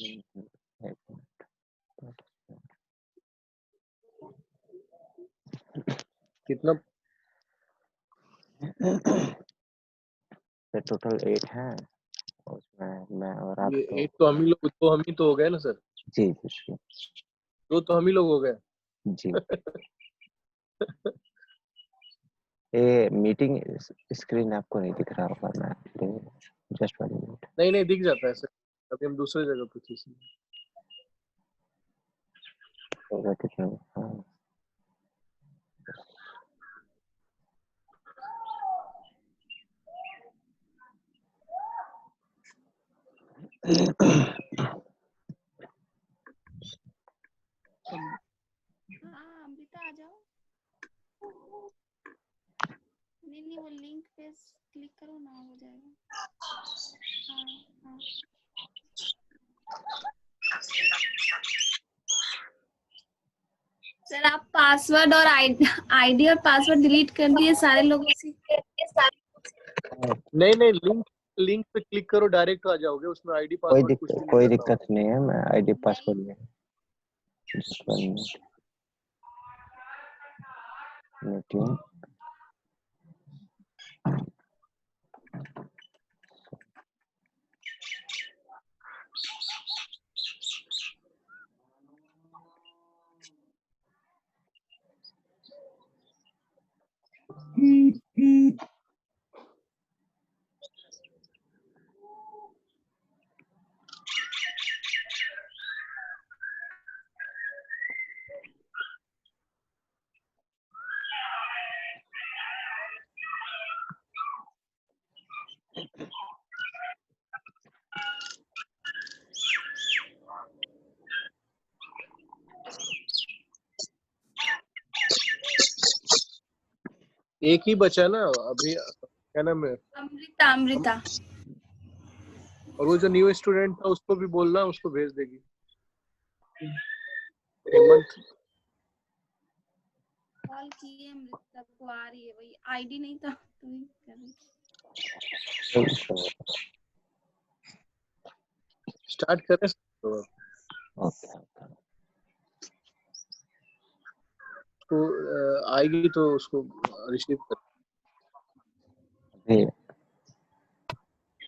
एक मिनट, कितना? टोटल 8 है, उसमें मैं और आप ये तो 8 तो हम ही तो हो गए ना सर। जी जी 2 तो हम ही लोग हो गए। जी। ये मीटिंग स्क्रीन आपको नहीं दिख रहा होगा, मैं जस्ट 1 मिनट। नहीं दिख जाता है सर, अभी हम दूसरे जगह पे थे इसलिए। होगा कितना? हाँ हाँ अमृता आ जाओ। नहीं वो लिंक पे क्लिक करो ना, हो जाएगा। हाँ सर आप पासवर्ड और आईडी और पासवर्ड डिलीट कर दिए सारे लोगों से? नहीं लिंक पे क्लिक करो, डायरेक्ट आ जाओगे, उसमें आईडी पासवर्ड कुछ भी नहीं कोई करना दिक्कत नहीं है, मैं आईडी पासवर्ड नहीं। में just 1 मिनट। मीटिंग एक ही बचा ना अभी, क्या नाम है? अमृता। और वो जो न्यू स्टूडेंट था उसको भी बोलना, उसको भेज देगी हेमंत। कॉल किए अमृता को, आ रही है, वही आईडी नहीं था तो ही कर रही। स्टार्ट करें तो आएगी तो उसको रिसीव कर।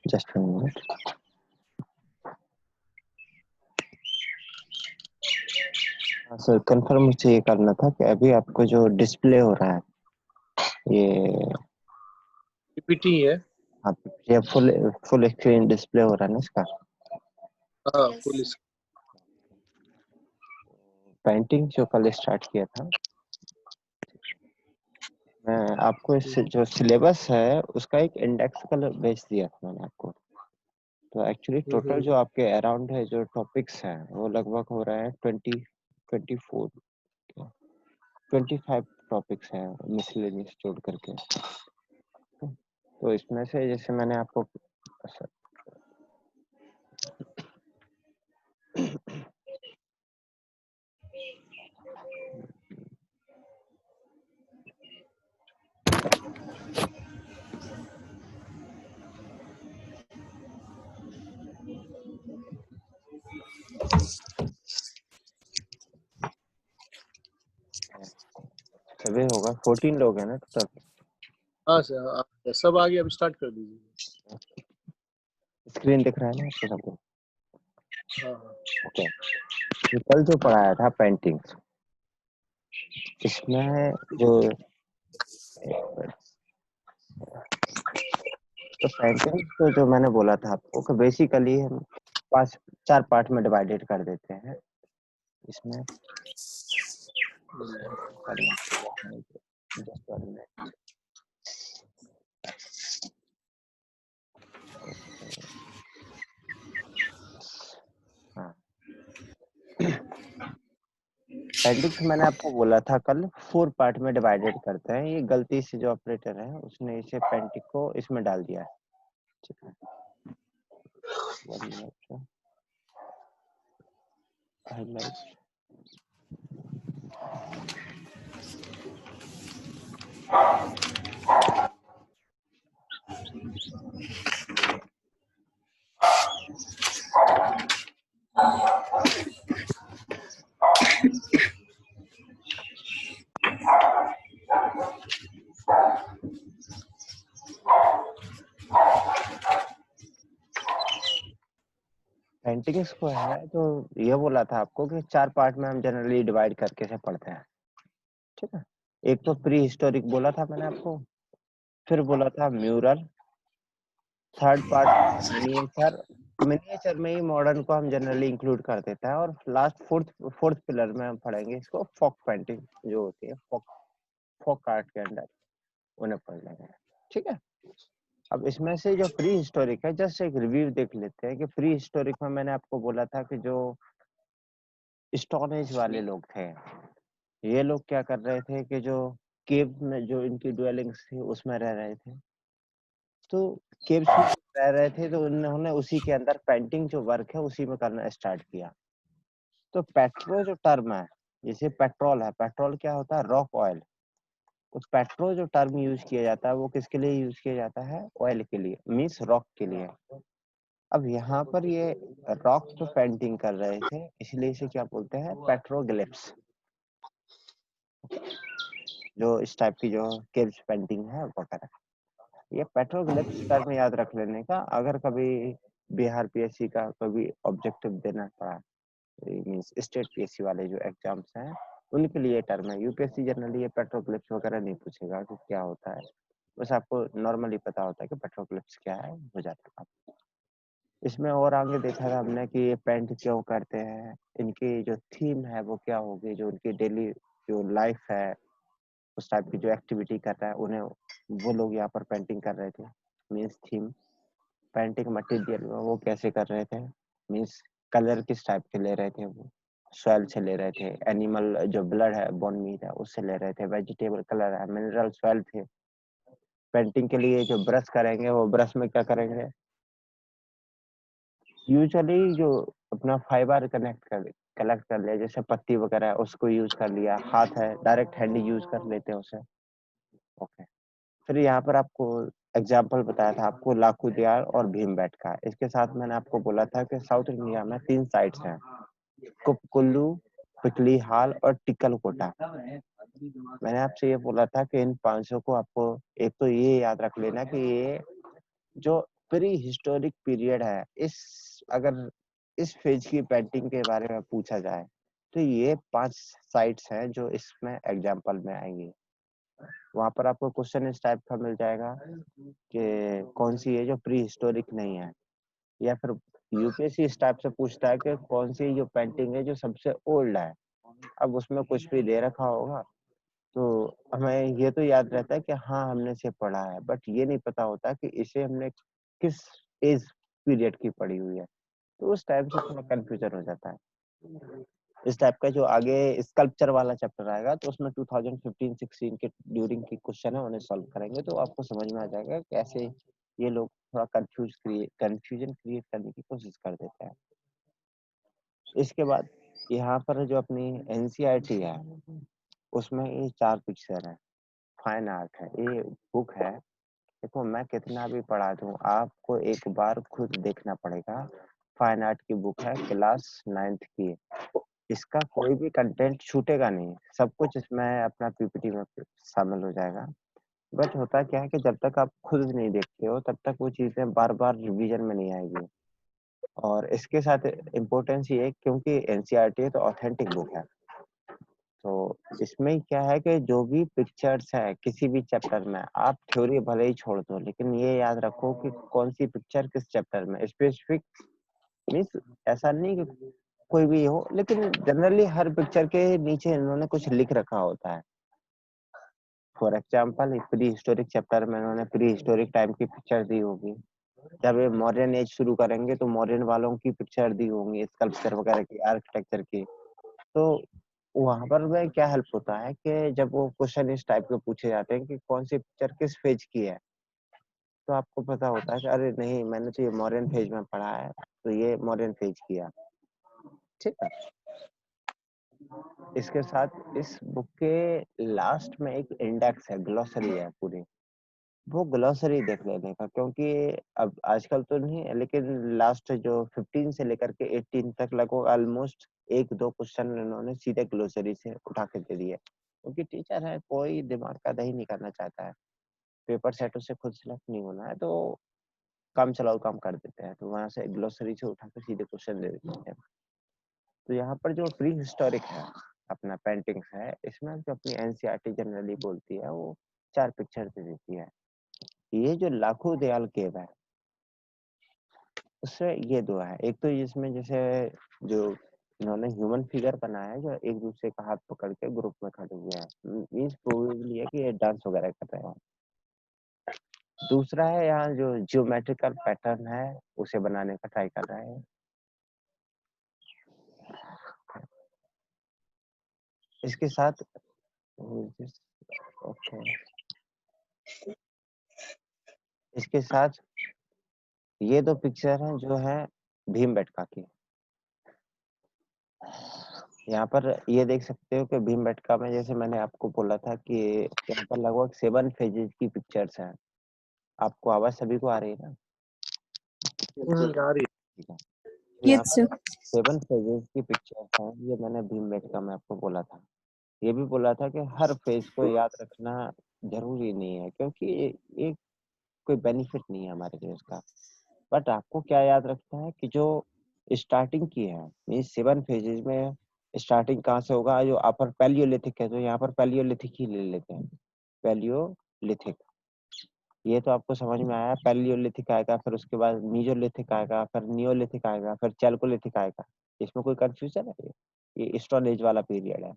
Just 1 minute. सर कंफर्म मुझे ये करना था कि अभी आपको जो डिस्प्ले हो रहा है ये पीपीटी है। आप ये फुल स्क्रीन डिस्प्ले हो रहा है ना इसका? हाँ Yes. पुलिस। पेंटिंग जो कल स्टार्ट किया था, मैं आपको इस जो सिलेबस है उसका एक इंडेक्स कलर भेज दिया था मैंने आपको। तो एक्चुअली टोटल जो आपके अराउंड है जो टॉपिक्स हैं वो लगभग हो रहा है 24 25 टॉपिक्स हैं मिसलेनियस जोड़ करके। तो इसमें से जैसे मैंने आपको सभी होगा 14 लोग हैं ना टोटल? हाँ सर सब आगे, अब स्टार्ट कर दीजिए। स्क्रीन दिख रहा है ना आपको सबको? हाँ ओके। तो कल जो पढ़ाया था पेंटिंग्स, इसमें जो तो पेंटिंग्स तो जो मैंने बोला था आपको कि बेसिकली हम 4 पार्ट में डिवाइडेड कर देते हैं इसमें। पेंटिंग्स मैंने आपको बोला था कल 4 पार्ट में डिवाइडेड करते हैं। ये गलती से जो ऑपरेटर है उसने इसे पेंटिंग को इसमें डाल दिया है। ठीक है, पेंटिंग्स को है तो ये बोला था आपको कि 4 पार्ट में हम जनरली डिवाइड करके से पढ़ते हैं, ठीक है? एक तो प्री हिस्टोरिक बोला था मैंने आपको, फिर बोला था mural, third part miniature, miniature में ही मॉडर्न को हम जनरली इंक्लूड कर देते हैं, और लास्ट फोर्थ पिलर में हम पढ़ेंगे इसको फोक पेंटिंग जो होती है, फोक आर्ट के अंदर उन्हें पढ़ लेंगे, ठीक है? अब इसमें से जो प्री हिस्टोरिक है, जस्ट एक रिव्यू देख लेते हैं कि प्री हिस्टोरिक में मैंने आपको बोला था कि जो स्टोन एज वाले लोग थे, ये लोग क्या कर रहे थे कि जो केव में जो इनकी ड्वेलिंग्स थी उसमें रह रहे थे, तो केव्स में रह रहे थे तो उन्होंने उसी के अंदर पेंटिंग जो वर्क है उसी में करना स्टार्ट किया। तो पेट्रो जो टर्म है, जैसे पेट्रोल है, पेट्रोल क्या होता है? Rock oil. तो पेट्रो जो टर्म यूज किया जाता है वो किसके लिए यूज किया जाता है? ऑयल के लिए, मीन्स रॉक के लिए। अब यहाँ पर ये रॉक जो पेंटिंग कर रहे थे, इसलिए इसे क्या बोलते हैं? पेट्रोग्लिफ्स। जो इस टाइप की जो केव्स पेंटिंग है वगैरह, ये पेट्रोग्लिफ्स टर्म याद रख लेने का, अगर कभी बिहार पीएससी का कभी ऑब्जेक्टिव देना पड़ा, मीन्स स्टेट पीएससी वाले जो एग्जाम्स हैं उनके लिए टर्म है। यूपीएससी जनरली ये पेट्रोग्लिफ्स वगैरह नहीं पूछेगा कि क्या होता है, बस आपको नॉर्मली पता होता है कि पेट्रोग्लिफ्स क्या है, हो जाता है। इसमें और आगे देखा था हमने कि ये पेंट क्यों करते हैं, इनकी जो थीम है वो क्या होगी, जो उनकी डेली जो लाइफ है उस टाइप की जो एक्टिविटी कर रहा है उन्हें वो लोग यहाँ पर पेंटिंग कर रहे थे, मीन्स थीम। पेंटिंग मटेरियल वो कैसे कर रहे थे, मीन्स कलर किस टाइप के ले रहे थे, वो सॉइल से ले रहे थे, एनिमल जो ब्लड है, बोन मीट है उससे ले रहे थे, वेजिटेबल कलर है, मिनरल सॉइल थे। पेंटिंग के लिए जो ब्रश करेंगे वो ब्रश में क्या करेंगे, यूजुअली जो अपना फाइबर कलेक्ट कर लिया, जैसे पत्ती वगैरह है उसको यूज कर लिया, हाथ है डायरेक्ट हैंड यूज कर लेते हैं उसे। ओके, फिर यहाँ पर आपको एग्जाम्पल बताया था आपको लाखू दियार और भीमबेटका। इसके साथ मैंने आपको बोला था कि साउथ इंडिया में 3 साइट्स हैं, कुल्लू, पिकली हाल और टिक्कल कोटा। मैंने आपसे ये बोला था कि इन 500 को आपको एक तो ये याद रख लेना कि ये जो प्री हिस्टोरिक पीरियड है, इस अगर इस फेज की पेंटिंग के बारे में पूछा जाए तो ये 5 साइट्स हैं जो इसमें एग्जाम्पल में आएंगी। वहां पर आपको क्वेश्चन इस टाइप का मिल जाएगा कि कौन सी है जो प्री हिस्टोरिक नहीं है, या फिर यूपीएससी इस टाइप से पूछता है कि कौन सी जो पेंटिंग है जो सबसे ओल्ड है। अब उसमें कुछ भी दे रखा होगा तो हमें ये तो याद रहता है कि हाँ हमने इसे पढ़ा है, बट ये नहीं पता होता कि इसे हमने किस एज पीरियड की पढ़ी हुई है, तो उस टाइप से थोड़ा कंफ्यूजन हो जाता है। इस टाइप का जो आगे स्कल्पचर वाला चैप्टर आएगा तो उसमें 2015-16 के ड्यूरिंग की क्वेश्चन है, उन्हें सॉल्व करेंगे तो आपको समझ में आ जाएगा कैसे ये लोग थोड़ा कंफ्यूजन क्रिएट करने की कोशिश कर देते हैं। इसके बाद यहाँ पर जो अपनी एनसीईआरटी है उसमें ये 4 पिक्चर है, फाइन आर्ट है, ये बुक है। देखो मैं कितना भी पढ़ा दूं आपको एक बार खुद देखना पड़ेगा। फाइन आर्ट की बुक है, क्लास 9th की। इसका कोई भी कंटेंट छूटेगा नहीं, सब कुछ इसमें अपना पीपीटी में शामिल हो जाएगा। बट होता क्या है कि जब तक आप खुद नहीं देखते हो तब तक वो चीजें बार बार रिवीजन में नहीं आएगी। और इसके साथ इम्पोर्टेंस ये है क्योंकि एनसीईआरटी है तो ऑथेंटिक बुक है, तो इसमें क्या है कि जो भी पिक्चर्स है किसी भी चैप्टर में, आप थ्योरी भले ही छोड़ दो लेकिन ये याद रखो कि कौन सी पिक्चर किस चैप्टर में स्पेसिफिक, मीन्स ऐसा नहीं कि कोई भी हो, लेकिन जनरली हर पिक्चर के नीचे इन्होंने कुछ लिख रखा होता है। For example pre historic chapter में इन्होंने प्री हिस्टोरिक टाइम की पिक्चर दी होगी, जब ये मॉडर्न एज शुरू करेंगे तो मॉडर्न वालों की पिक्चर दी होंगी, स्कल्पचर वगैरह की, आर्किटेक्चर की। तो वहां पर में क्या हेल्प होता है कि जब वो क्वेश्चन इस टाइप के पूछे जाते हैं कि कौन सी पिक्चर किस फेज की है, तो आपको पता होता है कि अरे नहीं मैंने तो ये मॉडर्न फेज में पढ़ा है तो ये मॉडर्न फेज किया, ठीक है। इसके साथ इस बुक के लास्ट में एक इंडेक्स है, ग्लोसरी है पूरी, वो ग्लोसरी देख लेने का, क्योंकि अब आजकल तो नहीं है लेकिन लास्ट जो 15 से लेकर के 18 तक लगभग ऑलमोस्ट 1-2 क्वेश्चन इन्होंने सीधे ग्लोसरी से उठा के दे दिए, क्योंकि टीचर है कोई दिमाग का दही नहीं करना चाहता है, पेपर सेट उससे खुद सेलेक्ट नहीं होना है, तो काम चलाओ काम कर देते हैं, तो वहां से ग्लोसरी से उठाकर सीधे क्वेश्चन दे देते हैं। तो यहाँ पर जो प्री हिस्टोरिक है अपना पेंटिंग्स है, इसमें जो अपनी एनसीईआरटी जनरली बोलती है वो 4 पिक्चर दे देती है। ये जो लाखों दयाल केव है उससे ये 2 है। एक तो इसमें जैसे जो इन्होंने ह्यूमन फिगर बनाया है जो एक दूसरे का हाथ पकड़ के ग्रुप में खड़े हुए हैं, मीन्स प्रोबेबली है कि ये डांस वगैरह कर रहे हैं। दूसरा है यहाँ जो जियोमेट्रिकल पैटर्न है उसे बनाने का ट्राई कर रहे हैं। इसके साथ ओके, इसके साथ ये 2 पिक्चर हैं जो है भीमबेटका की। यहाँ पर ये देख सकते हो कि भीमबेटका में जैसे मैंने आपको बोला था कि यहाँ पर लगभग 7 फेजेस की पिक्चर्स हैं। आपको आवाज सभी को आ रही है ना? आ रही है। ठीक है। तो यहाँ Yes, पर sir. 7 फेजेस की पिक्चर्स हैं, ये मैंने भीमबेटका में आपको बोला था। ये भी बोला था कि हर फेज को याद रखना जरूरी नहीं है, क्योंकि ये कोई बेनिफिट नहीं है हमारे लिए उसका। बट आपको क्या याद रखना है कि जो स्टार्टिंग की है, मीन्स 7 फेजेज में स्टार्टिंग कहाँ से होगा, जो अपर पैलियोलिथिक है तो यहाँ पर पैलियोलिथिक ही ले लेते हैं, पैलियोलिथिक। ये तो आपको समझ में आया। पैलियोलिथिक आएगा, फिर उसके बाद मीजोलिथिक आएगा, फिर नियोलिथिक आएगा, फिर चैल्कोलिथिक आएगा। इसमें कोई कंफ्यूजन है? ये स्टोन एज वाला पीरियड है।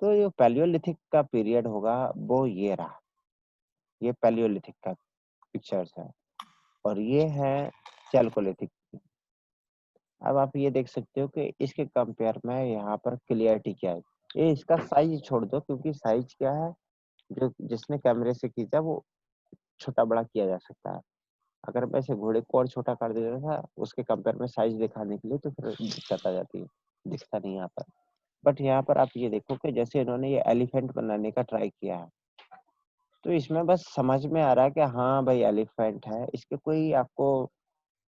तो ये पैलियोलिथिक का पीरियड होगा वो ये रहा, ये पैलियोलिथिक का पिक्चर्स है, और ये है चैल्कोलिथिक। अब आप ये देख सकते हो कि इसके कंपेयर में यहाँ पर क्लियरिटी क्या है। ये इसका साइज छोड़ दो, क्योंकि साइज क्या है, जो जिसने कैमरे से खींचा वो छोटा बड़ा किया जा सकता है। अगर मैं ऐसे घोड़े को और छोटा कर देता था उसके कंपेयर में साइज दिखाने के लिए, तो फिर दिक्कत आ जाती है, दिखता नहीं यहाँ पर। बट यहाँ पर आप ये देखो कि जैसे इन्होंने ये एलिफेंट बनाने का ट्राई किया है, तो इसमें बस समझ में आ रहा है कि हाँ भाई एलिफेंट है, इसके कोई आपको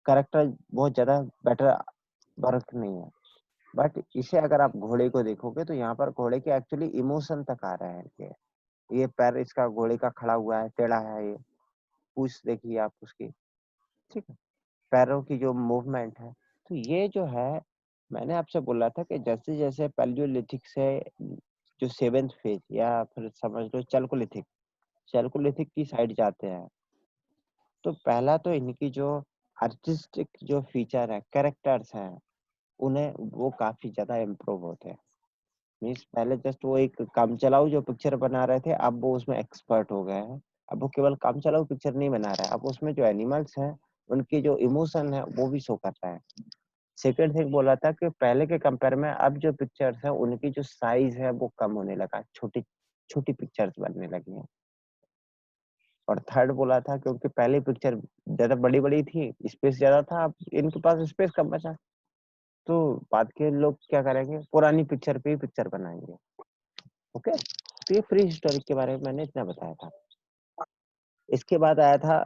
करेक्टर बहुत ज्यादा बेटर वर्क नहीं है। बट इसे अगर आप घोड़े को देखोगे तो यहाँ पर घोड़े के एक्चुअली इमोशन तक आ रहे हैं कि ये पैर इसका घोड़े का खड़ा हुआ है, टेढ़ा है, ये पूंछ देखिए आप उसकी, ठीक है, पैरों की जो मूवमेंट है। तो ये जो है, मैंने आपसे बोला था कि जैसे जैसे पैलियोलिथिक से जो 7th फेज या फिर समझ लो चैल्कोलिथिक, चैल्कोलिथिक की साइड जाते हैं, तो पहला तो इनकी जो आर्टिस्टिक जो फीचर है, कैरेक्टर्स हैं, उन्हें वो काफी ज्यादा इम्प्रूव होते हैं। मीन्स पहले जस्ट वो एक काम चलाऊ जो पिक्चर बना रहे थे, अब वो उसमें एक्सपर्ट हो गए हैं। अब वो केवल काम चलाऊ पिक्चर नहीं बना रहा है, अब उसमें जो एनिमल्स हैं उनके जो इमोशन है वो भी शो कर रहा है। सेकेंड थिंग बोला था कि पहले के कंपेयर में अब जो पिक्चर्स है उनकी जो साइज है वो कम होने लगा, छोटी छोटी पिक्चर्स बनने लगी हैं। और थर्ड बोला था क्योंकि पहले पिक्चर ज्यादा बड़ी बड़ी थी, स्पेस ज्यादा था, अब इनके पास स्पेस कम बचा, तो बाद के लोग क्या करेंगे, पुरानी पिक्चर पे ही पिक्चर बनाएंगे। ओके, तो ये प्री हिस्टोरिक के बारे में मैंने इतना बताया था। इसके बाद आया था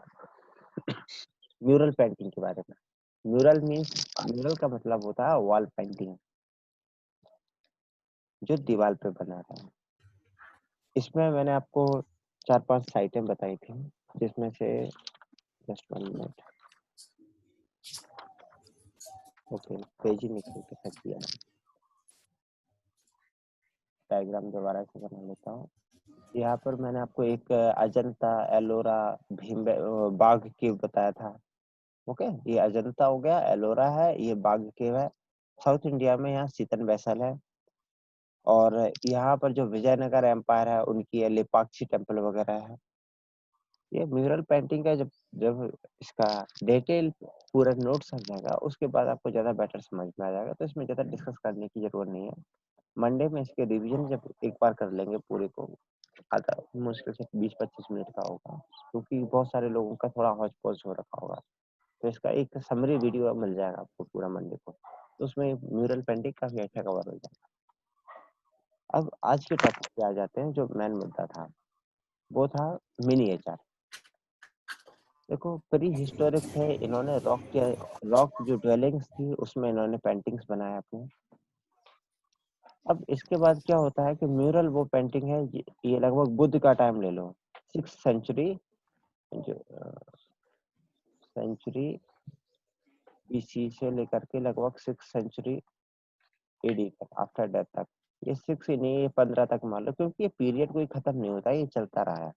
म्यूरल पेंटिंग के बारे में। म्यूरल मीन्स, म्यूरल का मतलब होता है वॉल पेंटिंग, जो दीवार पे बना रहा है। इसमें मैंने आपको 4-5 साइटें बताई थी, जिसमें से जस्ट 1 मिनट, ओके, पेज ही निकल के फेंक दिया, डायग्राम दोबारा से बना लेता हूँ। यहाँ पर मैंने आपको एक अजंता, एलोरा, भीम बाघ केव बताया था। ओके, ये अजंता हो गया, एलोरा है, ये बाघ केव है। साउथ इंडिया में यहाँ सीतन बैसल है, और यहाँ पर जो विजयनगर एम्पायर है उनकी ये लेपाक्षी टेम्पल वगैरह है। ये म्यूरल पेंटिंग का जब जब इसका डिटेल पूरा नोट समझ जाएगा उसके बाद आपको ज्यादा बेटर समझ में आ जाएगा, तो इसमें ज्यादा डिस्कस करने की जरूरत नहीं है। मंडे में इसके रिवीजन जब एक बार कर लेंगे पूरे को, आधा मुश्किल से 20-25 मिनट का होगा, क्योंकि बहुत सारे लोगों का थोड़ा हौच पौच हो रखा होगा, तो इसका एक समरी वीडियो मिल जाएगा आपको पूरा मंडे को, तो उसमें म्यूरल पेंटिंग काफी अच्छा कवर हो जाएगा। अब आज के टॉपिक पे आ जाते हैं, जो मेन मुद्दा था वो था मिनिएचर। देखो प्री हिस्टोरिक थे, इन्होंने रॉक जो ड्वेलिंग्स थी उसमें इन्होंने पेंटिंग्स बनाए अपने। अब इसके बाद क्या होता है कि म्यूरल वो पेंटिंग है, ये लगभग बुद्ध का टाइम ले लो, 6th सेंचुरी, जो सेंचुरी BC से लेकर के लगभग 6 सेंचुरी AD तक, आफ्टर डेथ तक। ये 6 ही नहीं, ये 15 तक मान लो, क्योंकि ये पीरियड कोई खत्म नहीं होता, ये चलता रहा है।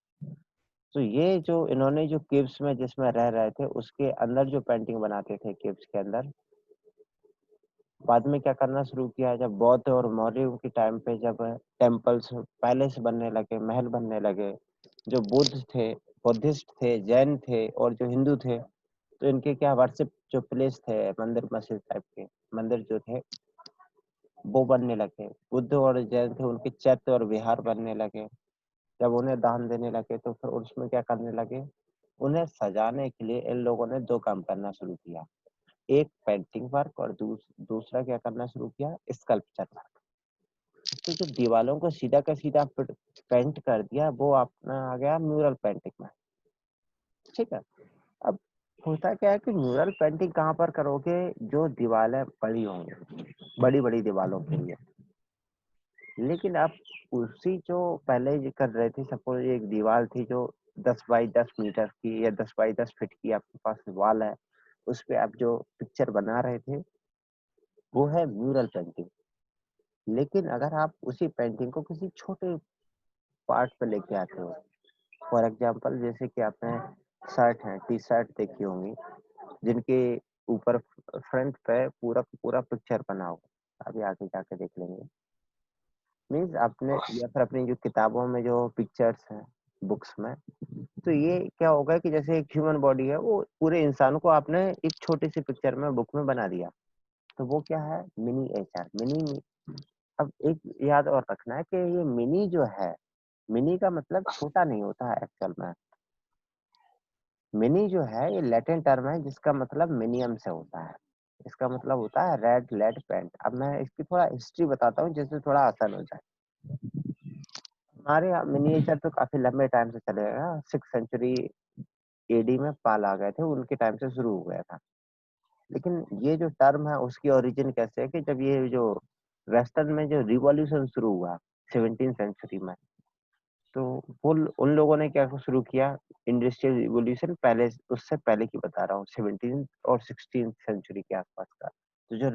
तो ये जो इन्होंने जो केव्स में जिसमें रह रहे थे उसके अंदर जो पेंटिंग बनाते थे केव्स के अंदर, बाद में क्या करना शुरू किया, जब बौद्ध और मौर्यों के टाइम पे जब टेम्पल्स पैलेस बनने लगे, महल बनने लगे, जो बुद्ध थे, बुद्धिस्ट थे, जैन थे और जो हिंदू थे, तो इनके क्या वर्शिप जो प्लेस थे, मंदिर मस्जिद टाइप के मंदिर जो थे वो बनने लगे। बुद्ध और जैन थे, उनके चैत्य और विहार बनने लगे। जब उन्हें दान देने लगे तो फिर उसमें क्या करने लगे, उन्हें सजाने के लिए इन लोगों ने 2 काम करना शुरू किया, एक पेंटिंग वर्क और दूसरा क्या करना शुरू किया, स्कल्पचर वर्क। तो जो दीवालों को सीधा का सीधा पेंट कर दिया, वो अपना आ गया म्यूरल पेंटिंग में। ठीक है, अब होता क्या है कि म्यूरल पेंटिंग कहाँ पर करोगे, जो दीवारें बड़ी होंगी, बड़ी बड़ी दीवालों के लिए। लेकिन आप उसी जो पहले जो कर रहे थे, सपोज एक दीवार थी जो 10 बाई 10 मीटर की या 10 बाई 10 फीट की आपके पास वॉल है, उस पे आप जो पिक्चर बना रहे थे वो है म्यूरल पेंटिंग। लेकिन अगर आप उसी पेंटिंग को किसी छोटे पार्ट पे लेके आते हो, फॉर एग्जांपल जैसे कि आपने शर्ट है, टी शर्ट देखी होंगी, जिनके ऊपर फ्रंट पे पूरा पूरा पिक्चर बना होगा, अभी आगे जाके देख लेंगे। मीन्स आपने या फिर अपनी जो किताबों में जो पिक्चर्स हैं बुक्स में, तो ये क्या होगा कि जैसे एक ह्यूमन बॉडी है, वो पूरे इंसान को आपने एक छोटी सी पिक्चर में बुक में बना दिया, तो वो क्या है, मिनीएचर। मिनी, अब एक याद और रखना है कि ये मिनी जो है, मिनी का मतलब छोटा नहीं होता है एक्चुअल में। मिनी जो है ये लैटिन टर्म है जिसका मतलब मिनिमम से होता है। इसका मतलब होता है रेड लेड पेंट। अब मैं इसकी थोड़ा हिस्ट्री बताता हूँ जिससे थोड़ा आसान हो जाए। हमारे यहाँ मिनिएचर तो काफी लंबे टाइम से चलेगा, 6 सेंचुरी AD में पाल आ गए थे, उनके टाइम से शुरू हो गया था। लेकिन ये जो टर्म है उसकी ओरिजिन कैसे है कि जब ये जो वेस्टर्न में जो रिवॉल्यूशन शुरू हुआ 17 सेंचुरी में, तो वो उन लोगों ने क्या शुरू किया, इंडस्ट्रियल रिवॉल्यूशन, पहले उससे पहले की बता रहा हूँ, 17 और 16 सेंचुरी के आसपास का। तो जो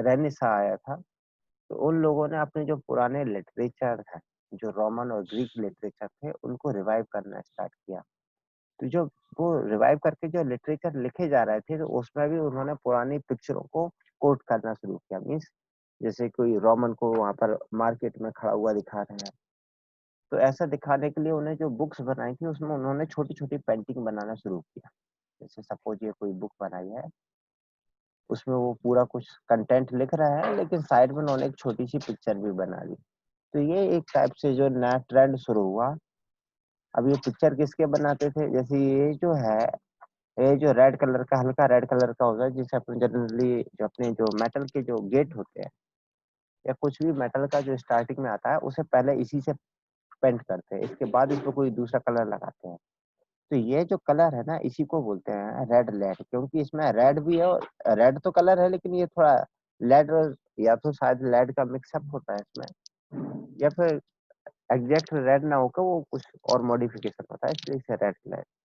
रेनेसां आया था, तो उन लोगों ने अपने जो पुराने लिटरेचर है, जो रोमन और ग्रीक लिटरेचर थे, उनको रिवाइव करना स्टार्ट किया। तो जो वो रिवाइव करके जो लिटरेचर लिखे जा रहे थे, तो उसमें भी उन्होंने पुरानी पिक्चरों को कोट करना शुरू किया। मीन्स जैसे कोई रोमन को वहां पर मार्केट में खड़ा हुआ दिखा रहे हैं, तो ऐसा दिखाने के लिए उन्हें जो बुक्स बनाई थी उसमें उन्होंने छोटी छोटी पेंटिंग बनाना शुरू किया। जैसे सपोज ये कोई बुक बनाई है, उसमें वो पूरा कुछ कंटेंट लिख रहा है, लेकिन साइड में उन्होंने एक छोटी सी पिक्चर भी बना दी। तो ये एक टाइप से जो नया ट्रेंड शुरू हुआ। अब ये पिक्चर किसके बनाते थे, जैसे ये जो है, ये जो रेड कलर का, हल्का रेड कलर का होता है, जिसे अपन जनरली जो अपने जो मेटल के जो गेट होते हैं या कुछ भी मेटल का जो स्टार्टिंग में आता है, उसे पहले इसी से पेंट करते हैं, इसके बाद इस पर कोई दूसरा कलर लगाते हैं। तो ये जो कलर है ना, इसी को बोलते हैं रेड लेड, क्योंकि इसमें रेड भी है, और रेड तो कलर है लेकिन ये थोड़ा लेड, या तो शायद लेड का मिक्सअप होता है इसमें, या फिर एग्जैक्ट रेड ना होकर वो कुछ और मॉडिफिकेशन होता है, इसलिए इसे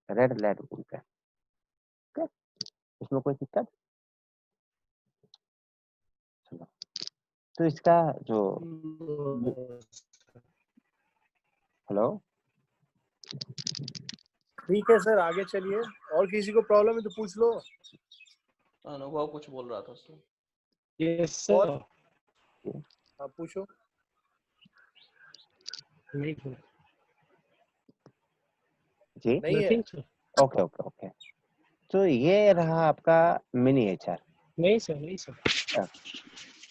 रेड लेड बोलते हैं। ठीक है? इसमें कोई दिक्कत? चलो, तो इसका जो, हेलो, ठीक है सर, आगे चलिए। और किसी को प्रॉब्लम है तो पूछ लो। अनुभव कुछ बोल रहा था उसमें। यस और सर। हाँ पूछो। नहीं जी, नहीं है। Nothing sir. Okay okay okay. तो ये रहा आपका मिनिएचर। नहीं सर, नहीं सर।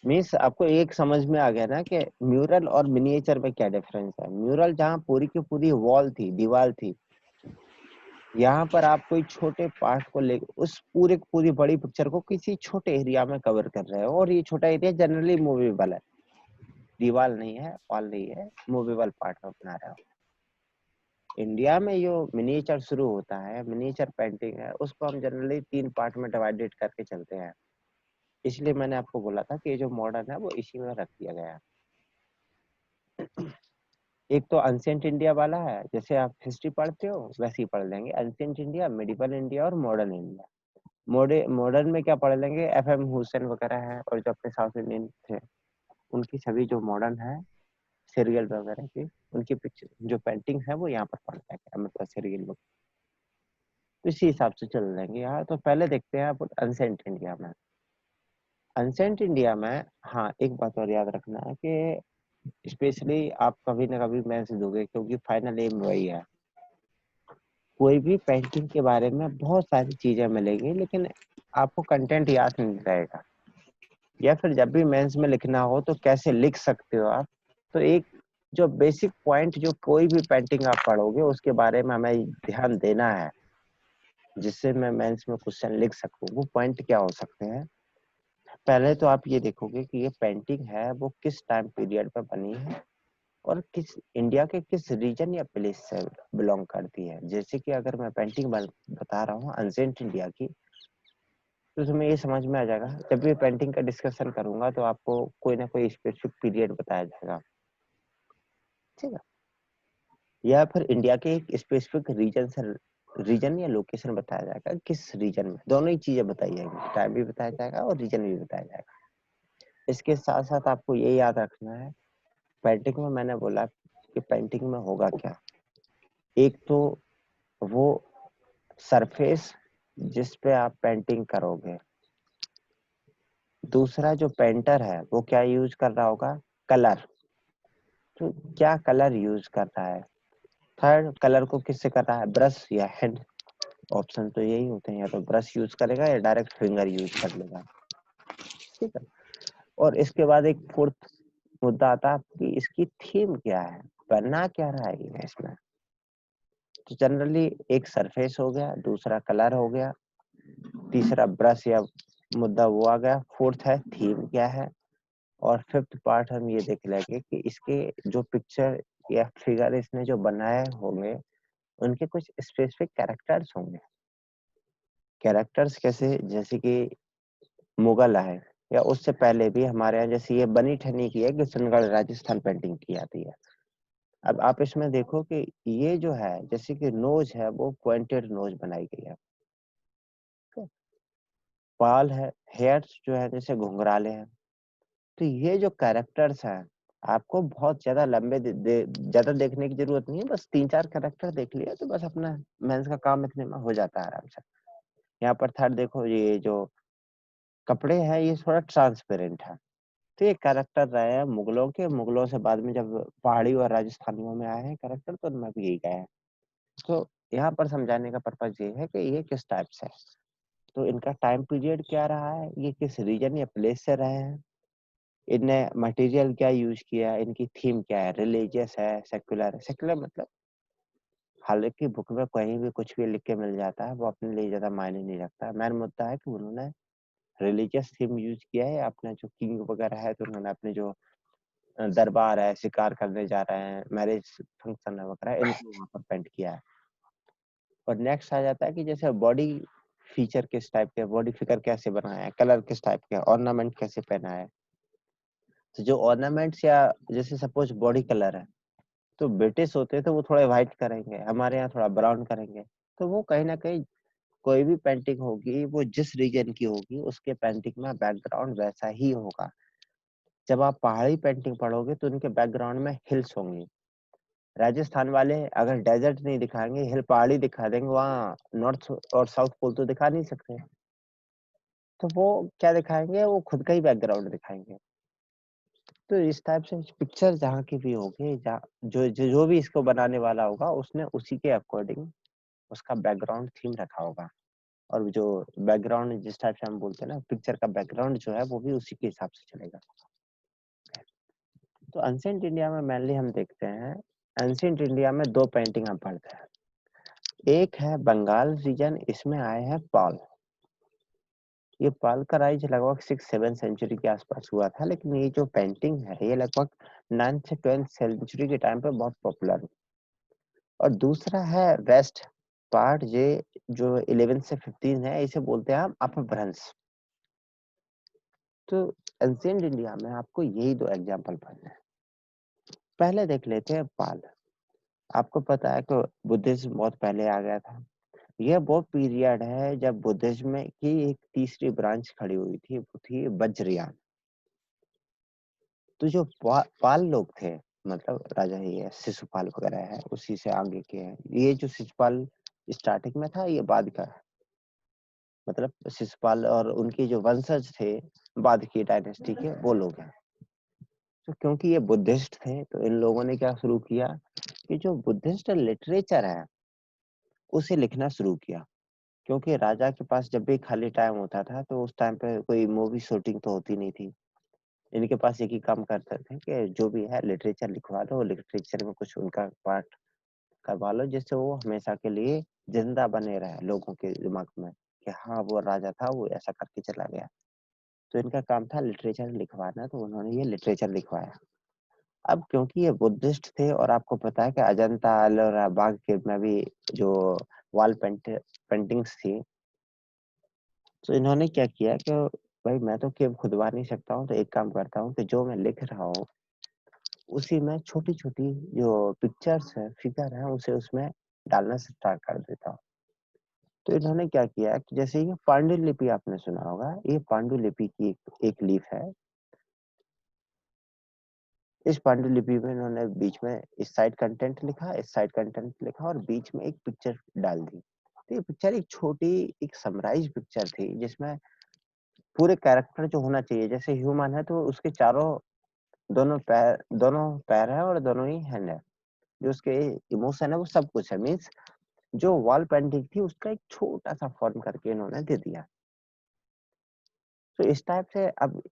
मीन्स आपको एक समझ में आ गया ना कि म्यूरल और मिनिएचर में क्या डिफरेंस है। म्यूरल जहाँ पूरी की पूरी वॉल थी, दीवार थी, यहाँ पर आप कोई छोटे पार्ट को ले उस पूरे पूरी बड़ी पिक्चर को किसी छोटे एरिया में कवर कर रहे हो, और ये छोटा एरिया जनरली मूवेबल है, दीवार नहीं है, वॉल नहीं है, मूवेबल पार्ट में बना रहे हो। इंडिया में जो मिनिएचर शुरू होता है, मिनिएचर पेंटिंग है, उसको हम जनरली 3 पार्ट में डिवाइडेड करके चलते हैं। इसलिए मैंने आपको बोला था कि ये जो मॉडर्न है वो इसी में रख दिया गया है। एक तो एंशिएंट इंडिया वाला है, जैसे आप हिस्ट्री पढ़ते हो वैसे ही पढ़ लेंगे, एंशिएंट इंडिया, मिडिवल इंडिया और मॉडर्न इंडिया। मॉडर्न में क्या पढ़ लेंगे, FM हुसैन वगैरह है, और जो अपने साउथ इंडियन थे उनकी सभी जो मॉडर्न है सीरियल वगैरह की, उनकी पिक्चर जो पेंटिंग है वो यहाँ पर पढ़ जाएंगे, मतलब सीरियल वगैरह। तो इसी हिसाब से चल लेंगे यार। तो पहले देखते हैं आप अनसेंट इंडिया में। अनसेंट इंडिया में हाँ एक बात और याद रखना है कि स्पेशली आप कभी ना कभी मेंस दोगे, क्योंकि फाइनल एम वही है। कोई भी पेंटिंग के बारे में बहुत सारी चीजें मिलेंगी, लेकिन आपको कंटेंट याद नहीं रहेगा, या फिर जब भी मेंस में लिखना हो तो कैसे लिख सकते हो आप। तो एक जो बेसिक पॉइंट जो कोई भी पेंटिंग आप पढ़ोगे उसके बारे में हमें ध्यान देना है, जिससे मैं मेंस में क्वेश्चन लिख सकूं। वो पॉइंट क्या हो सकते हैं? पहले तो आप ये देखोगे कि ये पेंटिंग है वो किस टाइम पीरियड पर बनी है, और किस इंडिया के किस रीजन या प्लेस से बिलोंग करती है। जैसे कि अगर मैं पेंटिंग बता रहा हूँ अनसेंट इंडिया की, तो तुम्हें ये समझ में आ जाएगा। जब भी पेंटिंग का डिस्कशन करूंगा तो आपको कोई ना कोई स्पेसिफिक पीरियड बताया जाएगा, ठीक है, या फिर इंडिया के एक स्पेसिफिक रीजन से रीजन या लोकेशन बताया जाएगा। किस रीजन में, दोनों ही चीजें बताई जाएंगी, टाइम भी बताया जाएगा और रीजन भी बताया जाएगा। इसके साथ साथ आपको ये याद रखना है, पेंटिंग में मैंने बोला कि पेंटिंग में होगा क्या। एक तो वो सरफेस जिस पे आप पेंटिंग करोगे, दूसरा जो पेंटर है वो क्या यूज कर रहा होगा, कलर। तो क्या कलर यूज कर रहा है, थर्ड कलर को किससे कर रहा है, ब्रश या हैंड। ऑप्शन तो यही होते हैं, या तो ब्रश यूज करेगा या डायरेक्ट फिंगर यूज कर लेगा, ठीक है। और इसके बाद एक फोर्थ मुद्दा आता है कि इसकी थीम क्या है, बनना क्या रहा है इसमें। तो जनरली एक सरफेस हो गया, दूसरा कलर हो गया, तीसरा ब्रश या मुद्दा वो आ गया, फोर्थ है थीम क्या है, और फिफ्थ पार्ट हम ये देख लेंगे कि इसके जो पिक्चर या फिगर इसने जो बनाए होंगे उनके कुछ स्पेसिफिक कैरेक्टर्स होंगे। कैरेक्टर्स कैसे, जैसे कि मुगल है या उससे पहले भी हमारे यहाँ जैसे ये बनी ठनी की है, किशनगढ़ राजस्थान पेंटिंग की आती है। अब आप इसमें देखो कि ये जो है जैसे कि नोज है वो पॉइंटेड नोज बनाई गई है, बाल है, हेयर्स जो है जैसे घुंघराले हैं। तो ये जो कैरेक्टर्स हैं आपको बहुत ज्यादा लंबे ज्यादा देखने की जरूरत नहीं है, बस 3-4 कैरेक्टर देख लिया तो बस अपना मेंस का काम इतने में हो जाता है आराम से। यहाँ पर थर्ड देखो, ये जो कपड़े हैं ये थोड़ा ट्रांसपेरेंट है। तो ये कैरेक्टर रहे हैं मुगलों के, मुगलों से बाद में जब पहाड़ी और राजस्थानियों में आए हैं कैरेक्टर, तो उनमें भी यही गए हैं। तो यहाँ पर समझाने का पर्पज ये है कि ये किस टाइप से है, तो इनका टाइम पीरियड क्या रहा है, ये किस रीजन या प्लेस से रहे हैं, इनने मटेरियल क्या यूज किया है, इनकी थीम क्या है, रिलीजियस है, सेक्युलर है। सेक्युलर मतलब हालांकि बुक में कहीं भी कुछ भी लिख के मिल जाता है, वो अपने लिए ज्यादा मायने नहीं रखता। मेन मुद्दा है कि उन्होंने रिलीजियस थीम यूज किया है, अपने जो किंग वगैरह है तो उन्होंने अपने जो दरबार है, शिकार करने जा रहे हैं, मैरिज फंक्शन है वगैरह, इनको वहाँ पर पेंट किया है। और नेक्स्ट आ जाता है कि जैसे बॉडी फीचर किस टाइप के, बॉडी फिगर कैसे बनाया है, कलर किस टाइप के, ऑर्नामेंट कैसे पहना है। तो जो ऑर्नामेंट्स या जैसे सपोज बॉडी कलर है, तो ब्रिटिश होते हैं तो वो थोड़े व्हाइट करेंगे, हमारे यहाँ थोड़ा ब्राउन करेंगे। तो वो कहीं ना कहीं कोई भी पेंटिंग होगी वो जिस रीजन की होगी उसके पेंटिंग में बैकग्राउंड वैसा ही होगा। जब आप पहाड़ी पेंटिंग पढ़ोगे तो उनके बैकग्राउंड में हिल्स होंगी। राजस्थान वाले अगर डेजर्ट नहीं दिखाएंगे, हिल पहाड़ी दिखा देंगे, वहाँ नॉर्थ और साउथ पोल तो दिखा नहीं सकते, तो वो क्या दिखाएंगे, वो खुद का ही बैकग्राउंड दिखाएंगे। तो इस टाइप से पिक्चर जहाँ की भी होगी, जहाँ जो भी इसको बनाने वाला होगा उसने उसी के अकॉर्डिंग उसका बैकग्राउंड थीम रखा होगा। और जो बैकग्राउंड जिस टाइप से हम बोलते हैं ना, पिक्चर का बैकग्राउंड जो है वो भी उसी के हिसाब से चलेगा। तो एंशिएंट इंडिया में मेनली हम देखते हैं, एंशिएंट इंडिया में 2 पेंटिंग हम पढ़ते हैं। एक है बंगाल रीजन, इसमें आए हैं पाल। ये पाल का राइज लगभग 6-7 सेंचुरी के आसपास हुआ था, लेकिन ये जो पेंटिंग है ये लगभग 9th से 12th सेंचुरी के टाइम पे बहुत पॉपुलर हुई। और दूसरा है वेस्ट पार्ट, ये जो 11 से 15 है, इसे बोलते हैं हम अपभ्रंश। तो एंशिएंट इंडिया में आपको यही 2 एग्जाम्पल पढ़ने हैं। पहले देख लेते हैं पाल। आपको पता है कि बुद्धिज्म बहुत पहले आ गया था, यह वो पीरियड है जब बुद्धिज्म की एक तीसरी ब्रांच खड़ी हुई थी, वो थी वज्रयान। तो जो पाल लोग थे, मतलब राजा ये शिशुपाल वगैरह है, उसी से आगे के हैं। ये जो शिशुपाल स्टार्टिंग में था, ये बाद का है। मतलब शिशुपाल और उनके जो वंशज थे बाद की डायनेस्टी के, वो लोग हैं। तो क्योंकि ये बुद्धिस्ट थे, तो इन लोगों ने क्या शुरू किया कि जो बुद्धिस्ट लिटरेचर है उसे लिखना शुरू किया। क्योंकि राजा के पास जब भी खाली टाइम होता था, तो उस टाइम पे कोई मूवी शूटिंग तो होती नहीं थी। इनके पास एक ही काम करते थे कि जो भी है लिटरेचर लिखवा दो, लिटरेचर में कुछ उनका पार्ट करवा लो, जिससे वो हमेशा के लिए जिंदा बने रहे लोगों के दिमाग में कि हाँ वो राजा था, वो ऐसा करके चला गया। तो इनका काम था लिटरेचर लिखवाना, तो उन्होंने ये लिटरेचर लिखवाया। अब क्योंकि ये बुद्धिस्ट थे, और आपको पता है कि अजंता एलोरा बाग के में भी जो वॉल पेंटिंग्स थी, तो इन्होंने क्या किया कि भाई मैं तो केव खुदवा नहीं सकता हूँ, तो एक काम करता हूँ कि जो मैं लिख रहा हूँ उसी में छोटी छोटी जो पिक्चर्स है, फिगर है, उसे उसमें डालना स्टार्ट कर देता हूँ। तो इन्होंने क्या किया कि जैसे ये पांडुलिपि आपने सुना होगा, ये पांडुलिपि की एक लीफ है। इस पांडुलिपि में इन्होंने बीच में इस साइड कंटेंट लिखा, इस साइड कंटेंट लिखा, और बीच में एक पिक्चर डाल दी। तो ये पिक्चर एक छोटी, एक समराइज पिक्चर थी, जिसमें पूरे कैरेक्टर जो होना चाहिए, जैसे ह्यूमन है तो उसके चारों दोनों पैर है और दोनों ही हैंड है, जो उसके इमोशन है वो सब कुछ है। मीन्स जो वॉल पेंटिंग थी उसका एक छोटा सा फॉर्म करके इन्होंने दे दिया। तो इस टाइप से अब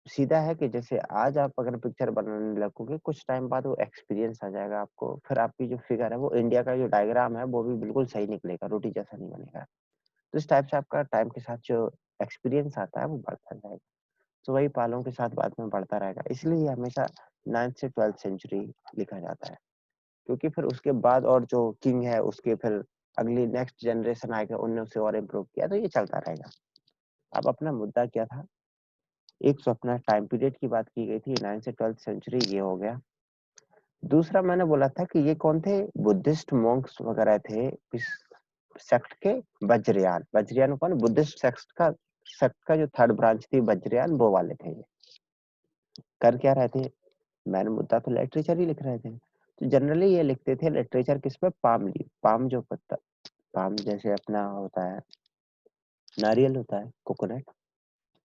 सीधा है कि जैसे आज आप अगर पिक्चर बनाने लगोगे, कुछ टाइम बाद वो एक्सपीरियंस आ जाएगा आपको, फिर आपकी जो फिगर है वो इंडिया का जो डायग्राम है वो भी बिल्कुल सही निकलेगा, रोटी जैसा नहीं बनेगा। तो इस टाइप से आपका टाइम के साथ जो एक्सपीरियंस आता है वो बढ़ता जाएगा। तो वही पालों के साथ बाद में बढ़ता रहेगा, इसलिए ये हमेशा 9th से 12th सेंचुरी लिखा जाता है। क्योंकि फिर उसके बाद और जो किंग है उसके फिर अगली नेक्स्ट जनरेशन आएगा, उनने उसे और इम्प्रूव किया, तो ये चलता रहेगा। अब अपना मुद्दा क्या था, एक तो अपना टाइम पीरियड की बात की गई थी, 9th से 12th सेंचुरी, ये हो गया। दूसरा मैंने बोला था कि ये कौन थे, बुद्धिस्ट मॉन्क्स वगैरह थे इस सेक्ट के। वज्रयान कौन, बुद्धिस्ट सेक्ट का जो थर्ड ब्रांच थी वज्रयान, वो वाले थे। ये कर क्या रहे थे, मैंने मुद्दा तो लिटरेचर ही लिख रहे थे। तो जनरली ये लिखते थे लिटरेचर किस पे, पाम लीफ, पाम जो पत्ता, पाम जैसे अपना होता है नारियल होता है, कोकोनट,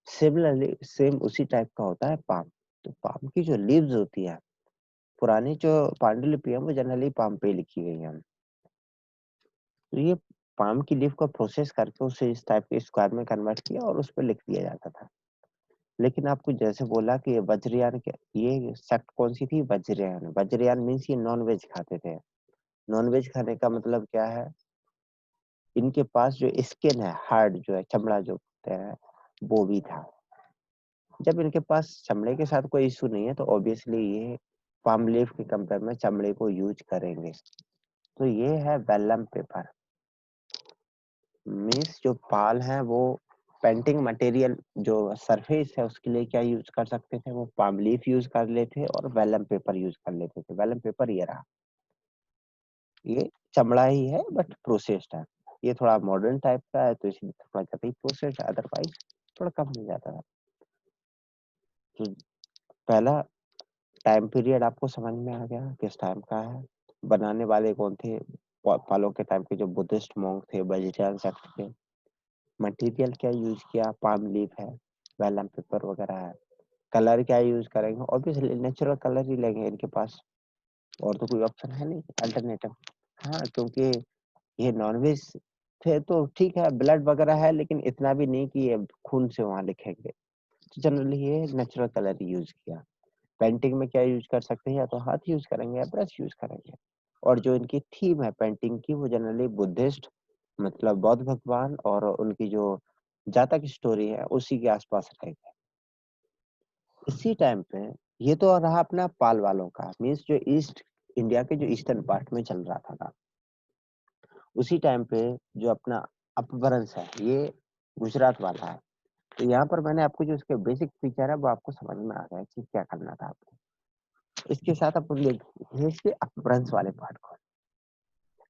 सिमिलरली सेम उसी टाइप का होता है पाम। तो पाम की जो लीव्स होती है, पुरानी जो पांडुलिपि है वो जनरली पाम पे लिखी गई है। तो ये पाम की लीफ को प्रोसेस करके उसे इस टाइप के स्क्वायर में कन्वर्ट किया और उस पर लिख दिया जाता था। लेकिन आपको जैसे बोला कि ये वज्रयान के, ये सेक्ट कौन सी थी, वज्रयान। वज्रयान मीन्स ये नॉन वेज खाते थे। नॉन वेज खाने का मतलब क्या है, इनके पास जो स्किन है, हार्ड जो है, चमड़ा जो होता है, वो भी था। जब इनके पास चमड़े के साथ कोई इशू नहीं है, तो ऑब्वियसली ये पाम लीफ के कंपेयर में चमड़े को यूज करेंगे। तो ये है वेलम पेपर। मीन्स जो पाल है वो पेंटिंग मटेरियल जो सरफेस है उसके लिए क्या यूज कर सकते थे, वो पाम लीफ यूज कर लेते और वेलम पेपर यूज कर लेते थे। वेलम पेपर ये रहा, ये चमड़ा ही है बट प्रोसेस्ड है। ये थोड़ा मॉडर्न टाइप का है, तो इसलिए थोड़ा ज्यादा ही प्रोसेस्ड है, अदरवाइज थोड़ा कम मिल जाता था। तो पहला टाइम पीरियड आपको समझ में आ गया किस टाइम का है। बनाने वाले कौन थे, पालों के टाइम के जो बुद्धिस्ट मॉन्क थे, वेजिटेरियन सेक्ट थे। मटेरियल क्या यूज किया, पाम लीफ है, वेलम पेपर वगैरह है। कलर क्या यूज करेंगे, ऑब्वियसली नेचुरल कलर ही लेंगे, इनके पास और तो कोई ऑप्शन है नहीं अल्टरनेटिव। हाँ, क्योंकि ये नॉनवेज थे तो ठीक है, ब्लड वगैरह है, लेकिन इतना भी नहीं कि ये खून से वहां लिखेंगे। तो जनरली ये नेचुरल कलर ही यूज किया। पेंटिंग में क्या यूज कर सकते हैं, या तो हाथ यूज करेंगे या ब्रश यूज करेंगे। और जो इनकी थीम है पेंटिंग की, वो जनरली बुद्धिस्ट, मतलब बौद्ध भगवान और उनकी जो जातक स्टोरी है उसी के आसपास रहेगी। इसी टाइम पे ये तो रहा अपना पाल वालों का, मीन्स जो ईस्ट इंडिया के जो ईस्टर्न पार्ट में चल रहा था ना। उसी टाइम पे जो अपना अपभ्रंश है, ये गुजरात वाला है। तो यहाँ पर मैंने आपको जो इसके बेसिक फीचर है वो आपको समझ में आ गया कि क्या करना था आपको। इसके साथ अपन देखिए इसके अपभ्रंश वाले पार्ट को,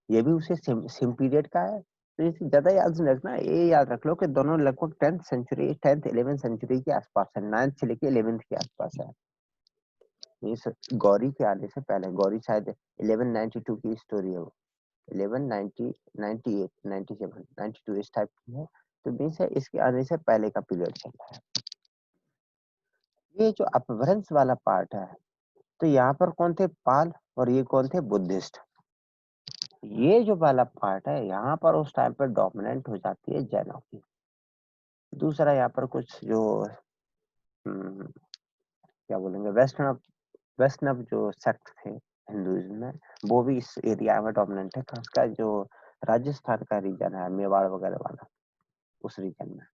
ये भी उसे सेम पीरियड का है, तो इसे ज्यादा याद नहीं रखना, ये याद रख लो कि दोनों लगभग 10th century 10th 11th century के आसपास है, 9th से लेके 11th के आसपास है। इस गौरी के आने से पहले, गौरी शायद 1192 की स्टोरी है वो, 1190 98 97 92 इस टाइप की है। तो मीन्स है इसके आने से पहले का पीरियड चल रहा है। ये जो अपभ्रंश वाला पार्ट है, तो यहाँ पर कौन थे? पाल, और ये कौन थे? बुद्धिस्ट। ये जो वाला पार्ट है यहाँ पर उस टाइम पर डोमिनेंट हो जाती है जैनों की। दूसरा यहाँ पर कुछ जो क्या बोलेंगे, वैष्णव जो सेक्ट थे हिंदुइज्म में, वो भी इस एरिया में डोमिनेंट है, खासकर जो राजस्थान का रीजन है, मेवाड़ वगैरह वाला, उस रीजन में।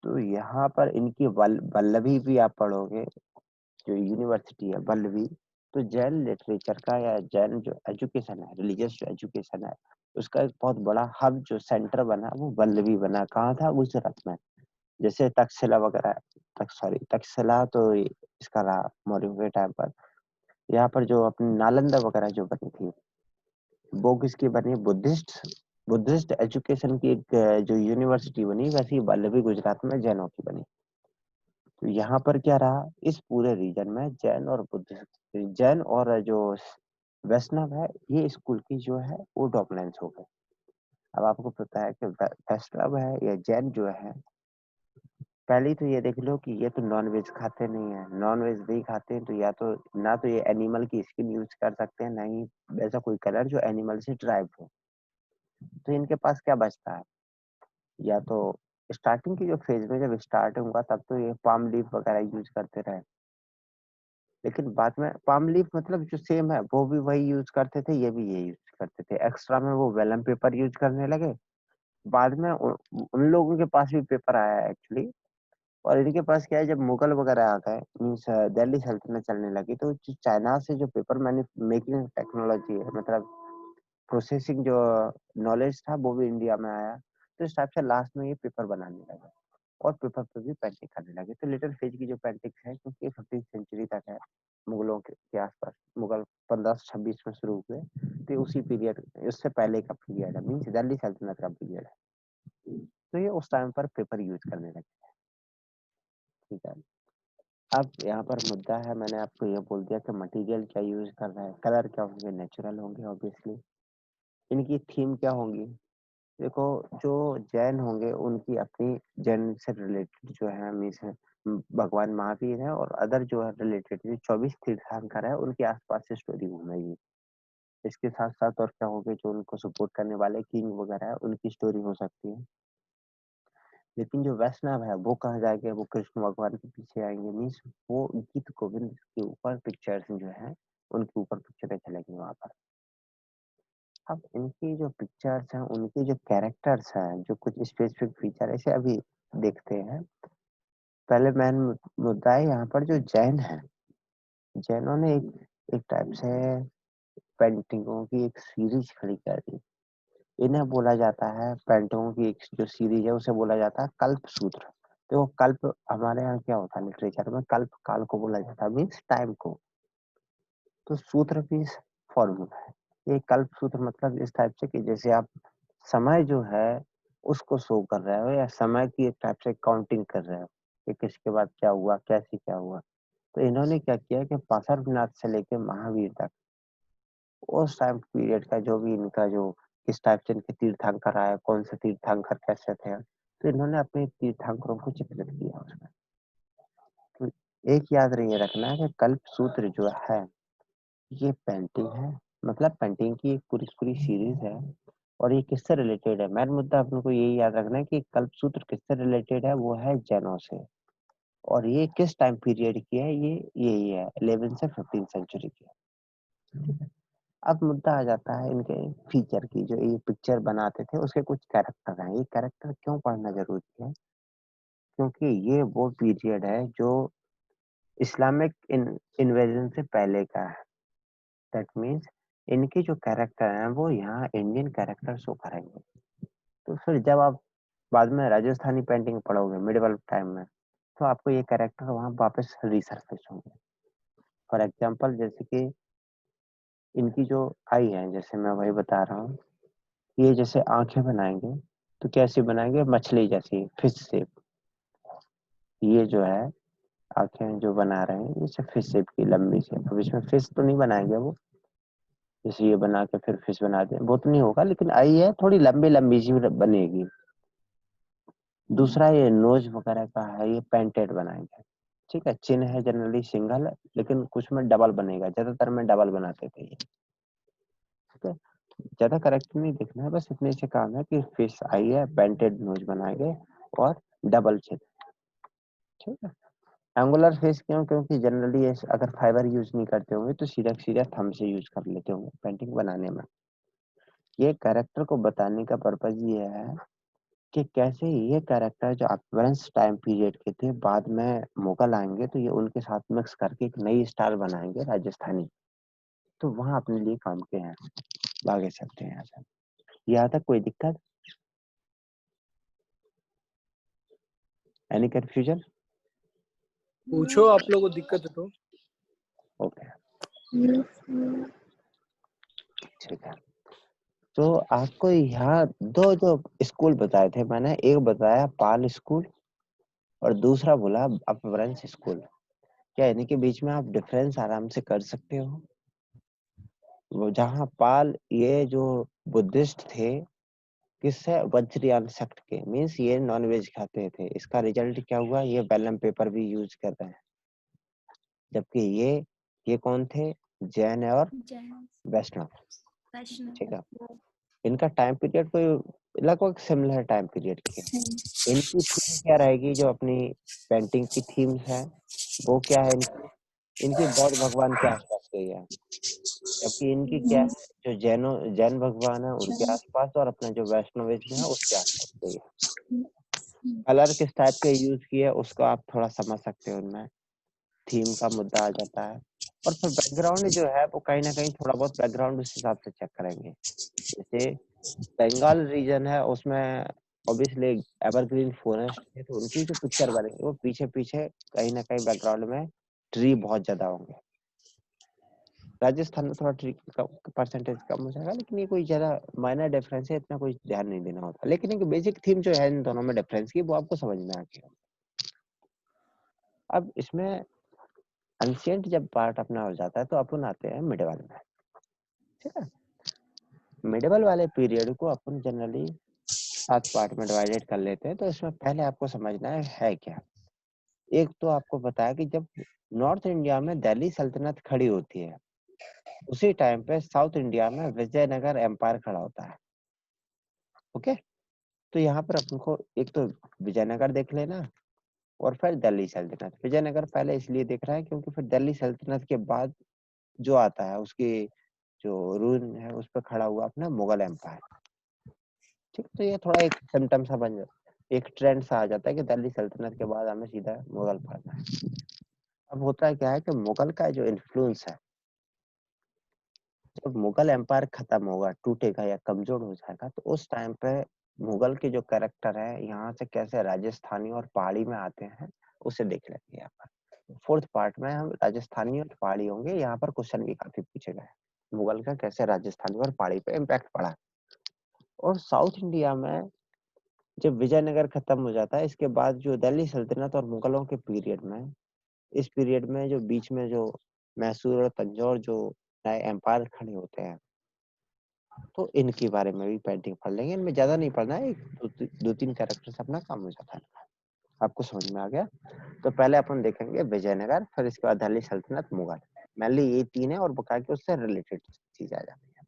तो यहाँ पर इनकी वल्लभी भी आप पढ़ोगे, जो यूनिवर्सिटी है वल्लभी, तो जैन लिटरेचर का या जैन जो एजुकेशन है, रिलीजियस जो एजुकेशन है, उसका एक बहुत बड़ा हब जो सेंटर बना वो वल्लभी बना। कहाँ था? गुजरात में। जैसे तक्षशिला वगैरह, तक्षशिला तो इसका रहा मौर्यों के टाइम पर। यहाँ पर जो अपनी नालंदा वगैरह जो बनी थी, वो किसकी बनी? बुद्धिस्ट एजुकेशन की एक जो यूनिवर्सिटी बनी, वैसी वल्लभी गुजरात में जैनों की बनी। तो यहाँ पर क्या रहा, इस पूरे रीजन में जैन और बुद्ध, जैन और जो वैष्णव है, ये स्कूल की जो है वो डोमिनेंस हो गए। अब आपको पता है कि वैष्णव है या जैन जो है, पहले तो ये देख लो कि ये तो नॉन वेज खाते नहीं है। नॉन वेज नहीं खाते हैं तो या तो ना तो ये एनिमल की स्किन यूज कर सकते हैं, ना ही ऐसा कोई कलर जो एनिमल से ड्राइव हो। तो इनके पास क्या बचता है? या तो स्टार्टिंग की जो फेज में जब स्टार्ट होगा तब तो ये पाम लीफ वगैरह यूज करते रहे, लेकिन बाद में पाम लीफ मतलब जो सेम है वो भी वही यूज करते थे, ये भी ये यूज करते थे। एक्स्ट्रा में वो वेलम पेपर यूज करने लगे। बाद में उन लोगों के पास भी पेपर आया है एक्चुअली। और इनके पास क्या है, जब मुगल वगैरह आ गए, मीन्स दिल्ली सल्तनत चलने लगी, तो जो चाइना से जो पेपर मेकिंग टेक्नोलॉजी है, मतलब प्रोसेसिंग जो नॉलेज था, वो भी इंडिया में आया। तो इस टाइप से लास्ट में ये पेपर बनाने लगे और पेपर पे भी पेंटिंग करने लगे। तो लिटिल फेज की जो पेंटिंग है, क्योंकि 15th सेंचुरी तक है, मुगलों के आसपास, मुगल 1526 में शुरू हुए, तो उसी पीरियड, उससे पहले का पीरियड है, मीन्स दिल्ली सल्तनत का पीरियड है। तो ये उस टाइम पर पेपर यूज करने लगे। ठीक है, अब यहाँ पर मुद्दा है, मैंने आपको ये बोल दिया कि मटेरियल क्या यूज कर रहा है, कलर क्या होंगे, नेचुरल होंगे ऑब्वियसली। इनकी थीम क्या होंगी? देखो, जो जैन होंगे उनकी अपनी जैन से रिलेटेड जो है, मीन्स भगवान महावीर है और अदर जो है रिलेटेड जो 24 तीर्थंकर है, उनके आसपास से स्टोरी घूमेगी। इसके साथ साथ और क्या होंगे, जो उनको सपोर्ट करने वाले किंग वगैरह है, उनकी स्टोरी हो सकती है। लेकिन जो वैष्णव है वो कहाँ जाएंगे? वो कृष्ण भगवान के पीछे आएंगे, मीन्स वो गीत गोविंद के ऊपर पिक्चर्स जो है, उनके ऊपर पिक्चरें चलेंगी वहां पर। अब इनकी जो पिक्चर्स हैं, उनके जो कैरेक्टर्स हैं, जो कुछ स्पेसिफिक फीचर ऐसे अभी देखते हैं। पहले मेन मुद्दा है यहाँ पर जो जैन है, जैनों ने एक टाइप से पेंटिंगों की एक सीरीज खड़ी कर दी। इन्हें बोला जाता है, पेंटिंगों की एक जो सीरीज है उसे बोला जाता है कल्प सूत्र। तो कल्प हमारे यहाँ क्या होता है लिटरेचर में, कल्प काल को बोला जाता है, मीन्स टाइम को। तो सूत्र भी फॉर्मूला है। ये कल्प सूत्र मतलब इस टाइप से कि जैसे आप समय जो है उसको शो कर रहे हो, या समय की एक टाइप से काउंटिंग कर रहे हो कि किसके बाद क्या हुआ, कैसे क्या हुआ। तो इन्होंने क्या किया कि पाशरनाथ से लेके महावीर तक, उस टाइम पीरियड का जो भी इनका जो किस टाइप से इनके तीर्थंकर आए, कौन से तीर्थंकर कैसे थे, तो इन्होंने अपने तीर्थंकरों को चित्रित किया उसमें। तो एक याद रही रखना है कि कल्प सूत्र जो है ये पेंटिंग है, मतलब पेंटिंग की एक पूरी पूरी सीरीज है। और ये किससे रिलेटेड है? मेन मुद्दा अपने को यही याद रखना है कि कल्पसूत्र किससे रिलेटेड है, वो है जैनों से। और ये किस टाइम पीरियड की है? ये यही है 11 से 15 सेंचुरी की है। अब मुद्दा आ जाता है इनके फीचर की, जो ये पिक्चर बनाते थे उसके कुछ कैरेक्टर हैं। ये कैरेक्टर क्यों पढ़ना जरूरी है? क्योंकि ये वो पीरियड है जो इस्लामिक इन्वेजन से पहले का है। दैट मीन्स इनके जो कैरेक्टर हैं वो यहाँ इंडियन कैरेक्टर शो करेंगे। तो फिर जब आप बाद में राजस्थानी पेंटिंग पढ़ोगे मिडिवल टाइम में, तो आपको ये कैरेक्टर वहाँ वापस रिसर्फेस होंगे। फॉर एग्जाम्पल, जैसे कि इनकी जो आई है, जैसे मैं वही बता रहा हूँ ये जैसे आंखें बनाएंगे तो कैसे बनाएंगे, मछली जैसी, फिश शेप। ये जो है आंखें जो बना रहे हैं ये सब फिश शेप की लंबी से। अब इसमें फिश तो नहीं बनाएंगे वो, जैसे ये बना के फिर फिश बना दे वो तो नहीं होगा, लेकिन आई है थोड़ी लंबी लंबी सी बनेगी। दूसरा ये नोज वगैरह का है, ये पेंटेड बनाएंगे। ठीक है, चिन्ह है जनरली सिंगल, लेकिन कुछ में डबल बनेगा, ज्यादातर में डबल बनाते थे ये। ठीक है, ज्यादा करेक्ट नहीं दिखना है, बस इतने से काम है कि फिश आई है, पेंटेड नोज बनाएंगे और डबल चिन्ह। ठीक है, एंगुलर फेस क्यों, क्योंकि जनरली अगर फाइबर यूज नहीं करते होंगे तो सीधा सीधा थंब से यूज कर लेते होंगे पेंटिंग बनाने में। ये कैरेक्टर को बताने का पर्पज ये है कि कैसे ये कैरेक्टर जो अपरेंस टाइम पीरियड के थे, बाद में मुगल आएंगे तो ये उनके साथ मिक्स करके एक नई स्टाइल बनाएंगे राजस्थानी। तो वहां अपने लिए काम के हैं, आगे चलते हैं यहाँ से। यहाँ तक कोई दिक्कत, एनी कंफ्यूजन? पूछो, आप लोगों को दिक्कत है तो। ओके, ठीक है। तो आपको यहाँ दो जो स्कूल बताए थे मैंने, एक बताया पाल स्कूल और दूसरा बोला अपरेंस स्कूल। क्या इनके बीच में आप डिफरेंस आराम से कर सकते हो? वो जहाँ पाल ये जो बुद्धिस्ट थे, किससे, वज्रयान सेक्ट के, मीन्स ये नॉन वेज खाते थे। इसका रिजल्ट क्या हुआ, ये वेलम पेपर भी यूज कर रहे हैं। जबकि ये कौन थे, जैन और जैन वैष्णव। वैष्णव। ठीक है, इनका टाइम पीरियड कोई लगभग सिमिलर टाइम पीरियड की है। इनकी थीम क्या रहेगी, जो अपनी पेंटिंग की थीम्स है वो क्या है, इनकी बौद्ध भगवान के आसपास गई है। जबकि इनकी क्या है, जो जैन भगवान है उनके आसपास, और अपना जो वैष्णविज्म है उसके आसपास गई है। कलर किस टाइप के यूज किए उसको आप थोड़ा समझ सकते हो, उनमें थीम का मुद्दा आ जाता है। और फिर बैकग्राउंड जो है वो कहीं ना कहीं थोड़ा बहुत बैकग्राउंड उस हिसाब से चेक करेंगे। जैसे बंगाल रीजन है, उसमें ऑब्वियसली एवरग्रीन फॉरेस्ट है, तो उनकी जो पिक्चर बनेगी वो पीछे पीछे कहीं ना कहीं बैकग्राउंड में ट्री बहुत ज्यादा होंगे। राजस्थान में थोड़ा ट्री का परसेंटेज कम हो जाएगा, लेकिन ये कोई ज्यादा माइनर डिफरेंस है, इतना कोई ध्यान नहीं देना होता। लेकिन एक बेसिक थीम जो है इन दोनों में डिफरेंस की, वो आपको समझ में आ गया। अब इसमें एंशिएंट जब पार्ट अपना हो जाता है तो अपन आते हैं मिडिवल में। ठीक है, मिडिवल वाले पीरियड को अपन जनरली 7 पार्ट में डिवाइडेड कर लेते हैं। तो इसमें पहले आपको समझना है क्या। एक तो आपको पता है कि जब नॉर्थ इंडिया में दिल्ली सल्तनत खड़ी होती है, उसी टाइम पे साउथ इंडिया में विजयनगर एम्पायर खड़ा होता है। ओके, तो यहाँ पर अपन को एक तो विजयनगर देख लेना और फिर दिल्ली सल्तनत। विजयनगर पहले इसलिए देख रहा है क्योंकि फिर दिल्ली सल्तनत के बाद जो आता है उसकी जो रूल है उस पर खड़ा हुआ अपना मुगल एम्पायर। ठीक, तो ये थोड़ा एक सिम्टम सा बन जाता है, एक ट्रेंड सा आ जाता है कि दिल्ली सल्तनत के बाद हमें सीधा मुगल पड़ना है। अब होता है क्या है कि मुगल का जो इन्फ्लुएंस है, जब मुगल एम्पायर खत्म होगा, टूटेगा या कमजोर हो जाएगा, तो उस टाइम पे मुगल के जो कैरेक्टर है यहाँ से कैसे राजस्थानी और पहाड़ी में आते हैं उसे देख लेंगे। यहाँ पर 4th पार्ट में हम राजस्थानी और पहाड़ी होंगे। यहाँ पर क्वेश्चन भी काफी पूछे गए, मुगल का कैसे राजस्थानी और पहाड़ी पे इम्पैक्ट पड़ा। और साउथ इंडिया में जब विजयनगर खत्म हो जाता है, इसके बाद जो दिल्ली सल्तनत और मुगलों के पीरियड में, इस पीरियड में जो बीच में जो मैसूर और तंजौर जो नए एम्पायर खड़े होते हैं, तो इनके बारे में भी पेंटिंग पढ़ लेंगे। इनमें ज्यादा नहीं पढ़ना है, दो तीन कैरेक्टर से अपना काम हो जाता है। आपको समझ में आ गया? तो पहले अपन देखेंगे विजयनगर, फिर इसके बाद दिल्ली सल्तनत, मुगल। मेनली ये 3 है और बका के उससे रिलेटेड चीज आ जाती है।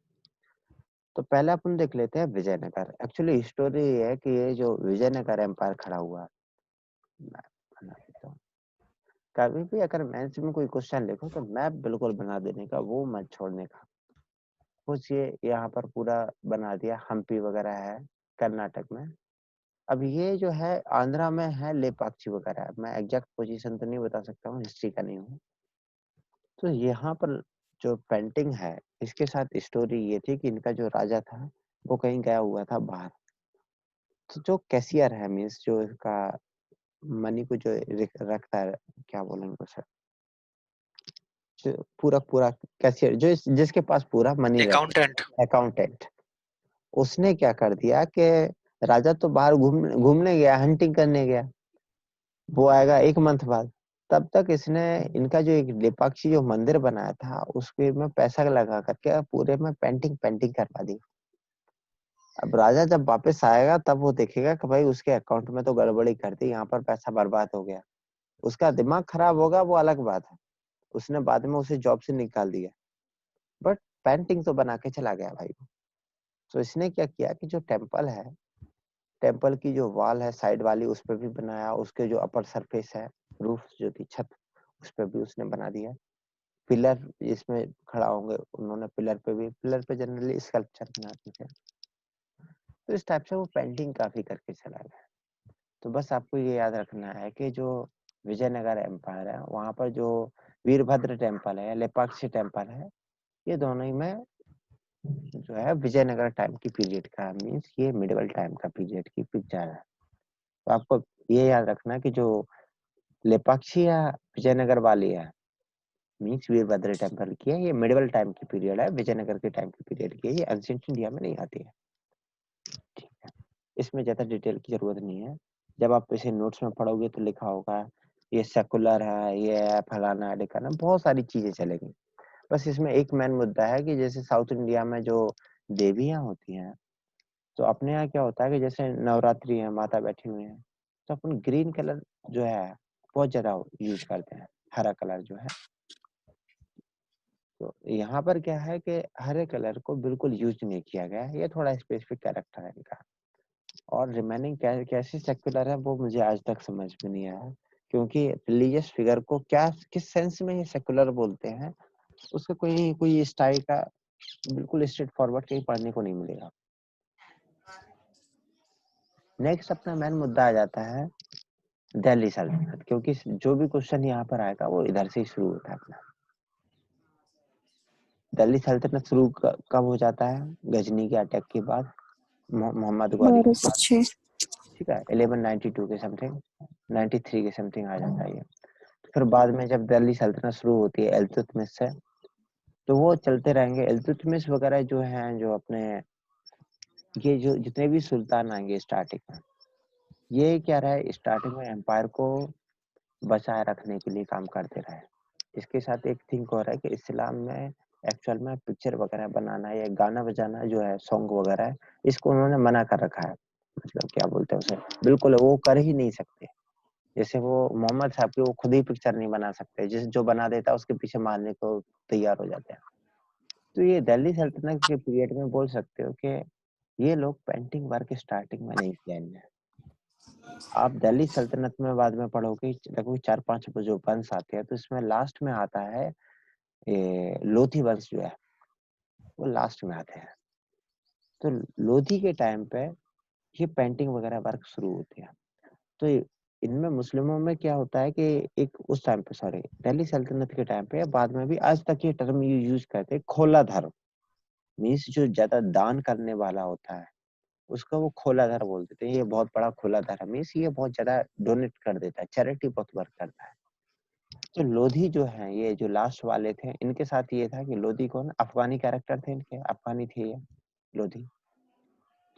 तो पहले अपन देख लेते हैं विजयनगर। एक्चुअली स्टोरी ये है कि ये जो विजयनगर एम्पायर खड़ा हुआ, मैं बना देता हूँ। कभी भी अगर मेंस में कोई क्वेश्चन लिखो तो मैप बिल्कुल बना देने का, वो मत छोड़ने का। कुछ ये यहाँ पर पूरा बना दिया, हम्पी वगैरह है कर्नाटक में। अब ये जो है आंध्रा में है लेपाक्षी वगैरह, मैं एग्जैक्ट पोजीशन तो नहीं बता सकता हूँ, हिस्ट्री का नहीं हूँ। तो यहाँ पर जो पेंटिंग है, इसके साथ स्टोरी ये थी कि इनका जो राजा था वो कहीं गया हुआ था बाहर। तो जो कैशियर है, मीन्स जो इसका मनी को जो रखता है, क्या बोलेंगे उसे, पूरा पूरा कैशियर, जो जिसके पास पूरा मनी रहता अकाउंटेंट। है, अकाउंटेंट। उसने क्या कर दिया कि राजा तो बाहर घूमने गया, हंटिंग करने गया, वो आएगा 1 मंथ बाद। तब तक इसने इनका जो एक लेपाक्षी जो मंदिर बनाया था उसके में पैसा लगा करके पूरे में पेंटिंग पेंटिंग करवा दी। अब राजा जब वापस आएगा तब वो देखेगा कि भाई उसके अकाउंट में तो गड़बड़ी कर दी, यहाँ पर पैसा बर्बाद हो गया। उसका दिमाग खराब होगा वो अलग बात है, उसने बाद में उसे जॉब से निकाल दिया, बट पेंटिंग तो बना के चला गया भाई। तो इसने क्या किया कि जो टेम्पल है, टेम्पल की जो वॉल है साइड वाली उस पर भी बनाया, उसके जो अपर सरफेस है, रूफ जो थी छत, उस पर भी उसने बना दिया। पिलर इसमें खड़ा होंगे उन्होंने, पिलर पे भी, पिलर पे जनरली स्कल्पचर बनाते थे। तो इस टाइप से वो पेंटिंग काफी करके चला गया। तो बस आपको ये याद रखना है कि जो विजयनगर एम्पायर है वहां पर जो वीरभद्र टेम्पल है, लेपाक्षी टेम्पल है, ये दोनों ही में जो है विजयनगर टाइम की पीरियड का, मीन्स ये मिडिवल टाइम का पीरियड की पिक्चर है। तो आपको ये याद रखना कि जो लेपाक्षी या विजयनगर वाली है, मीन्स वीरभद्र टेम्पल की है, ये मिडिवल टाइम की पीरियड है, विजयनगर के टाइम की पीरियड की है, ये एंशिएंट इंडिया में नहीं आती है। ठीक है, इसमें ज्यादा डिटेल की जरूरत नहीं है। जब आप इसे नोट्स में पढ़ोगे तो लिखा होगा ये सेकुलर है, ये है फलाना ढिकाना, बहुत सारी चीजें चलेंगी। बस इसमें एक मेन मुद्दा है कि जैसे साउथ इंडिया में जो देवियां होती हैं, तो अपने यहाँ क्या होता है कि जैसे नवरात्रि है, माता बैठी हुई है, तो अपन ग्रीन कलर जो है बहुत ज्यादा यूज करते हैं, हरा कलर जो है। तो यहाँ पर क्या है कि हरे कलर को बिल्कुल यूज नहीं किया गया है, ये थोड़ा स्पेसिफिक कैरेक्टर है इनका। और रिमेनिंग कैसे सेक्युलर है वो मुझे आज तक समझ में नहीं आया, क्योंकि रिलीजियस फिगर को क्या किस सेंस में ये सेक्युलर बोलते हैं, उसका कोई कोई स्टाइल का बिल्कुल स्ट्रेट फॉरवर्ड कहीं पढ़ने को नहीं मिलेगा। नेक्स्ट अपना मेन मुद्दा आ जाता है दिल्ली सल्तनत, क्योंकि जो भी क्वेश्चन यहाँ पर आएगा वो इधर से ही शुरू होता है अपना। दिल्ली सल्तनत शुरू कब हो जाता है? गजनी के अटैक के बाद, मोहम्मद गौरी के बाद। 1206। ठीक है, 1192 के समथिंग, 93 के समथिंग आ जाता है ये। फिर बाद में जब दिल्ली सल्तनत शुरू होती है इल्तुतमिश से, तो वो चलते रहेंगे। इल्तुतमिश वगैरह जो हैं, जो अपने ये जो जितने भी सुल्तान आएंगे स्टार्टिंग में, ये क्या रहा, स्टार्टिंग में एम्पायर को बचाए रखने के लिए काम करते रहे। इसके साथ एक थिंक हो रहा है कि इस्लाम में एक्चुअल में पिक्चर वगैरह बनाना या गाना बजाना जो है, सॉन्ग वगैरह है, इसको उन्होंने मना कर रखा है। मतलब क्या बोलते हैं उसे, बिल्कुल वो कर ही नहीं सकते। जैसे वो मोहम्मद साहब की वो खुद ही पिक्चर नहीं बना सकते, जिस जो बना देता है उसके पीछे मारने को तैयार हो जाते हैं। तो ये दिल्ली सल्तनत के पीरियड में बोल सकते हो कि ये लोग पेंटिंग वर्क स्टार्टिंग में नहीं किया इनने। आप दिल्ली सल्तनत में बाद में पढ़ोगे लगभग 4-5 जो वंश आते हैं, तो इसमें लास्ट में आता है ये लोधी वंश जो है, वो लास्ट में आते हैं। तो लोधी के टाइम पे ये पेंटिंग वगैरह वर्क शुरू होते हैं। तो इनमें मुस्लिमों में क्या होता है कि एक उस टाइम पे, सॉरी दिल्ली सल्तनत के टाइम पे, बाद में भी आज तक ये टर्म यूज करते हैं, खोला धर्म, मीन्स जो ज्यादा दान करने वाला होता है उसका वो खोला धर बोल देते हैं। ये बहुत बड़ा खोला धर है, मीन्स ये बहुत ज्यादा डोनेट कर देता है, चैरिटी बहुत वर्क करता है। तो लोधी जो है, ये जो लास्ट वाले थे, इनके साथ ये था कि लोधी कौन, अफगानी कैरेक्टर थे इनके, अफगानी थे ये लोधी।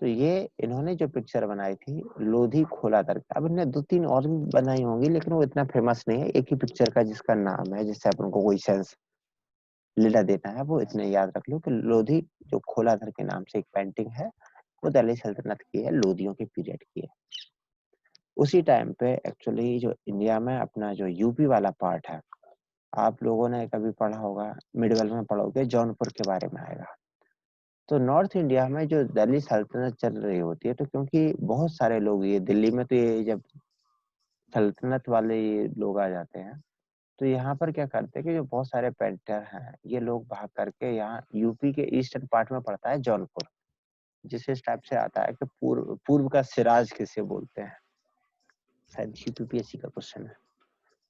तो ये इन्होंने जो पिक्चर बनाई थी लोधी खोला दर, अब इन्होंने 2-3 और भी बनाई होंगी, लेकिन वो इतना फेमस नहीं है। एक ही पिक्चर का जिसका नाम है, जिससे अपन को कोई सेंस लेना देना है, वो इतने याद रख लो कि लोधी जो खोलाधर के नाम से एक पेंटिंग है, वो दिल्ली सल्तनत की है, लोधियों के पीरियड की है। उसी टाइम पे एक्चुअली जो इंडिया में अपना जो यूपी वाला पार्ट है, आप लोगों ने कभी पढ़ा होगा, मिडिवल में पढ़ोगे, जौनपुर के बारे में आएगा। तो नॉर्थ इंडिया में जो दिल्ली सल्तनत चल रही होती है, तो क्योंकि बहुत सारे लोग, ये दिल्ली में तो ये जब सल्तनत वाले ये लोग आ जाते हैं, तो यहाँ पर क्या करते हैं कि जो बहुत सारे पेंटर हैं, ये लोग भाग करके यहाँ यूपी के ईस्टर्न पार्ट में पड़ता है जौनपुर, जिस इस टाइप से आता है कि पूर्व पूर्व का सिराज किसे बोलते हैं, शायद यूपीपीएससी का क्वेश्चन है।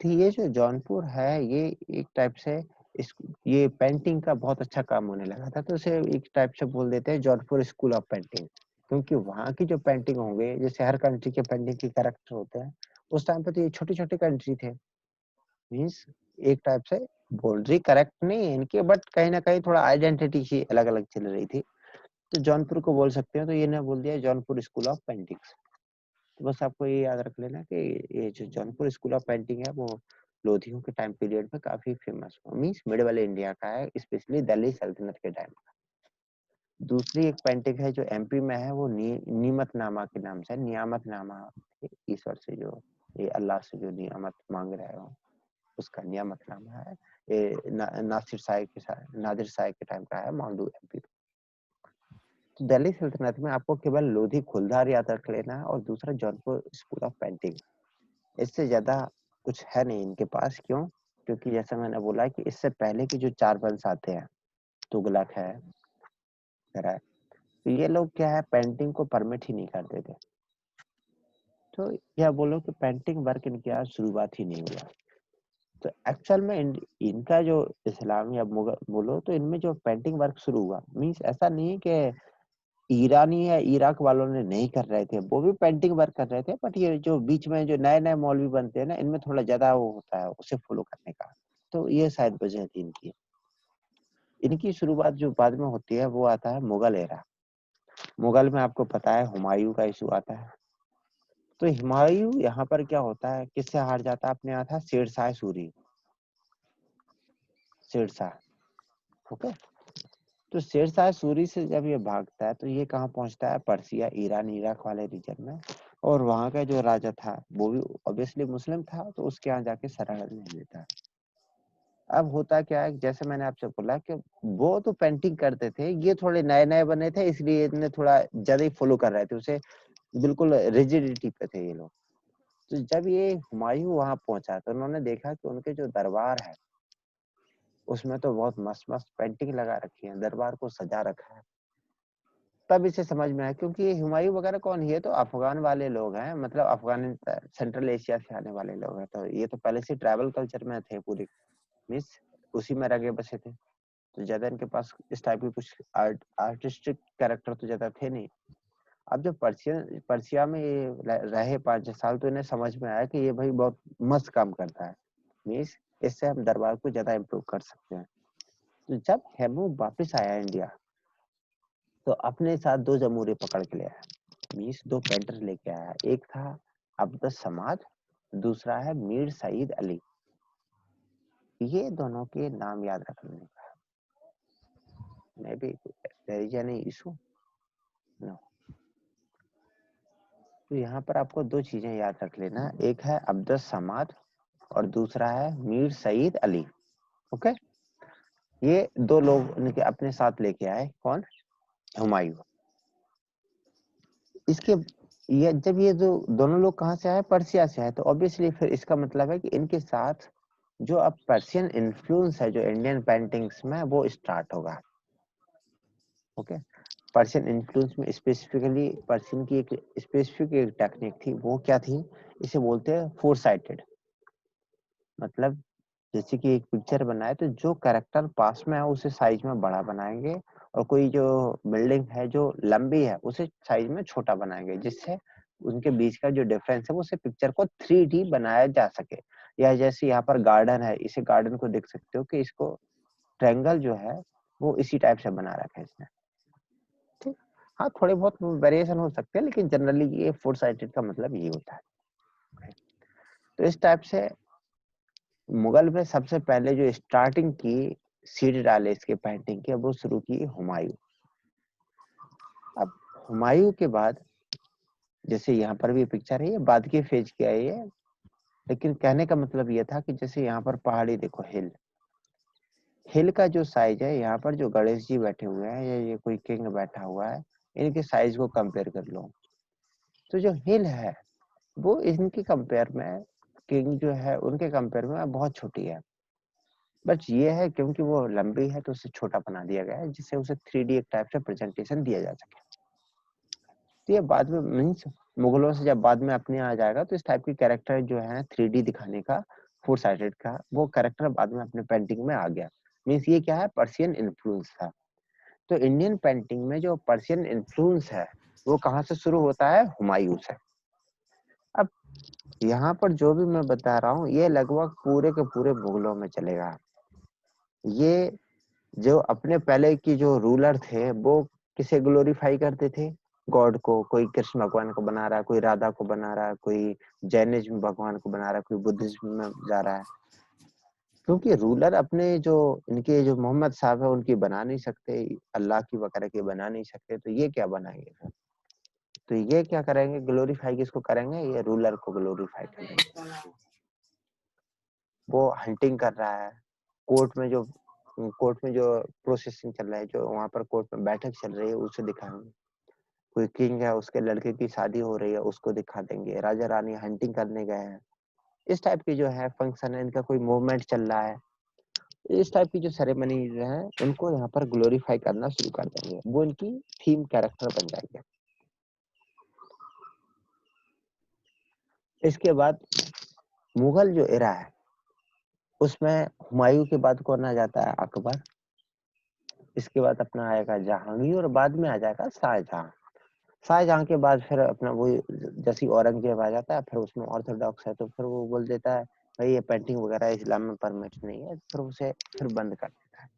तो ये जो जौनपुर है, ये एक टाइप से इस ये पेंटिंग का बहुत अच्छा काम होने लगा था, तो उसे एक टाइप से बोल देते हैं जौनपुर स्कूल ऑफ पेंटिंग। क्योंकि वहाँ की जो पेंटिंग होंगे, जैसे हर कंट्री के पेंटिंग के कैरेक्टर होते हैं, उस टाइम पे तो ये छोटे छोटे कंट्री थे, मीन्स एक टाइप से बाउंड्री करेक्ट नहीं है इनकी, बट कहीं ना कहीं थोड़ा आइडेंटिटी ही अलग अलग चल रही थी। तो जौनपुर को बोल सकते हैं, तो ये ना बोल दिया जौनपुर स्कूल ऑफ पेंटिंग्स। तो बस आपको ये याद रख लेना कि ये जो जौनपुर स्कूल ऑफ पेंटिंग है वो लोधियों के टाइम पीरियड में काफी फेमस हुआ, मीन्स मिडिवल इंडिया का है, स्पेशली दिल्ली सल्तनत के टाइम का। दूसरी एक पेंटिंग है जो एमपी में है, वो नीमत नामा के नाम से, नियामत नामा, ईश्वर से जो ये अल्लाह से जो नियामत मांग रहे हो उसका नियामत नामा है। ये नादिर शाह के टाइम का है, मौलू एमपी। तो दिल्ली सल्तनत में आपको केवल लोधी खुलदार याद रख लेना है और दूसरा जौनपुर स्कूल ऑफ पेंटिंग। इससे ज्यादा कुछ है नहीं इनके पास। क्यों? क्योंकि जैसा मैंने बोला कि इससे पहले के जो 4 वंश आते हैं, तुगलक है, तो ये लोग क्या है, पेंटिंग को परमिट ही नहीं करते थे। तो यह बोलो कि पेंटिंग वर्क इनके यहाँ शुरुआत ही नहीं हुआ। तो एक्चुअल में इनका जो इस्लाम या मुगल बोलो तो इनमें जो पेंटिंग वर्क शुरू हुआ, मीन्स ऐसा नहीं है कि ईरानी या इराक वालों ने नहीं कर रहे थे, वो भी पेंटिंग वर्क कर रहे थे, बट ये जो बीच में जो नए नए मौलवी बनते हैं ना, इनमें थोड़ा ज्यादा वो होता है उसे फॉलो करने का। तो ये शायद वजह थी इनकी। इनकी शुरुआत जो बाद में होती है वो आता है मुगल एरा। मुगल में आपको पता है हुमायूं का इशू आता है। तो हुमायूं यहाँ पर क्या होता है, किससे हार जाता है? अपने यहाँ था शेरशाह सूरी, शेरशाह। ओके, तो शेरशाह सूरी से जब ये भागता है तो ये कहाँ पहुंचता है? पर्सिया, ईरान, इराक वाले रीजन में। और वहां का जो राजा था वो भी ऑब्वियसली मुस्लिम था, तो उसके यहाँ जाके शरण ले लेता है। अब होता क्या है, जैसे मैंने आपसे बोला कि वो तो पेंटिंग करते थे, ये थोड़े नए नए बने थे, इसलिए इन्हें थोड़ा ज्यादा ही फॉलो कर रहे थे उसे, बिल्कुल रिजिडिटी पे थे ये लोग। तो जब ये हुमायूं वहां पहुंचा तो उन्होंने देखा कि उनके जो दरबार है उसमें तो बहुत मस्त मस्त पेंटिंग लगा रखी है, दरबार को सजा रखा है। तब इसे समझ में आया, क्योंकि ये हुमायूं वगैरह कौन, ये तो अफगान वाले लोग हैं, मतलब अफगान सेंट्रल एशिया से आने वाले लोग हैं। तो ये तो पहले से ट्रैवल कल्चर में थे पूरी, मीन्स उसी में रगे बसे थे। तो ज्यादा इनके पास इस टाइप के कुछ आर्टिस्टिक कैरेक्टर तो ज्यादा थे नहीं। अब जब पर्सिया में ये रहे 5-6 साल, तो इन्हें समझ में आया कि ये भाई बहुत मस्त काम करता है, मीन्स इससे हम दरबार को ज्यादा इम्प्रूव कर सकते हैं। तो जब हेमू वापिस आया इंडिया, तो अपने साथ 2 जमूरे पकड़ के ले आया, मीन्स 2 पेंटर लेके आया। एक था अब्दुस समाद, दूसरा है मीर सईद अली। ये दोनों के नाम याद रख लेने का, maybe there is any issue no. तो यहाँ पर आपको 2 चीजें याद रख लेना, एक है अब्दुस समाद और दूसरा है मीर सईद अली। ओके, ये 2 लोग उनके अपने साथ लेके आए, कौन? हुमायूं। इसके ये जब ये जो दोनों लोग कहाँ से आए? पर्सिया से आए, तो ऑब्वियसली फिर इसका मतलब है कि इनके साथ जो अब पर्शियन इन्फ्लुएंस है जो इंडियन पेंटिंग्स में, वो स्टार्ट होगा। ओके, पर्शियन इन्फ्लुएंस में स्पेसिफिकली पर्शियन की एक स्पेसिफिक एक टेक्निक थी, वो क्या थी? इसे बोलते हैं 4 साइडेड। मतलब जैसे कि एक पिक्चर बनाए तो जो कैरेक्टर पास में है उसे साइज में बड़ा बनाएंगे, और कोई जो बिल्डिंग है जो लंबी है उसे साइज में छोटा बनाएंगे, जिससे उनके बीच का जो डिफरेंस है उसे पिक्चर को 3D बनाया जा सके। या जैसे यहाँ पर गार्डन है, इसे गार्डन को देख सकते हो कि इसको ट्रायंगल जो है वो इसी टाइप से बना रखा है इसने। ठीक, हाँ थोड़े बहुत वेरिएशन हो सकते हैं, लेकिन जनरली ये 4 साइडेड का मतलब ये होता है। तो इस टाइप से मुगल में सबसे पहले जो स्टार्टिंग की सीड डाले इसके पेंटिंग के, वो शुरू की हुमायूं। अब हुमायूं के बाद जैसे यहाँ पर भी पिक्चर है, ये बाद के फेज की आई है, लेकिन कहने का मतलब ये था कि जैसे यहाँ पर पहाड़ी देखो, हिल का जो साइज है, यहाँ पर जो गणेश जी बैठे हुए हैं या ये कोई किंग बैठा हुआ है, इनके साइज को कंपेयर कर लो। तो जो हिल है वो इनके कंपेयर में, किंग जो है उनके कंपेयर में बहुत छोटी है। बस ये है क्योंकि वो लंबी है तो उसे छोटा बना दिया गया है, जिससे उसे 3D एक टाइप से प्रेजेंटेशन दिया जा सके। तो ये बाद में मीन्स मुगलों से जब बाद में अपने आ जाएगा, तो इस टाइप की कैरेक्टर जो है 3D दिखाने का, 4 साइडेड का, वो कैरेक्टर बाद में अपने पेंटिंग में आ गया। मीन्स ये क्या है? पर्शियन इन्फ्लुएंस था। तो इंडियन पेंटिंग में जो पर्शियन इन्फ्लुएंस है वो कहाँ से शुरू होता है? हुमायूं से। अब यहाँ पर जो भी मैं बता रहा हूँ ये लगभग पूरे के पूरे मुगलों में चलेगा। ये जो अपने पहले की जो रूलर थे वो किसे ग्लोरीफाई करते थे? गॉड को। कोई कृष्ण भगवान को बना रहा है, कोई राधा को बना रहा है, कोई जैनिज्म भगवान को बना रहा है, कोई बुद्धिज्म में जा रहा है। क्योंकि रूलर अपने जो इनके जो मोहम्मद साहब है उनकी बना नहीं सकते, अल्लाह की वगैरह की बना नहीं सकते, तो ये क्या बनाएंगे फिर? तो ये क्या करेंगे? ग्लोरीफाई किसको करेंगे? ये रूलर को ग्लोरीफाई करेंगे। वो हंटिंग कर रहा है, कोर्ट में जो प्रोसेसिंग चल रहा है, जो वहां पर कोर्ट में बैठक चल रही है उसे दिखाएंगे। कोई किंग है, उसके लड़के की शादी हो रही है, उसको दिखा देंगे। राजा रानी हंटिंग करने गए हैं, इस टाइप की जो है फंक्शन है, इनका कोई मूवमेंट चल रहा है, इस टाइप की जो सेरेमनी जो है उनको यहाँ पर ग्लोरीफाई करना शुरू कर देंगे। वो इनकी थीम कैरेक्टर बन जाएंगे। इसके बाद मुगल जो एरा है उसमें हुमायूं के बाद कौन आ जाता है? अकबर। इसके बाद अपना आएगा जहांगीर और बाद में आ जाएगा शाहजहां। शाहजहां के बाद फिर अपना वही जैसे औरंगजेब आ जाता है, फिर उसमें ऑर्थोडॉक्स है तो फिर वो बोल देता है भाई ये पेंटिंग वगैरह इस्लाम में परमिट नहीं है, फिर उसे फिर बंद कर देता है।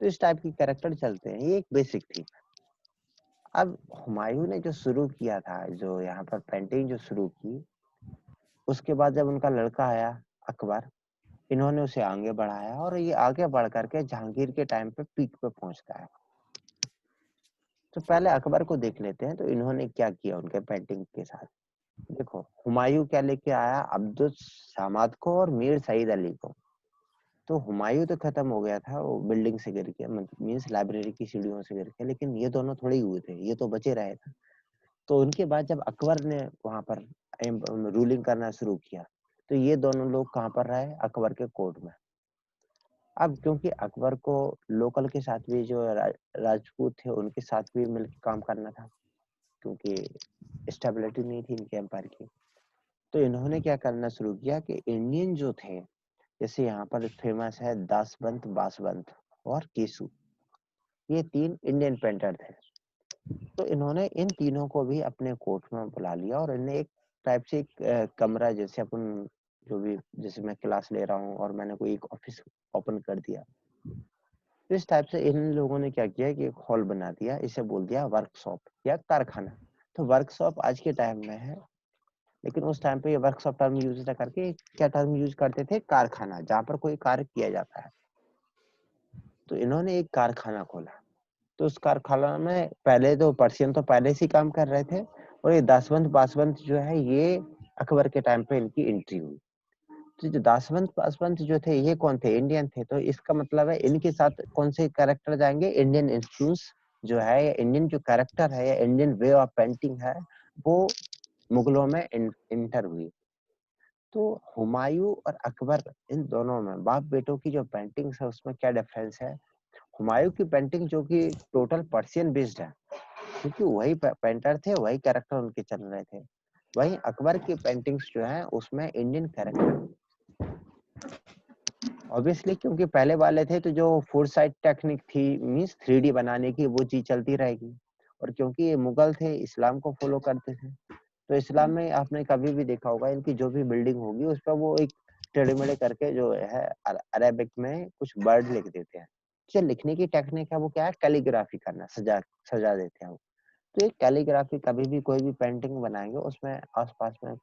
तो इस टाइप की कैरेक्टर चलते हैं। ये एक बेसिक थी। अब हुमायूं ने जो शुरू किया था, जो यहाँ पर पेंटिंग जो शुरू की, उसके बाद जब उनका लड़का आया अकबर, इन्होंने उसे आगे बढ़ाया और ये आगे बढ़ करके जहांगीर के टाइम पे पीक पे पहुंचता है। तो पहले अकबर को देख लेते हैं, तो इन्होंने क्या किया उनके पेंटिंग के साथ। देखो हुमायूं क्या लेके आया? अब्दुल सामाद को और मीर सईद अली को। तो हुमायूं तो खत्म हो गया था, वो बिल्डिंग से गिर के, मतलब मीन्स लाइब्रेरी की सीढ़ियों से गिर के, लेकिन ये दोनों थोड़े ही हुए थे, ये तो बचे रहे थे। तो उनके बाद जब अकबर ने वहां पर रूलिंग करना शुरू किया, तो ये दोनों लोग कहाँ पर रहे? अकबर के कोर्ट में। अब क्योंकि अकबर को लोकल के साथ भी जो राजपूत थे उनके साथ भी मिलकर काम करना था, क्योंकि स्टेबिलिटी नहीं थी इनके एम्पायर की, तो इन्होंने क्या करना शुरू किया कि इंडियन जो थे, जैसे यहाँ पर फेमस है दासवंत, बासवंत और केसु, ये 3 इंडियन पेंटर थे। तो इन्होंने इन तीनों को भी अपने कोर्ट में बुला लिया और इन्हें एक टाइप से एक कमरा, जैसे अपन जो भी, जैसे मैं क्लास ले रहा हूँ और मैंने कोई एक ऑफिस ओपन कर दिया, तो इस टाइप से इन लोगों ने क्या किया कि एक हॉल बना दिया, इसे बोल दिया वर्कशॉप या कारखाना। तो वर्कशॉप आज के टाइम में है, लेकिन उस टाइम पे ये वर्कशॉप टर्म यूज ना करके क्या टर्म यूज करते थे? कारखाना, जहाँ पर कोई कार्य किया जाता है। तो इन्होंने एक कारखाना खोला। तो उस कारखाना में पहले तो पर्शियन तो पहले से काम कर रहे थे, और ये दासवंत बासवंत जो है ये अकबर के टाइम पे इनकी एंट्री हुई। तो जो दासवंत बासवंत जो थे ये कौन थे? इंडियन थे। तो इसका मतलब है इनके साथ कौन से कैरेक्टर जाएंगे? इंडियन इन्फ्लुएंस जो है, या इंडियन जो कैरेक्टर है, या इंडियन वे ऑफ पेंटिंग है, वो मुगलों में इंटर हुई। तो हुमायूं और अकबर, इन दोनों में बाप बेटों की जो पेंटिंग्स है उसमें क्या डिफरेंस है? हुमायूं की पेंटिंग जो कि टोटल पर्शियन बेस्ड है, क्योंकि वही पेंटर थे, वही कैरेक्टर उनके चल रहे थे। वहीं अकबर की पेंटिंग्स जो है उसमें इंडियन कैरेक्टर, ऑब्वियसली क्योंकि पहले वाले थे, तो जो फोर साइड टेक्निक थी मींस 3D बनाने की, वो चीज चलती रहेगी। और क्योंकि ये मुगल थे, इस्लाम को फॉलो करते थे, तो इस्लाम में आपने कभी भी देखा होगा इनकी जो भी बिल्डिंग होगी उस पर वो एक टेढ़े-मेढ़े करके जो है अरेबिक में कुछ वर्ड लिख देते हैं। जो लिखने की टेक्निक है वो क्या है? कैलीग्राफी करना, सजा सजा देते हैं वो। तो ये कैलीग्राफी, कभी भी कोई भी पेंटिंग बनाएंगे उसमें आसपास में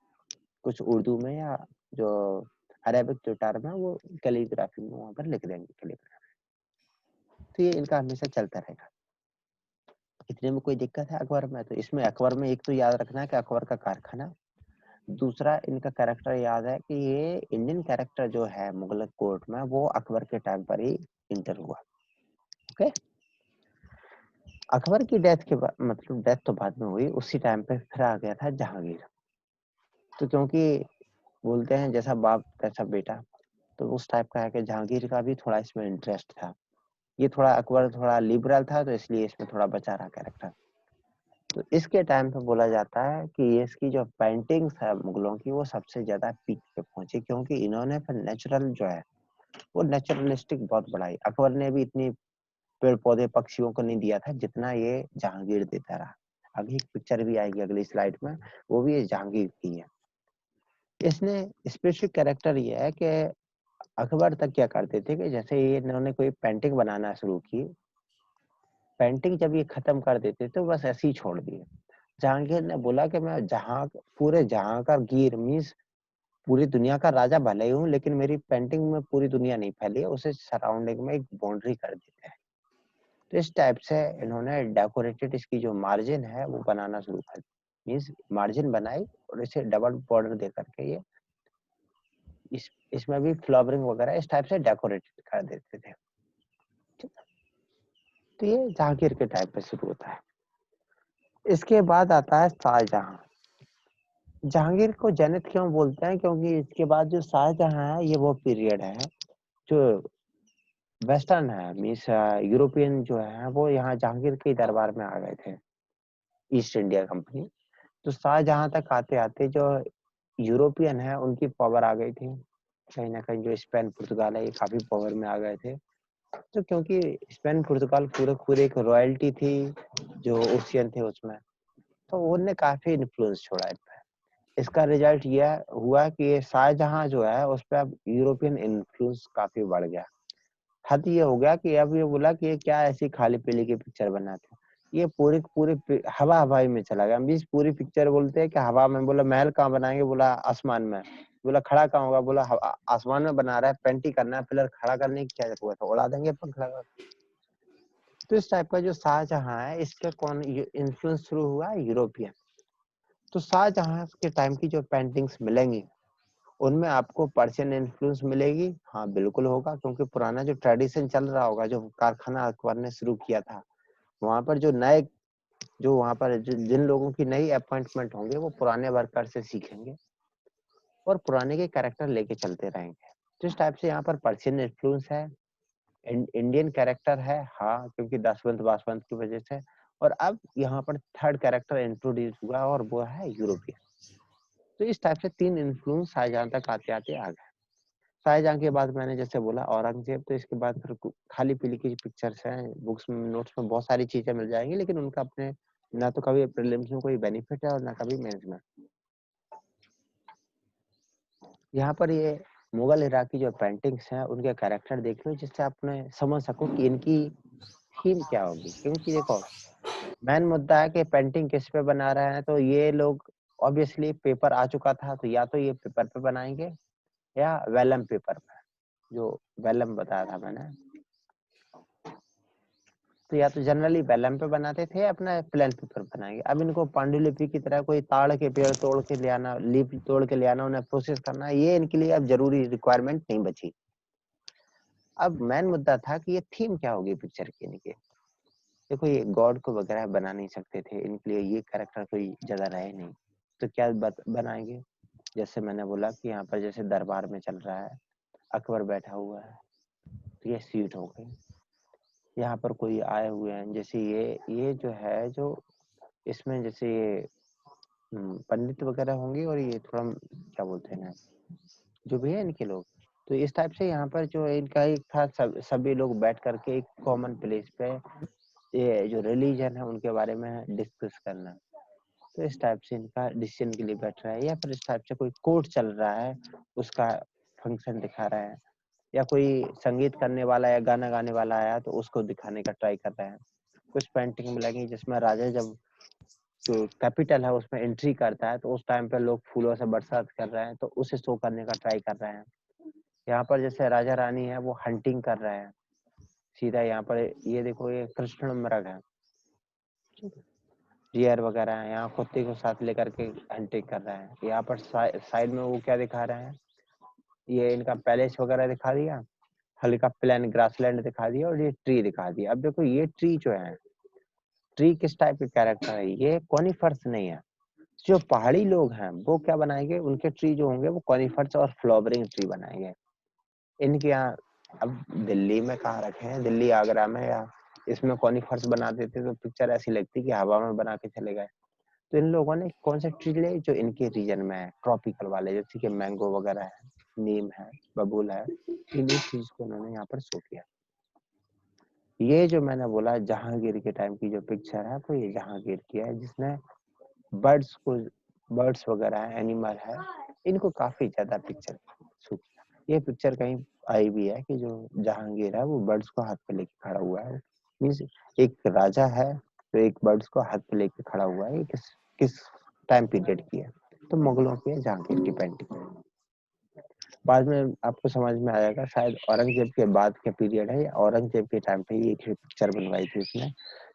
कुछ उर्दू में या जो अरेबिक जो टर्म है वो कैलीग्राफी में वहां पर लिख देंगे कैलीग्राफी। तो ये इनका हमेशा चलता रहेगा। इतने में कोई दिक्कत है अकबर में? तो इसमें अकबर में एक तो याद रखना है कि अकबर का कारखाना, दूसरा इनका कैरेक्टर याद है कि ये इंडियन कैरेक्टर जो है मुगल कोर्ट में वो अकबर के टाइम पर ही इंटर हुआ। ओके, अकबर की डेथ के बाद, मतलब डेथ तो बाद में हुई, उसी टाइम पे फिर आ गया था जहांगीर। तो क्योंकि बोलते हैं जैसा बाप तैसा बेटा, तो उस टाइप का है कि जहांगीर का भी थोड़ा इसमें इंटरेस्ट था। ये थोड़ा अकबर थोड़ा लिबरल था, तो इसलिए इसमें थोड़ा बचा रहा कैरेक्टर। तो इसके टाइम पे बोला जाता है कि ये इसकी जो पेंटिंग्स है मुगलों की वो सबसे ज्यादा पीक पे पहुंची, क्योंकि इन्होंने फिर नेचुरल जो है वो नेचुरलिस्टिक बहुत बढ़ाई। अकबर ने भी इतनी पेड़ पौधे पक्षियों को नहीं दिया था जितना ये जहांगीर देता रहा। अभी एक पिक्चर भी आएगी अगली स्लाइड में, वो भी ये जहांगीर की है। इसने स्पेसिफिक कैरेक्टर ये है कि अकबर तक क्या करते थे कि जैसे ये इन्होंने कोई पेंटिंग बनाना शुरू की, पेंटिंग जब ये खत्म कर देते तो बस ऐसे ही छोड़ दिए। जहांगीर ने बोला कि मैं पूरे जहां का गिर मीन्स पूरी दुनिया का राजा भले ही हूँ, लेकिन मेरी पेंटिंग में पूरी दुनिया नहीं फैली है, उसे सराउंडिंग में एक बाउंड्री कर देते हैं। तो इस टाइप से इन्होंने डेकोरेटेड इसकी जो मार्जिन है वो बनाना शुरू कर दी, मीन्स मार्जिन बनाई और इसे डबल बॉर्डर दे करके ये इसमें भी फ्लावरिंग वगैरह इस टाइप से डेकोरेटेड कर देते थे। ठीक है? तो ये जहांगीर के टाइप पे शुरू होता है। इसके बाद आता है शाहजहां। जहांगीर को जनित क्यों बोलते हैं, क्योंकि इसके बाद जो शाहजहां है ये वो पीरियड है जो वेस्टर्न है, मीन्स यूरोपियन जो है वो यहाँ जहांगीर के दरबार में आ गए थे, ईस्ट इंडिया कंपनी। तो शाहजहां तक आते आते जो यूरोपियन है उनकी पावर आ गई थी, कहीं ना कहीं जो स्पेन पुर्तगाल है ये काफी पावर में आ गए थे। तो क्योंकि स्पेन पुर्तगाल पूरे पूरे एक रॉयल्टी थी जो ओशियन थे उसमें, तो उनने काफी इन्फ्लुएंस छोड़ा इन पे। इसका रिजल्ट यह हुआ कि ये शाहजहां जो है उस पर अब यूरोपियन इन्फ्लुएंस काफी बढ़ गया। हद ये हो गया कि अब ये बोला कि ये क्या ऐसी खाली पीली की पिक्चर बनाते हैं, ये पूरी पूरी हवा हवाई में चला गया। बीच पूरी पिक्चर बोलते हैं कि हवा में, बोला महल कहाँ बनाएंगे, बोला आसमान में, बोला खड़ा कहाँ होगा, बोला आसमान में बना रहा है, पेंटिंग करना है, पिलर खड़ा करने की क्या जरूरत है, उड़ा देंगे पंख लगा। तो इस टाइप का जो शाहजहां है इसका कौन इन्फ्लुएंस शुरू हुआ, यूरोपियन। तो शाहजहां के टाइम की जो पेंटिंग्स मिलेंगी उनमें आपको पर्शियन इन्फ्लुएंस मिलेगी, हाँ बिल्कुल होगा, क्योंकि पुराना जो ट्रेडिशन चल रहा होगा, जो कारखाना अकबर ने शुरू किया था, वहां पर जो वहां पर जिन लोगों की नई अपॉइंटमेंट होंगे वो पुराने वर्कर से सीखेंगे और पुराने के कैरेक्टर लेके चलते रहेंगे। तो इस टाइप से यहाँ पर पर्शियन इन्फ्लुएंस है, इंडियन कैरेक्टर है, हाँ, क्योंकि दसवंत बासवंत की वजह से। और अब यहाँ पर थर्ड कैरेक्टर इंट्रोड्यूस हुआ और वो है यूरोपियन। तो इस टाइप से 3 इन्फ्लुएंस शाहजहां तक आते आते आ गए। शाहजहां के बाद मैंने जैसे बोला औरंगजेब, तो इसके बाद फिर खाली पीली की पिक्चर्स हैं, बुक्स में नोट्स में बहुत सारी चीजें मिल जाएंगी, लेकिन उनका अपने ना तो कभी प्रीलिम्स में कोई बेनिफिट है और ना कभी मेंस में। यहाँ पर ये मुगल इरा की जो पेंटिंग्स हैं उनके कैरेक्टर देख लो, जिससे आपने समझ सको कि इनकी थीम क्या होगी। क्योंकि देखो मेन मुद्दा है कि पेंटिंग किस पे बना रहे हैं, तो ये लोग ऑब्वियसली पेपर आ चुका था, तो या तो ये पेपर पे बनाएंगे या वेलम पेपर पे, जो वेलम बताया था मैंने, तो या तो जनरली वेलम पे बनाते थे, अपना प्लेन पेपर बनाएंगे। अब इनको पांडुलिपि की तरह कोई ताड़ के पेड़ तोड़ के ले आना, लीफ तोड़ के ले आना, उन्हें प्रोसेस करना, ये इनके लिए अब जरूरी रिक्वायरमेंट नहीं बची। अब मेन मुद्दा था कि ये थीम क्या होगी पिक्चर की इनके। देखो ये गॉड को वगैरह बना नहीं सकते थे, इनके लिए ये कैरेक्टर कोई जगह रहे नहीं, तो क्या बनाएंगे। जैसे मैंने बोला कि यहाँ पर जैसे दरबार में चल रहा है, अकबर बैठा हुआ है, तो ये सीट हो गई। यहाँ पर कोई आए हुए हैं, जैसे ये जो है, जो इसमें जैसे ये पंडित वगैरह होंगे, और ये थोड़ा क्या बोलते हैं ना, जो भी है इनके लोग। तो इस टाइप से यहाँ पर जो इनका एक था, सभी लोग बैठ करके एक कॉमन प्लेस पे ये जो रिलीजन है उनके बारे में डिस्कस करना। तो इस टाइप से इनका डिसीजन के लिए बैठ रहा है, या फिर इस टाइप से कोई कोर्ट चल रहा है उसका फंक्शन दिखा रहा है, या कोई संगीत करने वाला या गाना गाने वाला आया तो उसको दिखाने का ट्राई कर रहे हैं। कुछ पेंटिंग मिलेंगी जिसमें राजा जब जो कैपिटल है उसमें एंट्री करता है, तो उस टाइम पे लोग फूलों से बरसात कर रहे हैं, तो उसे शो करने का ट्राई कर रहे हैं। यहाँ पर जैसे राजा रानी है वो हंटिंग कर रहे हैं, सीधा यहाँ पर ये देखो, ये कृष्ण मृग है, डियर वगैरह है, यहाँ कुत्ते को साथ लेकर के हंटिंग कर रहे हैं। यहाँ पर साइड में वो क्या दिखा रहे हैं, ये इनका पैलेस वगैरह दिखा दिया, हल्का प्लेन ग्रासलैंड दिखा दिया, और ये ट्री दिखा दिया। अब देखो ये ट्री जो है, ट्री किस टाइप के कैरेक्टर है, ये कॉनिफर्स नहीं है। जो पहाड़ी लोग हैं वो क्या बनाएंगे, उनके ट्री जो होंगे वो कॉनिफर्स और फ्लावरिंग ट्री बनाएंगे। इनके यहाँ अब दिल्ली में कहाँ रखे हैं, दिल्ली आगरा में या इसमें कॉनिफर्स बना देते तो पिक्चर ऐसी लगती कि हवा में बना के चले गए। तो इन लोगों ने कौन से ट्री ले जो इनके रीजन में है, ट्रॉपिकल वाले, जैसे कि मैंगो वगैरह है, नीम है, बबूल है, इन्हीं चीज को उन्होंने यहाँ पर शो किया। ये जो मैंने बोला जहांगीर के टाइम की जो पिक्चर है, तो ये जहांगीर की है, जिसने बर्ड्स वगैरह है, एनिमल है, इनको काफी ज्यादा पिक्चर शूट किया। ये पिक्चर कहीं आई भी है कि जो जहांगीर है वो बर्ड्स को हाथ पे लेके खड़ा हुआ है, मीन्स एक राजा है तो एक बर्ड्स को हाथ पे लेके खड़ा हुआ है, ये किस टाइम पीरियड की है, तो मुगलों की जहांगीर की पेंटिंग है। बाद में आपको समझ में आएगा, शायद औरंगजेब के बाद के पीरियड है या औरंगजेब के टाइम पे ये पिक्चर बनवाई थी उसने,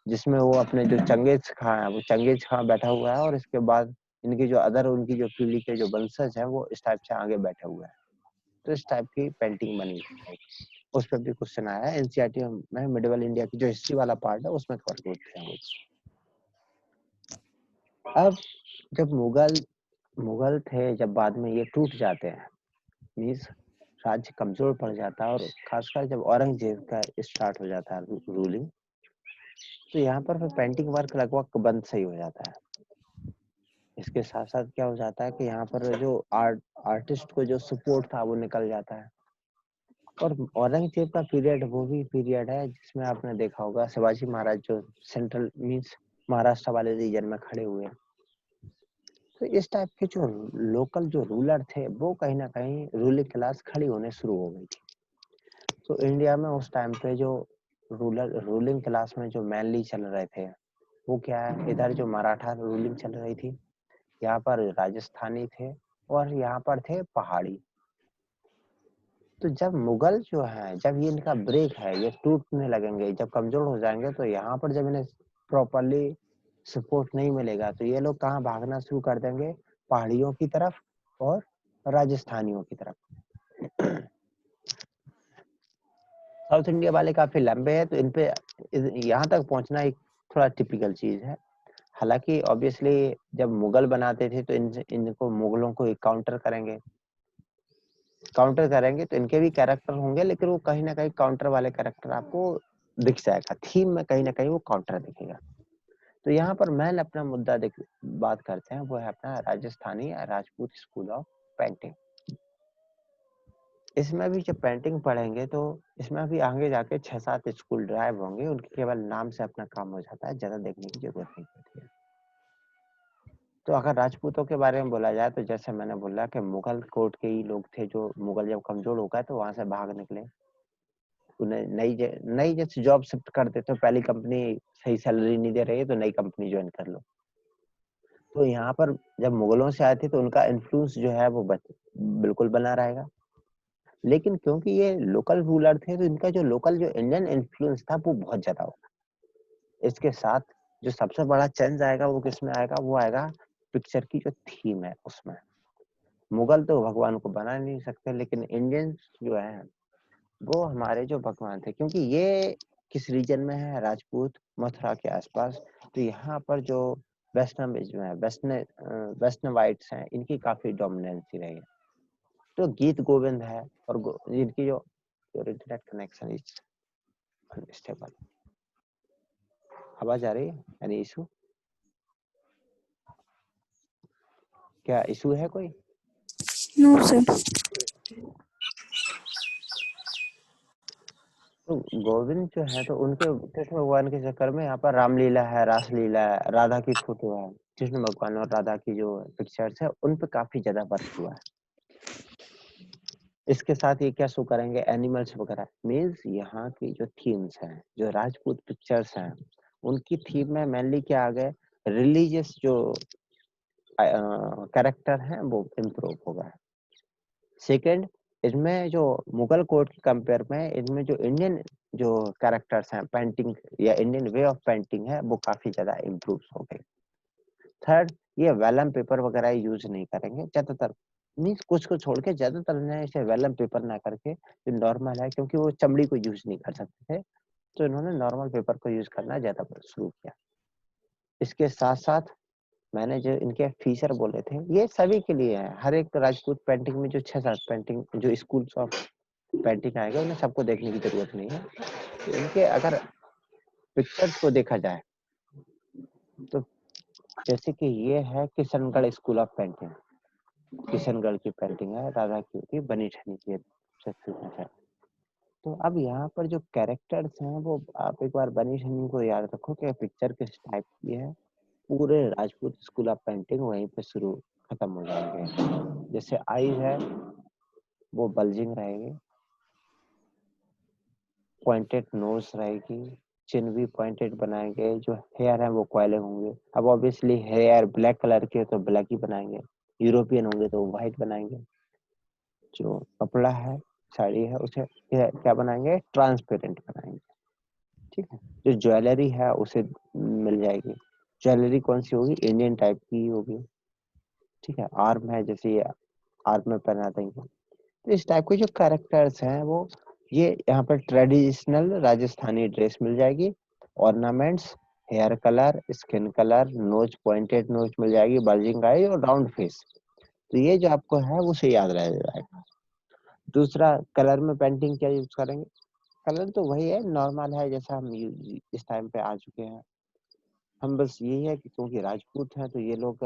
जिसमें वो अपने जो चंगेज खां है, वो चंगेज खां बैठा हुआ है और इसके बाद इनकी जो अदर उनकी जो पीढ़ी के जो वंशज है वो इस टाइप से आगे बैठे हुए हैं। तो इस टाइप की पेंटिंग बनी है। उस पर भी क्वेश्चन आया है एनसीईआरटी में, मिडिवल इंडिया की जो हिस्ट्री वाला पार्ट है उसमें कवर करते हैं। अब जब मुगल थे, जब बाद में ये टूट जाते हैं, मीन्स राज्य कमजोर पड़ जाता है और खासकर जब औरंगजेब का स्टार्ट हो जाता है रूलिंग, तो यहाँ पर फिर पेंटिंग वर्क लगभग बंद सही हो जाता है। इसके साथ साथ क्या हो जाता है कि यहाँ पर जो आर्टिस्ट को जो सपोर्ट था वो निकल जाता है। और औरंगजेब का पीरियड वो भी पीरियड है जिसमें आपने देखा होगा शिवाजी महाराज जो सेंट्रल मीन्स महाराष्ट्र वाले रीजन में खड़े हुए हैं। तो इस टाइप के जो लोकल जो रूलर थे वो कहीं ना कहीं रूलिंग क्लास खड़ी होने शुरू हो गई थी। तो इंडिया में उस टाइम पे जो रूलिंग क्लास में जो मेनली चल रहे थे वो क्या है, इधर जो मराठा रूलिंग चल रही थी, यहाँ पर राजस्थानी थे और यहाँ पर थे पहाड़ी। तो जब मुगल जो है, जब ये इनका ब्रेक है, ये टूटने लगेंगे, जब कमजोर हो जाएंगे, तो यहाँ पर जब इन्हें प्रॉपरली सपोर्ट नहीं मिलेगा तो ये लोग कहाँ भागना शुरू कर देंगे, पहाड़ियों की तरफ और राजस्थानियों की तरफ। साउथ इंडिया वाले काफी लंबे हैं तो इनपे यहाँ तक पहुंचना एक थोड़ा टिपिकल चीज है। हालांकि ऑब्वियसली जब मुगल बनाते थे तो इनको मुगलों को काउंटर करेंगे तो इनके भी कैरेक्टर होंगे, लेकिन वो कहीं ना कहीं काउंटर वाले कैरेक्टर आपको दिख जाएगा, थीम में कहीं ना कहीं वो काउंटर दिखेगा। तो यहाँ पर मैन अपना मुद्दा बात करते हैं, वो है अपना Rajasthani Rajput school of painting. इसमें भी जब पेंटिंग पढ़ेंगे तो इसमें भी आगे जाके 6-7 स्कूल ड्राइव होंगे, उनके केवल नाम से अपना काम हो जाता है, ज्यादा देखने की जरूरत नहीं पड़ती है। तो अगर राजपूतों के बारे में बोला जाए तो जैसे मैंने बोला कि मुगल कोर्ट के ही लोग थे, जो मुगल जब कमजोर हो गए तो वहां से भाग निकले, उन्हें नई जैसे जॉब शिफ्ट कर देते, तो पहली कंपनी सही सैलरी नहीं दे रही है तो नई कंपनी ज्वाइन कर लो। तो यहाँ पर जब मुगलों से आए थे तो उनका इन्फ्लुएंस जो है वो बिल्कुल बना रहेगा, लेकिन क्योंकि ये लोकल रूलर थे तो इनका जो लोकल जो इंडियन इन्फ्लुएंस था वो बहुत ज्यादा होगा। इसके साथ जो सबसे बड़ा चेंज आएगा वो किसमें आएगा, वो आएगा पिक्चर की जो थीम है उसमें। मुगल तो भगवान को बना नहीं सकते, लेकिन इंडियंस जो है वो हमारे जो भगवान थे, क्योंकि ये किस रीजन में है, राजपूत मथुरा के आसपास, तो यहाँ पर जो वैष्णव है, वैष्णवाइट्स हैं, इनकी काफी डोमिनेंसी रही है। तो गीत गोविंद है और इनकी जो इंटरनेट कनेक्शन इज अनस्टेबल। आवाज आ रही है, यानी इशू, क्या इशू है कोई? No sir. तो गोविंद जो है तो उनके कृष्ण भगवान के चक्कर में यहाँ पर रामलीला है, रासलीला है, राधा की फोटो है, कृष्ण भगवान और राधा की जो पिक्चर्स है उन पे काफी ज्यादा वर्क हुआ है। इसके साथ ये क्या शो करेंगे, एनिमल्स वगैरह, मीन्स यहाँ की जो थीम्स हैं, जो राजपूत पिक्चर्स हैं, उनकी थीम में मेनली क्या आ गए, रिलीजियस जो कैरेक्टर हैं वो इम्प्रूव हो गए। सेकेंड, इसमें जो मुगल कोर्ट के कंपेयर में इनमें जो इंडियन जो कैरेक्टर्स हैं पेंटिंग या इंडियन वे ऑफ पेंटिंग है वो काफी ज्यादा इम्प्रूव हो गई। थर्ड, ये वेलम पेपर वगैरह यूज नहीं करेंगे ज्यादातर, मीन्स कुछ को छोड़ के ज्यादातर ने इसे वेलम पेपर ना करके जो नॉर्मल है, क्योंकि वो चमड़ी को यूज नहीं कर सकते थे तो इन्होंने नॉर्मल पेपर को यूज करना ज्यादा शुरू किया। इसके साथ साथ मैंने जो इनके फीचर बोले थे ये सभी के लिए है, हर एक राजपूत पेंटिंग में जो 6-7 पेंटिंग जो स्कूल्स ऑफ पेंटिंग आएगा उन्हें सबको देखने की जरूरत नहीं है। तो इनके अगर पिक्चर्स को देखा जाए तो जैसे कि ये है Kishangarh school of painting, Kishangarh की पेंटिंग है, राधा की बनी ठनी की है। तो अब यहाँ पर जो कैरेक्टर्स हैं वो आप एक बार बनी ठनी को याद रखो कि पिक्चर किस टाइप की है, पूरे राजपूत स्कूल ऑफ पेंटिंग वहीं पे शुरू खत्म हो जाएंगे। जैसे आईज है वो बल्जिंग रहेगी, पॉइंटेड नोज रहेगी, चिन भी पॉइंटेड बनाएंगे, जो हेयर है वो कोयले होंगे। अब ऑब्वियसली हेयर ब्लैक कलर के तो ब्लैक ही बनाएंगे, यूरोपियन होंगे तो व्हाइट बनाएंगे। जो कपड़ा है, साड़ी है, उसे क्या बनाएंगे, ट्रांसपेरेंट बनाएंगे। ठीक है। जो ज्वेलरी है उसे मिल जाएगी। ज्वेलरी कौन सी होगी, इंडियन टाइप की होगी। ठीक है। आर्म है, जैसे ये आर्म में पहना देंगे। तो इस टाइप के जो कैरेक्टर्स हैं वो ये यहाँ पर ट्रेडिशनल राजस्थानी ड्रेस मिल जाएगी। Ornaments, hair colour, skin colour, nose, pointed nose मिल जाएगी, बल्जिंग आई और राउंड फेस। तो ये जो आपको है वो से याद रह जाएगा। दूसरा, कलर में पेंटिंग क्या यूज करेंगे, कलर तो वही है, नॉर्मल है जैसा हम इस टाइम पे आ चुके हैं। हम बस यही है कि क्योंकि राजपूत हैं तो ये लोग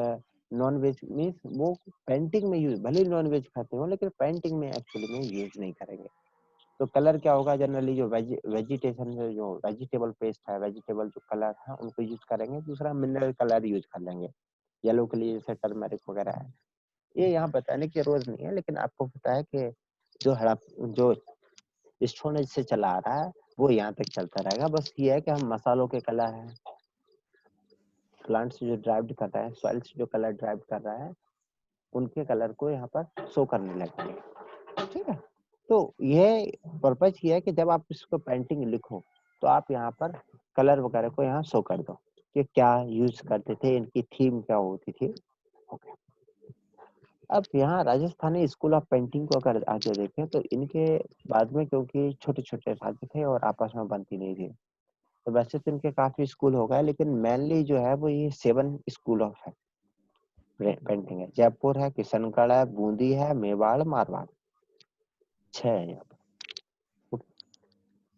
नॉन वेज मीन्स वो पेंटिंग में यूज, भले नॉन वेज खाते हो लेकिन पेंटिंग में एक्चुअली में यूज नहीं करेंगे। तो कलर क्या होगा, जनरली जो वेजिटेशन में जो वेजिटेबल पेस्ट है, वेजिटेबल जो कलर है उनको यूज करेंगे। दूसरा, मिनरल कलर यूज कर लेंगे, येलो के लिए जैसे टर्मरिक वगैरह है। ये यहाँ बताने की जरूरत नहीं है, लेकिन आपको पता है कि जो हड़प जो स्टोन एज से चला आ रहा है वो यहाँ तक चलता रहेगा। बस ये है कि हम मसालों के कलर है, प्लांट से जो ड्राइव कर रहा है, सॉइल से जो कलर ड्राइव कर रहा है, उनके कलर को यहाँ पर शो करने लगेंगे। ठीक है। तो ये पर्पज ये है कि जब आप इसको पेंटिंग लिखो तो आप यहाँ पर कलर वगैरह को यहाँ शो कर दो कि क्या यूज करते थे, इनकी थीम क्या होती थी। ओके। अब यहाँ राजस्थानी स्कूल ऑफ पेंटिंग को अगर आगे देखें तो इनके बाद में, क्योंकि छोटे छोटे राज्य थे और आपस में बनती नहीं थी, तो वैसे तो इनके काफी स्कूल हो गए, लेकिन मेनली जो है वो ये 7 स्कूल ऑफ है पेंटिंग है। जयपुर है, किशनगढ़ है, बूंदी है, मेवाड़, मारवाड़, 6 है यहाँ पर।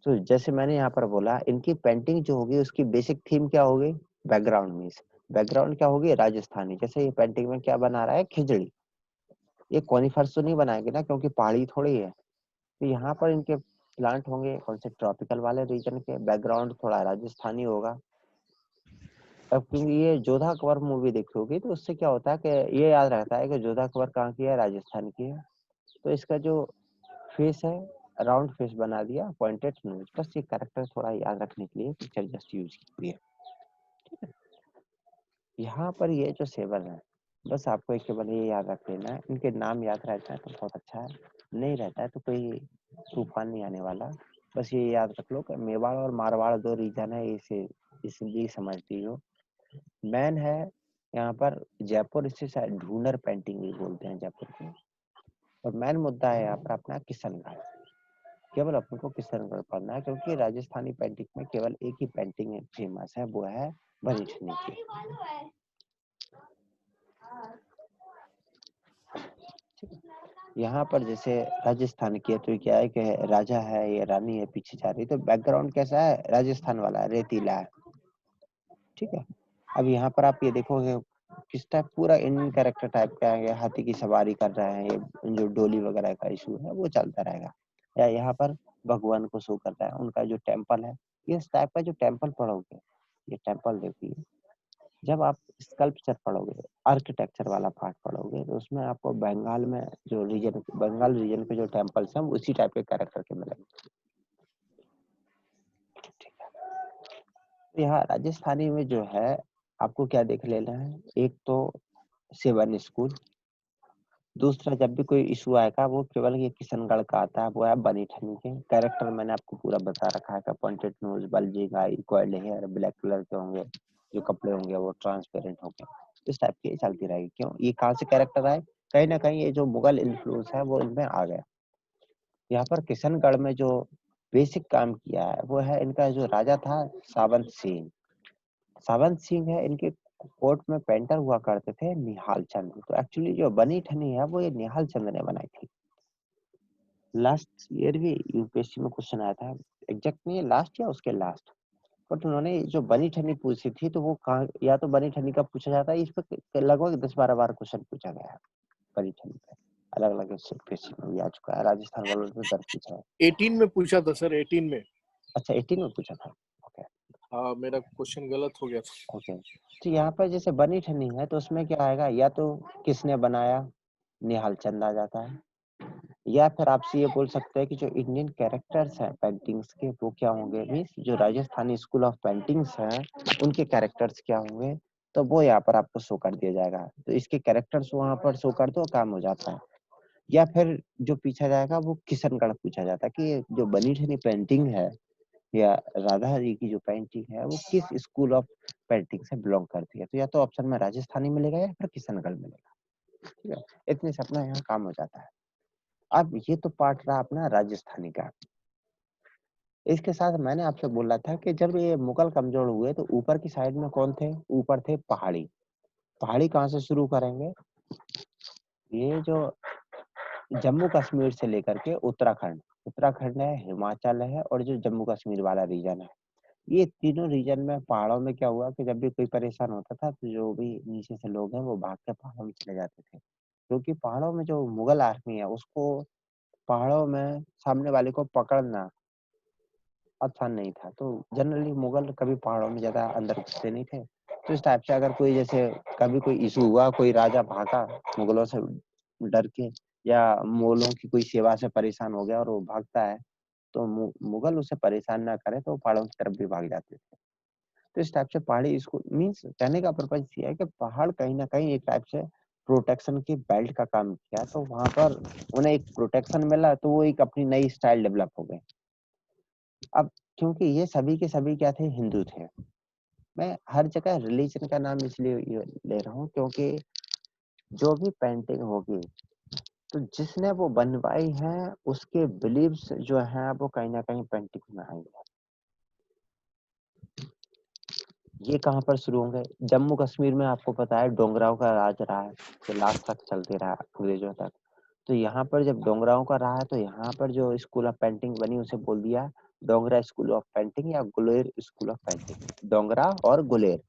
तो जैसे मैंने यहाँ पर बोला, इनकी पेंटिंग जो होगी उसकी बेसिक थीम क्या होगी, बैकग्राउंड मीन्स बैकग्राउंड क्या होगी, राजस्थानी। जैसे ये पेंटिंग में क्या बना रहा है, खिचड़ी। ये कॉनिफर्स तो नहीं बनाएंगे ना, क्योंकि पहाड़ी थोड़ी है। तो यहाँ पर इनके प्लांट होंगे कौन से, ट्रॉपिकल वाले रीजन के। बैकग्राउंड थोड़ा राजस्थानी होगा। अब क्योंकि ये जोधा अकबर मूवी देखी होगी तो उससे क्या होता है कि ये याद रहता है कि जोधा अकबर कहाँ की है, राजस्थान की है। तो इसका जो फेस है, राउंड फेस बना दिया, पॉइंटेड नोज। बस ये कैरेक्टर थोड़ा याद रखने के लिए पिक्चर जस्ट यूज की है। ठीक है। यहाँ पर ये जो 7 है, बस आपको एक केवल ये याद रख लेना है। इनके नाम याद रहता है तो बहुत अच्छा है, नहीं रहता है तो कोई तूफान नहीं आने वाला। बस ये याद रख लो कि मेवाड़ और मारवाड़ 2 रीजन है, इसे इसलिए समझ लीजिए। मैन है यहाँ पर जयपुर, इसे शायद ढूंढर पेंटिंग भी बोलते हैं जयपुर को। और मैन मुद्दा है यहाँ पर अपना किशनगढ़। केवल अपन को किशनगढ़ पढ़ना है, क्योंकि राजस्थानी पेंटिंग में केवल एक ही पेंटिंग फेमस है, वो है बनीठनी की। यहाँ पर जैसे राजस्थान की है तो क्या है कि राजा है या रानी है पीछे जा रही, तो बैकग्राउंड कैसा है, राजस्थान वाला है, रेतीला है। ठीक है। अब यहाँ पर आप ये देखोगे किस टाइप, पूरा इंडियन कैरेक्टर टाइप का है, हाथी की सवारी कर रहे हैं, ये जो डोली वगैरह का इशू है वो चलता रहेगा। या यहाँ पर भगवान को शो करता है, उनका जो टेम्पल है, इस टाइप का जो टेम्पल पढ़ोगे, ये टेम्पल देखिए। जब आप स्कल्पचर पढ़ोगे, आर्किटेक्चर वाला पार्ट पढ़ोगे, तो उसमें आपको बंगाल में जो रीजन, बंगाल रीजन के जो टेम्पल्स हैं उसी टाइप के कैरेक्टर के मिलेंगे। तो यहाँ राजस्थानी में जो है आपको क्या देख लेना है, एक तो 7 स्कूल। दूसरा, जब भी कोई इशू आएगा वो केवल ये किशनगढ़ का आता है, वो है बनीठनी के। कैरेक्टर मैंने आपको पूरा बता रखा है, पॉइंटेड नोज, बल्जिंग आई, कॉइल्ड हेयर, ब्लैक कलर के होंगे, जो कपड़े होंगे वो ट्रांसपेरेंट होंगे। इस टाइप की चलती रहेगी। क्यों, ये कहाँ से कैरेक्टर आए, कहीं ना कहीं ये जो मुगल इन्फ्लुएंस है वो इनमें आ गया। यहाँ पर किशनगढ़ में जो बेसिक काम किया है वो है, इनका जो राजा था सावंत सिंह। सावंत सिंह है, इनके कोर्ट में पेंटर हुआ करते थे निहाल चंद। तो एक्चुअली जो बनी ठनी है वो ये निहाल चंद ने बनाई थी। लास्ट ईयर भी यूपीएससी में क्वेश्चन आया था, एग्जैक्ट नहीं है लास्ट या उसके लास्ट, बट उन्होंने जो बनी ठनी पूछी थी तो वो कहाँ, या तो बनी ठनी का पूछा जाता है, इस पर लगभग 10-12 बार क्वेश्चन पूछा गया है बनी ठनी पे, अलग अलग यूपीएससी में भी आ चुका है, राजस्थान वालों ने 10 पूछा है। 18 में पूछा था सर, 18 में। अच्छा 18 में पूछा था, ओके। हाँ, मेरा क्वेश्चन गलत हो गया था। ओके। तो यहाँ पर जैसे बनी ठनी है तो उसमें क्या आएगा, या तो किसने बनाया, निहाल चंद आ जाता है। या फिर आपसे ये बोल सकते हैं कि जो इंडियन कैरेक्टर्स हैं पेंटिंग्स के वो क्या होंगे, मीन्स जो राजस्थानी स्कूल ऑफ पेंटिंग्स हैं उनके कैरेक्टर्स क्या होंगे, तो वो यहाँ पर आपको शो कर दिया जाएगा। तो इसके कैरेक्टर्स वहां पर शो कर दो, काम हो जाता है। या फिर जो पूछा जाएगा वो किशनगढ़ पूछा जाता है कि ये जो बनी ठनी पेंटिंग है या राधा जी की जो पेंटिंग है वो किस स्कूल ऑफ पेंटिंग से बिलोंग करती है। तो या तो ऑप्शन में राजस्थानी मिलेगा या फिर किशनगढ़ मिलेगा। ठीक है, इतने से अपना यहाँ काम हो जाता है। अब ये तो पार्ट रहा अपना राजस्थानी का। इसके साथ मैंने आपसे बोला था कि जब ये मुगल कमजोर हुए तो ऊपर की साइड में कौन थे, ऊपर थे पहाड़ी। पहाड़ी कहाँ से शुरू करेंगे, ये जो जम्मू कश्मीर से लेकर के उत्तराखंड, उत्तराखंड है, हिमाचल है और जो जम्मू कश्मीर वाला रीजन है, ये तीनों रीजन में पहाड़ों में क्या हुआ कि जब भी कोई परेशान होता था तो जो भी नीचे से लोग हैं वो भाग के पहाड़ों में चले जाते थे, क्योंकि पहाड़ों में जो मुगल आर्मी है उसको पहाड़ों में सामने वाले को पकड़ना आसान नहीं था। तो जनरली मुगल कभी पहाड़ों में ज्यादा अंदर घुसते नहीं थे। तो इस टाइप से अगर कोई जैसे कभी कोई इशू हुआ, कोई राजा भागा मुगलों से डर के या मुगलों की कोई सेवा से परेशान हो गया और वो भागता है, तो मुगल उसे परेशान ना करे तो पहाड़ों की तरफ भी भाग जाते थे। तो इस टाइप से पहाड़ी स्कूल मीन्स कहने का पर्पज ये है कि पहाड़ कहीं ना कहीं एक टाइप से प्रोटेक्शन की बेल्ट का काम किया, तो वहां पर उन्हें एक प्रोटेक्शन मिला तो वो एक अपनी नई स्टाइल डेवलप हो गई। अब क्योंकि ये सभी के सभी क्या थे, हिंदू थे। मैं हर जगह रिलीजन का नाम इसलिए ले रहा हूँ क्योंकि जो भी पेंटिंग होगी तो जिसने वो बनवाई है उसके बिलीव्स जो है वो कहीं ना कहीं पेंटिंग में आएंगे। ये कहाँ पर शुरू होंगे, जम्मू कश्मीर में आपको पता है डोंगराव का राज रहा है, तो लास्ट तक चलते रहा अंग्रेजों तक। तो यहाँ पर जब डोंगराव का रहा है तो यहाँ पर जो स्कूल ऑफ पेंटिंग बनी उसे बोल दिया डोंगरा स्कूल ऑफ पेंटिंग या Guler school of painting, Dongra और गुलेर।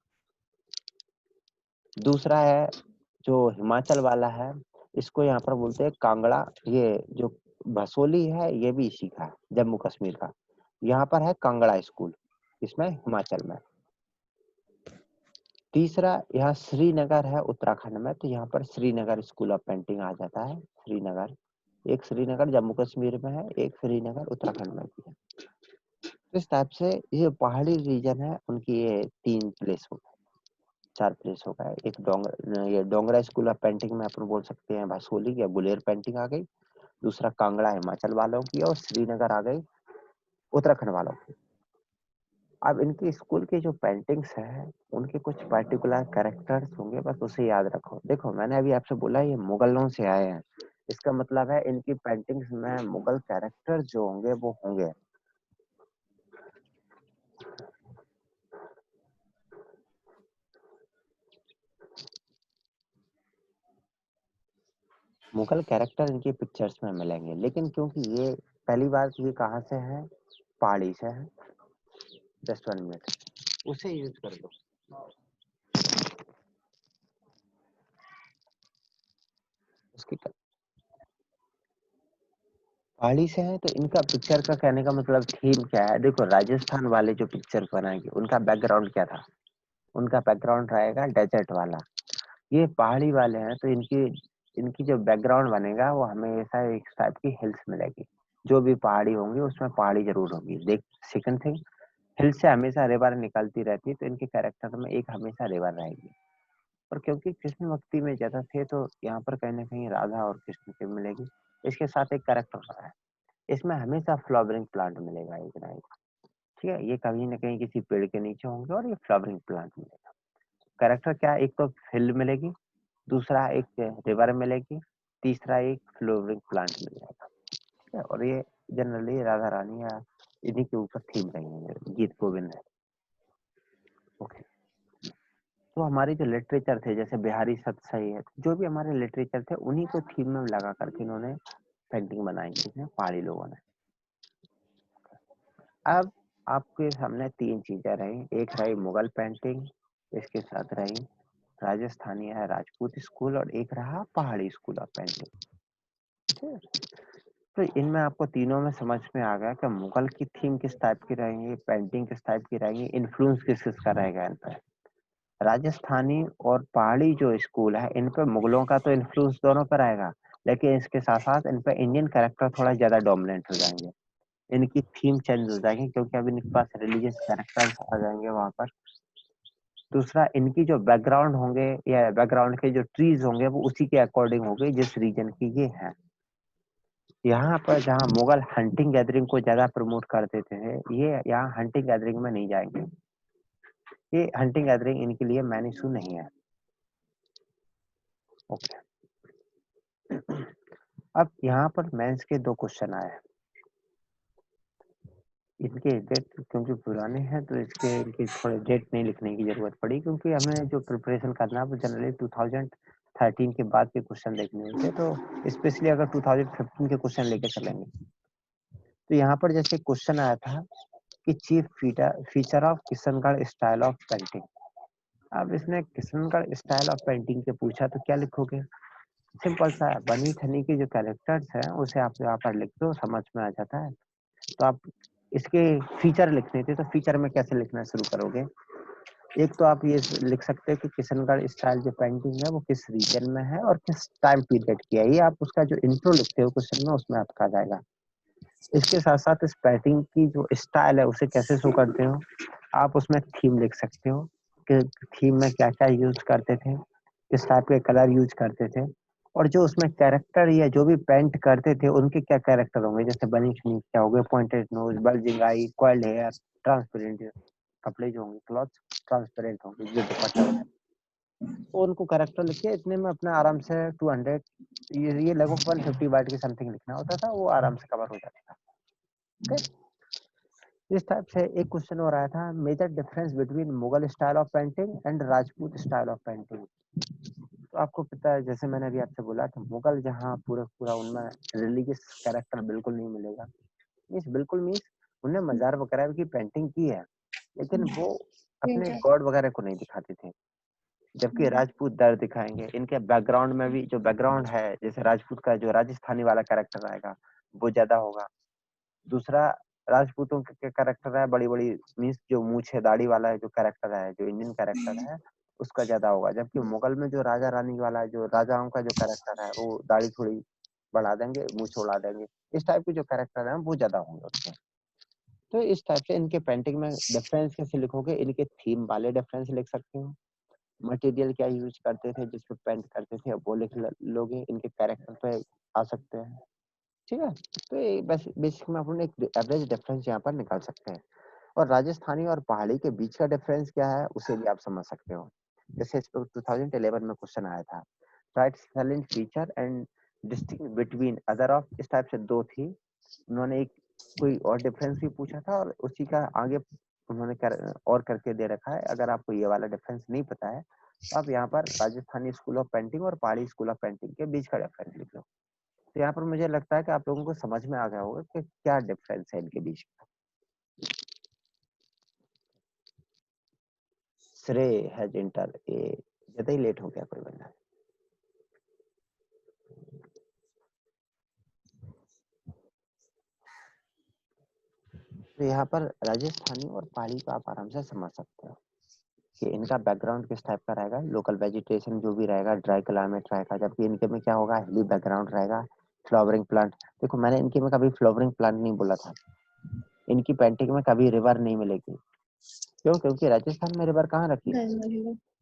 दूसरा है जो हिमाचल वाला है, इसको यहाँ पर बोलते हैं कांगड़ा। ये जो भसोली है ये भी इसी का है, जम्मू कश्मीर का। यहाँ पर है कांगड़ा स्कूल, इसमें हिमाचल में। तीसरा यहाँ श्रीनगर है उत्तराखंड में, तो यहाँ पर श्रीनगर स्कूल ऑफ पेंटिंग आ जाता है। श्रीनगर, एक श्रीनगर जम्मू कश्मीर में है, एक श्रीनगर उत्तराखंड में भी है। इस टाइप से ये पहाड़ी रीजन है उनकी ये 3 प्लेस हो गए, 4 प्लेस हो गए। एक ये डोंगरा स्कूल ऑफ पेंटिंग में अपन बोल सकते हैं भसोली या गुलेर पेंटिंग आ गई। दूसरा कांगड़ा हिमाचल वालों की और श्रीनगर आ गई उत्तराखंड वालों की। अब इनकी स्कूल की जो पेंटिंग्स है उनके कुछ पर्टिकुलर कैरेक्टर्स होंगे, बस उसे याद रखो। देखो मैंने अभी आपसे बोला ये मुगलों से आए हैं, इसका मतलब है इनकी पेंटिंग्स में मुगल कैरेक्टर जो होंगे वो होंगे। मुगल कैरेक्टर इनकी पिक्चर्स में मिलेंगे, लेकिन क्योंकि ये पहली बार ये कहाँ से है, पहाड़ी से है। जस्ट 1 मिनट, उसे यूज कर दो। उसकी पहाड़ी से है तो इनका पिक्चर का कहने का मतलब थीम क्या है। देखो राजस्थान वाले जो पिक्चर बनाएंगे उनका बैकग्राउंड क्या था, उनका बैकग्राउंड रहेगा डेजर्ट वाला। ये पहाड़ी वाले हैं तो इनकी इनकी जो बैकग्राउंड बनेगा वो हमेशा एक टाइप की हिल्स मिलेगी। जो भी पहाड़ी होंगी उसमें पहाड़ी जरूर होगी। देख, सेकंड थिंग, हिल से हमेशा रिवर निकलती रहती है तो इनके कैरेक्टर में एक हमेशा रिवर रहेगी। और क्योंकि कृष्ण भक्ति में ज्यादा थे तो यहाँ पर कहीं ना कहीं राधा और कृष्ण की मिलेगी। इसके साथ एक कैरेक्टर रहा है, इसमें हमेशा फ्लावरिंग प्लांट मिलेगा एक ना एक। ठीक है, ये कहीं ना कहीं किसी पेड़ के नीचे होंगे और ये फ्लावरिंग प्लांट मिलेगा। कैरेक्टर क्या, एक तो फील्ड मिलेगी, दूसरा एक रिवर मिलेगी, तीसरा एक फ्लोरिंग प्लांट मिल जाएगा। ठीक है, और ये जनरली राधा रानी या इन्हीं के ऊपर थीम रही है, गीत गोविंद है। ओके, तो हमारे जो लिटरेचर थे जैसे बिहारी सतसई है, जो भी हमारे लिटरेचर थे उन्हीं को थीम में लगा करके इन्होंने पेंटिंग बनाई थी पहाड़ी लोगों ने। अब आपके सामने 3 चीजें रही, एक रही मुगल पेंटिंग, इसके साथ रही राजस्थानी है राजपूत स्कूल और एक रहा पहाड़ी स्कूल ऑफ पेंटिंग। तो इनमें आपको तीनों में समझ में आ गया कि मुगल की थीम किस टाइप की रहेंगी, पेंटिंग किस टाइप की रहेंगी, इन्फ्लुएंस किस किस का रहेगा इन पर। राजस्थानी और पहाड़ी जो स्कूल है इन पर मुगलों का तो इन्फ्लुएंस दोनों पर आएगा, लेकिन इसके साथ साथ इन पे इंडियन कैरेक्टर थोड़ा ज्यादा डोमिनेंट हो जाएंगे, इनकी थीम चेंज हो जाएगी क्योंकि अब इनके पास रिलीजियस कैरेक्टर्स आ जाएंगे वहां पर। दूसरा, इनकी जो बैकग्राउंड होंगे या बैकग्राउंड के जो ट्रीज होंगे वो उसी के अकॉर्डिंग होंगे जिस रीजन की ये है। यहाँ पर जहाँ मुगल हंटिंग गैदरिंग को ज्यादा प्रमोट करते थे, ये यहाँ हंटिंग गैदरिंग में नहीं जाएंगे, ये हंटिंग गैदरिंग इनके लिए मैन इशू नहीं है। ओके, अब यहाँ पर मेंस के 2 क्वेश्चन आए, इनके डेट क्योंकि पुराने हैं तो इनके थोड़े डेट नहीं लिखने की जरूरत पड़ी, क्योंकि हमें जो प्रिपरेशन करना है वो जनरली 2013 के बाद के क्वेश्चन देखने होते, तो स्पेशली अगर 2015 के क्वेश्चन लेके चलेंगे तो यहाँ पर जैसे क्वेश्चन आया था कि chief feature of Kishangarh style of painting. अब इसने किशनगढ़ स्टाइल ऑफ पेंटिंग के पूछा तो क्या लिखोगे? सिंपल सा है, बनी ठनी के जो कैरेक्टर्स हैं उसे आप यहाँ पर लिख दो, समझ में आ जाता है। तो आप इसके फीचर लिखने थे तो फीचर में कैसे लिखना शुरू करोगे? एक तो आप ये लिख सकते हो कि किशनगढ़ स्टाइल जो पेंटिंग है वो किस रीजन में है और किस टाइम पीरियड की है, ये आप उसका जो इंट्रो लिखते हो क्वेश्चन में उसमें आपका आ जाएगा। इसके साथ साथ इस पेंटिंग की जो स्टाइल है उसे कैसे शो करते हो, आप उसमें थीम लिख सकते हो कि थीम में क्या क्या यूज करते थे, किस टाइप के कलर यूज करते थे, और जो उसमें कैरेक्टर या जो भी पेंट करते थे उनके क्या कैरेक्टर होंगे, जैसे बनी ठनी क्या हो गए, पॉइंटेड नोज, बल्जिंग आई, कर्ल्ड हेयर, ट्रांसपेरेंट कपड़े जो होंगे क्लॉथ ट्रांसपेरेंट होंगे, जो दुपट्टा होगा, तो उनको कैरेक्टर लिखिए। इतने में अपना आराम से 200 ये लगभग 150 वर्ड के समथिंग लिखना होता था, वो आराम से कवर हो जाता था। ओके, इस टाइप से एक क्वेश्चन हो रहा था, major difference between Mughal style of painting and Rajput style of painting. तो आपको पता है, जैसे मैंने अभी आपसे बोला कि मुगल जहाँ पूरा उनमें रिलीजियस कैरेक्टर बिल्कुल नहीं मिलेगा, मीन्स उन्हें मजार वगैरह की पेंटिंग की है लेकिन वो अपने गॉड वगैरह को नहीं दिखाते थे, जबकि राजपूत दर दिखाएंगे। इनके बैकग्राउंड में भी जो बैकग्राउंड है, जैसे राजपूत का जो राजस्थानी वाला कैरेक्टर आएगा वो ज्यादा होगा। दूसरा, राजपूतों के कैरेक्टर है बड़ी बड़ी मीन्स जो मूछे दाढ़ी वाला है जो कैरेक्टर है, जो इंडियन कैरेक्टर है उसका ज्यादा होगा, जबकि मुगल में जो राजा रानी वाला है, जो राजाओं का जो कैरेक्टर है वो दाढ़ी थोड़ी बढ़ा देंगे, मूछ उड़ा देंगे, इस टाइप के जो कैरेक्टर है वो ज्यादा होंगे उसमें। तो इस टाइप से इनके पेंटिंग में डिफरेंस कैसे लिखोगे? इनके थीम वाले डिफरेंस लिख सकते हो, मटेरियल क्या यूज करते थे जिस पे पेंट करते थे वो लिख लोगे, इनके कैरेक्टर पे आ सकते हैं। ठीक है, तो ये बस बेसिक में अपन एक एवरेज डिफरेंस यहाँ पर निकाल सकते हैं। और राजस्थानी और पहाड़ी के बीच का डिफरेंस क्या है उसे भी आप समझ सकते हो। जैसे इस पर 2011 में क्वेश्चन आया था, right salient feature and distinguish between other of, इस टाइप से 2 थी। उन्होंने एक कोई और डिफरेंस भी पूछा था और उसी का आगे उन्होंने और करके दे रखा है। अगर आपको ये वाला डिफरेंस नहीं पता है तो आप यहाँ पर राजस्थानी स्कूल ऑफ पेंटिंग और पहाड़ी स्कूल ऑफ पेंटिंग के बीच का डिफरेंस लिख लो। तो यहाँ पर मुझे लगता है कि आप लोगों को समझ में आ गया होगा कि क्या डिफरेंस है इनके बीच में। श्रेय हैज इंटर, ये ज्यादा ही लेट हो गया कोई बंदा। तो यहाँ पर राजस्थानी और पहाड़ी को आप आराम से समझ सकते हो कि इनका बैकग्राउंड किस टाइप का रहेगा, लोकल वेजिटेशन जो भी रहेगा, ड्राई क्लाइमेट रहेगा, जबकि इनके में क्या होगा, हिली बैकग्राउंड रहेगा, फ्लावरिंग प्लांट। देखो मैंने इनके में कभी फ्लावरिंग प्लांट नहीं बोला था, इनकी पेंटिंग में कभी रिवर नहीं मिलेगी। क्यों? क्योंकि राजस्थान में रिवर कहाँ रखी है,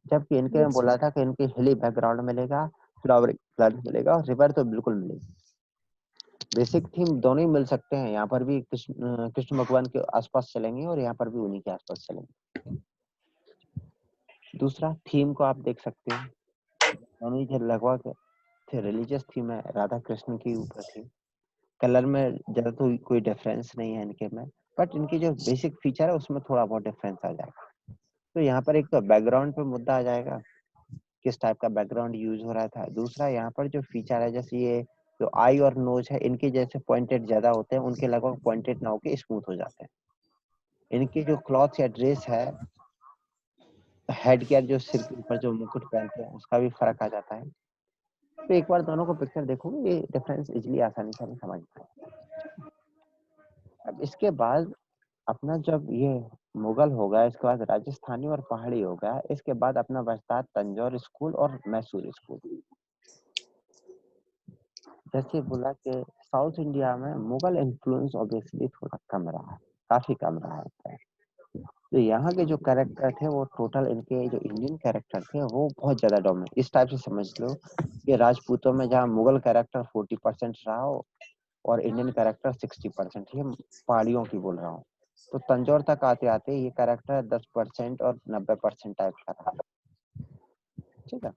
जबकि इनके में बोला था कि इनके हिली बैकग्राउंड मिलेगा, फ्लावरिंग प्लांट मिलेगा और रिवर तो बिल्कुल मिलेगी। बेसिक थीम दोनों ही मिल सकते हैं, यहाँ पर भी कृष्ण भगवान के आसपास चलेंगे और यहाँ पर भी उन्हीं के आसपास चलेंगे। दूसरा, थीम को आप देख सकते हो, दोनों ही लगभग थे, रिलीजियस थीम है, राधा कृष्ण की ऊपर थी। कलर में ज्यादा तो कोई डिफरेंस नहीं है इनके में, बट इनकी जो बेसिक फीचर है उसमें थोड़ा बहुत डिफरेंस आ जाएगा। तो यहाँ पर एक तो बैकग्राउंड पे मुद्दा आ जाएगा, किस टाइप का बैकग्राउंड यूज हो रहा था। दूसरा, यहाँ पर जो फीचर है, जैसे ये जो आई और नोज है, इनके जैसे पॉइंटेड ज्यादा होते हैं, उनके लगभग पॉइंटेड ना होके स्मूथ हो जाते हैं। इनकी जो क्लॉथ या ड्रेस है, हेड केयर जो सिर के ऊपर जो मुकुट पहनते हैं उसका भी फर्क आ जाता है। तो एक बार दोनों को पिक्चर देखोगे, ये डिफरेंस इजिली आसानी से हम समझ पाएंगे। अब इसके बाद अपना जब ये मुगल हो गया, इसके बाद राजस्थानी और पहाड़ी हो गया, इसके बाद अपना बचता है तंजौर स्कूल और मैसूर स्कूल। जैसे बोला कि साउथ इंडिया में मुगल इन्फ्लुएंस ऑब्वियसली थोड़ा कम रहा है, काफी कम रहा है। तो यहाँ के जो कैरेक्टर थे वो टोटल इनके जो इंडियन कैरेक्टर थे वो बहुत ज्यादा डोमिनेट, इस टाइप से समझ लो कि राजपूतों में जहाँ मुगल कैरेक्टर 40% रहा हो और इंडियन कैरेक्टर 60%, ये पहाड़ियों की बोल रहा हूँ। तो तंजौर तक आते आते ये कैरेक्टर 10% और 90% टाइप का रहा। ठीक है,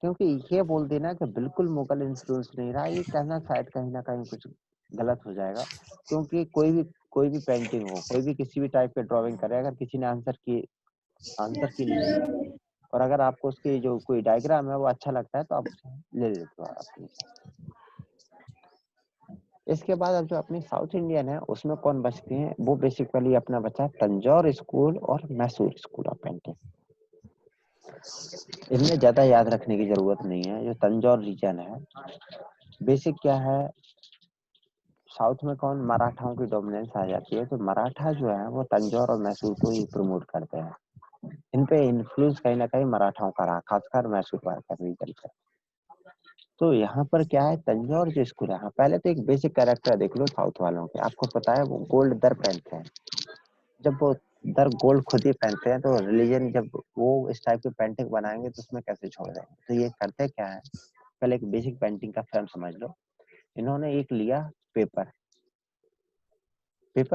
क्योंकि ये बोल देना कि बिल्कुल मुगल इन्फ्लुएंस नहीं रहा, ये कहना शायद कहीं ना कहीं कुछ गलत हो जाएगा। क्योंकि कोई भी पेंटिंग हो, कोई भी किसी भी टाइप के ड्राइंग करे, अगर किसी ने आंसर की लिखी है और अगर आपको उसकी जो कोई डायग्राम है वो अच्छा लगता है तो आप उसे ले लेते हो अपने साथ। इसके बाद अब जो अपनी साउथ इंडियन है उसमें कौन बचते हैं, वो बेसिकली अपना बचा तंजौर स्कूल और मैसूर स्कूल ऑफ पेंटिंग। इनमें ज्यादा याद रखने की जरूरत नहीं है। जो तंजौर रीजन है, बेसिक क्या है, साउथ में कौन, मराठाओं की डोमिनेंस आ जाती है, तो मराठा जो है वो तंजौर और मैसूर को ही प्रमोट करते हैं। इन पे इन्फ्लुएंस कहीं ना कहीं मराठाओं का रहा, खासकर मैसूर का रीजन पे। तो यहाँ पर क्या है, तंजौर जो स्कूल है, पहले तो एक बेसिक कैरेक्टर देख लो साउथ वालों के, आपको पता है वो गोल्ड दर पहनते हैं। जब वो दर गोल्ड खुद ही पहनते हैं तो रिलीजन जब वो इस टाइप की पेंटिंग बनाएंगे तो उसमें कैसे छोड़ देंगे। तो ये करते क्या है, पहले एक बेसिक पेंटिंग का फ्रेम समझ लो। इन्होंने एक लिया पेपर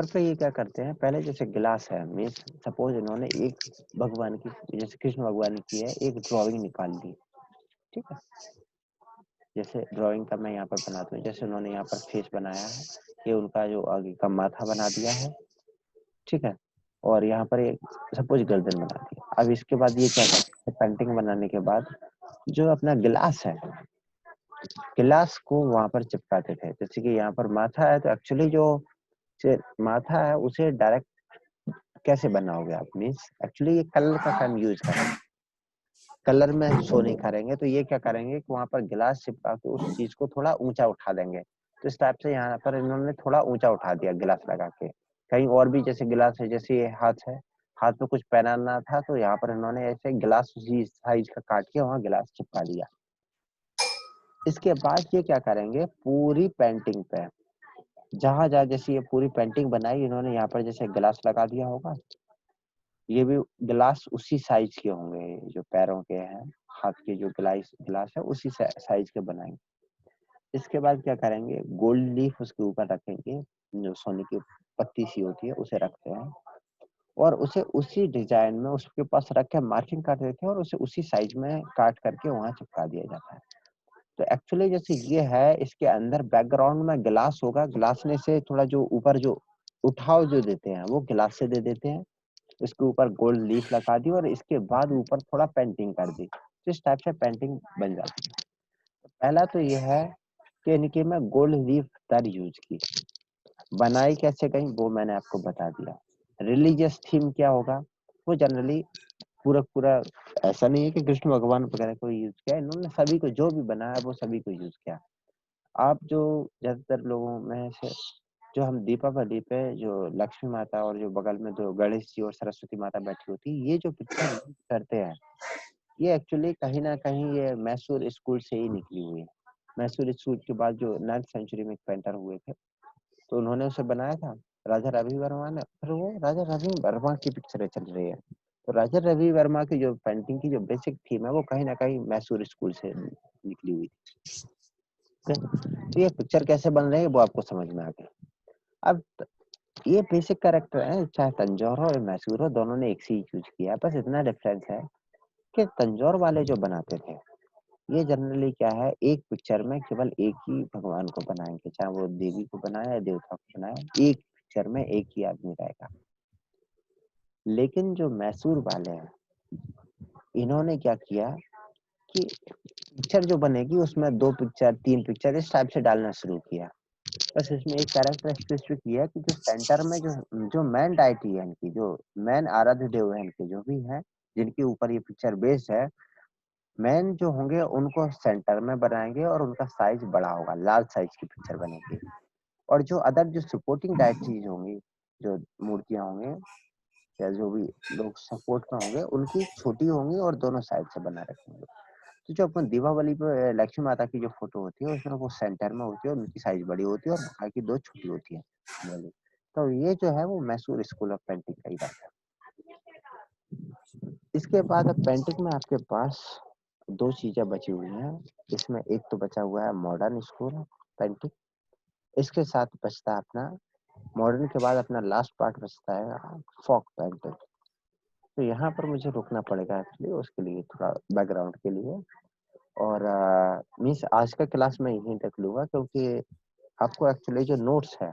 पे ये क्या करते हैं, पहले जैसे गिलास है, मीन्स सपोज इन्होंने एक भगवान की, जैसे कृष्ण भगवान की है, एक ड्राइंग निकाल ली। ठीक है, जैसे ड्राइंग का मैं यहाँ पर बनाता हूँ, जैसे उन्होंने यहाँ पर फेस बनाया है, ये उनका जो आगे का माथा बना दिया है। ठीक है, और यहाँ पर एक सपोज गर्दन बना दी। अब इसके बाद ये क्या करते हैं, पेंटिंग बनाने के बाद जो अपना गिलास है, गिलास को वहां पर चिपकाते थे। जैसे कि यहाँ पर माथा है तो एक्चुअली जो माथा है उसे डायरेक्ट कैसे बनाओगे आप, मीन्स एक्चुअली ये कलर का कम यूज करेंगे, कलर में शो नहीं करेंगे। तो ये क्या करेंगे कि वहां पर गिलास चिपका के उस चीज को थोड़ा ऊंचा उठा देंगे। तो इस टाइप से यहाँ पर इन्होंने थोड़ा ऊंचा उठा दिया गिलास लगा के। कहीं और भी जैसे गिलास है, जैसे ये हाथ है, हाथ में कुछ पहनाना था तो यहाँ पर इन्होंने ऐसे गिलास उसी साइज का काट के वहां गिलास चिपका दिया। इसके बाद ये क्या करेंगे, पूरी पेंटिंग पे जहां जहां जैसे ये पूरी पेंटिंग बनाई इन्होंने, यहाँ पर जैसे गिलास लगा दिया होगा, ये भी गिलास उसी साइज के होंगे, जो पैरों के हैं, हाथ के जो गिलास है उसी साइज के बनाएंगे। इसके बाद क्या करेंगे, गोल्ड लीफ उसके ऊपर रखेंगे, जो सोने की पत्ती सी होती है उसे रखते हैं, और उसे उसी डिजाइन में उसके पास रख के मार्किंग कर देते हैं और उसे उसी साइज में काट करके वहां चिपका दिया जाता है। तो एक्चुअली जैसे ये है, इसके अंदर बैकग्राउंड में गिलास होगा, गिलास में से थोड़ा जो ऊपर जो उठाव जो देते हैं वो गिलास से दे देते हैं, इसके ऊपर गोल्ड लीफ लगा दी और इसके बाद ऊपर थोड़ा पेंटिंग कर दी, तो इस टाइप से पेंटिंग बन जाती है। तो पहला तो ये है कि इनके में गोल्ड लीफ दर यूज की, बनाई कैसे गई वो मैंने आपको बता दिया। रिलीजियस थीम क्या होगा, वो जनरली पूरा ऐसा नहीं है कि कृष्ण भगवान वगैरह को यूज किया, इन्होंने सभी को जो भी बनाया वो सभी को यूज किया। आप जो ज्यादातर लोगों में से जो हम दीपावली पे जो लक्ष्मी माता और जो बगल में जो गणेश जी और सरस्वती माता बैठी होती है, ये जो पिक्चर करते हैं, ये एक्चुअली कहीं ना कहीं ये मैसूर स्कूल से ही निकली हुई है। मैसूर स्कूल के बाद जो 9th सेंचुरी में पेंटर हुए थे तो उन्होंने उसे बनाया था राजा रवि वर्मा ने, फिर वो राजा रवि वर्मा की पिक्चरें चल रही है। तो राजा रवि वर्मा की जो पेंटिंग की जो बेसिक थीम है वो कहीं ना कहीं मैसूर स्कूल से निकली हुई थी। तो ये पिक्चर कैसे बन रहे हैं वो आपको समझ में आ गया। अब ये बेसिक कैरेक्टर है, चाहे तंजौर हो या मैसूर हो, दोनों ने एक से ही यूज किया है। बस इतना डिफरेंस है कि तंजौर वाले जो बनाते थे ये जनरली क्या है, एक पिक्चर में केवल एक ही भगवान को बनाएंगे, चाहे वो देवी को बनाए या देवता को बनाए, एक पिक्चर में एक ही आदमी रहेगा। लेकिन जो मैसूर वाले हैं, इन्होंने क्या किया कि पिक्चर जो बनेगी उसमें 2 पिक्चर 3 पिक्चर इस टाइप से डालना शुरू किया। बस इसमें एक कैरेक्टर स्पेसिफिक किया कि जो सेंटर में जो मेन डाइटी है इनकी, जो मेन आराध्य देव है इनके, जो भी है जिनके ऊपर ये पिक्चर बेस्ड है, मेन जो होंगे उनको सेंटर में बनाएंगे और उनका साइज बड़ा होगा, लार्ज साइज की पिक्चर बनेगी। और जो अदर जो सपोर्टिंग डाइटीज होंगी, जो मूर्तियां होंगी या जो भी लोग सपोर्ट में होंगे, उनकी छोटी होंगी और दोनों साइड से बना रखेंगे। तो जो अपन दीपावली पे लक्ष्मी माता की जो फोटो होती है उसमें वो सेंटर में होती है और उनकी साइज बड़ी होती है और बाकी 2 छोटी होती है वाली। तो ये जो है वो मैसूर स्कूल ऑफ पेंटिंग का ही रहता है। इसके बाद अब पेंटिंग में आपके पास 2 चीजें बची हुई हैं। इसमें एक तो बचा हुआ है मॉडर्न स्कूल पेंटिंग, इसके साथ बचता है अपना मॉडर्न के बाद अपना लास्ट पार्ट बचता है फोक पेंटिंग। तो यहाँ पर मुझे रुकना पड़ेगा एक्चुअली उसके लिए थोड़ा बैकग्राउंड के लिए, और मीन्स आज का क्लास मैं यहीं तक लूंगा क्योंकि आपको एक्चुअली जो नोट्स है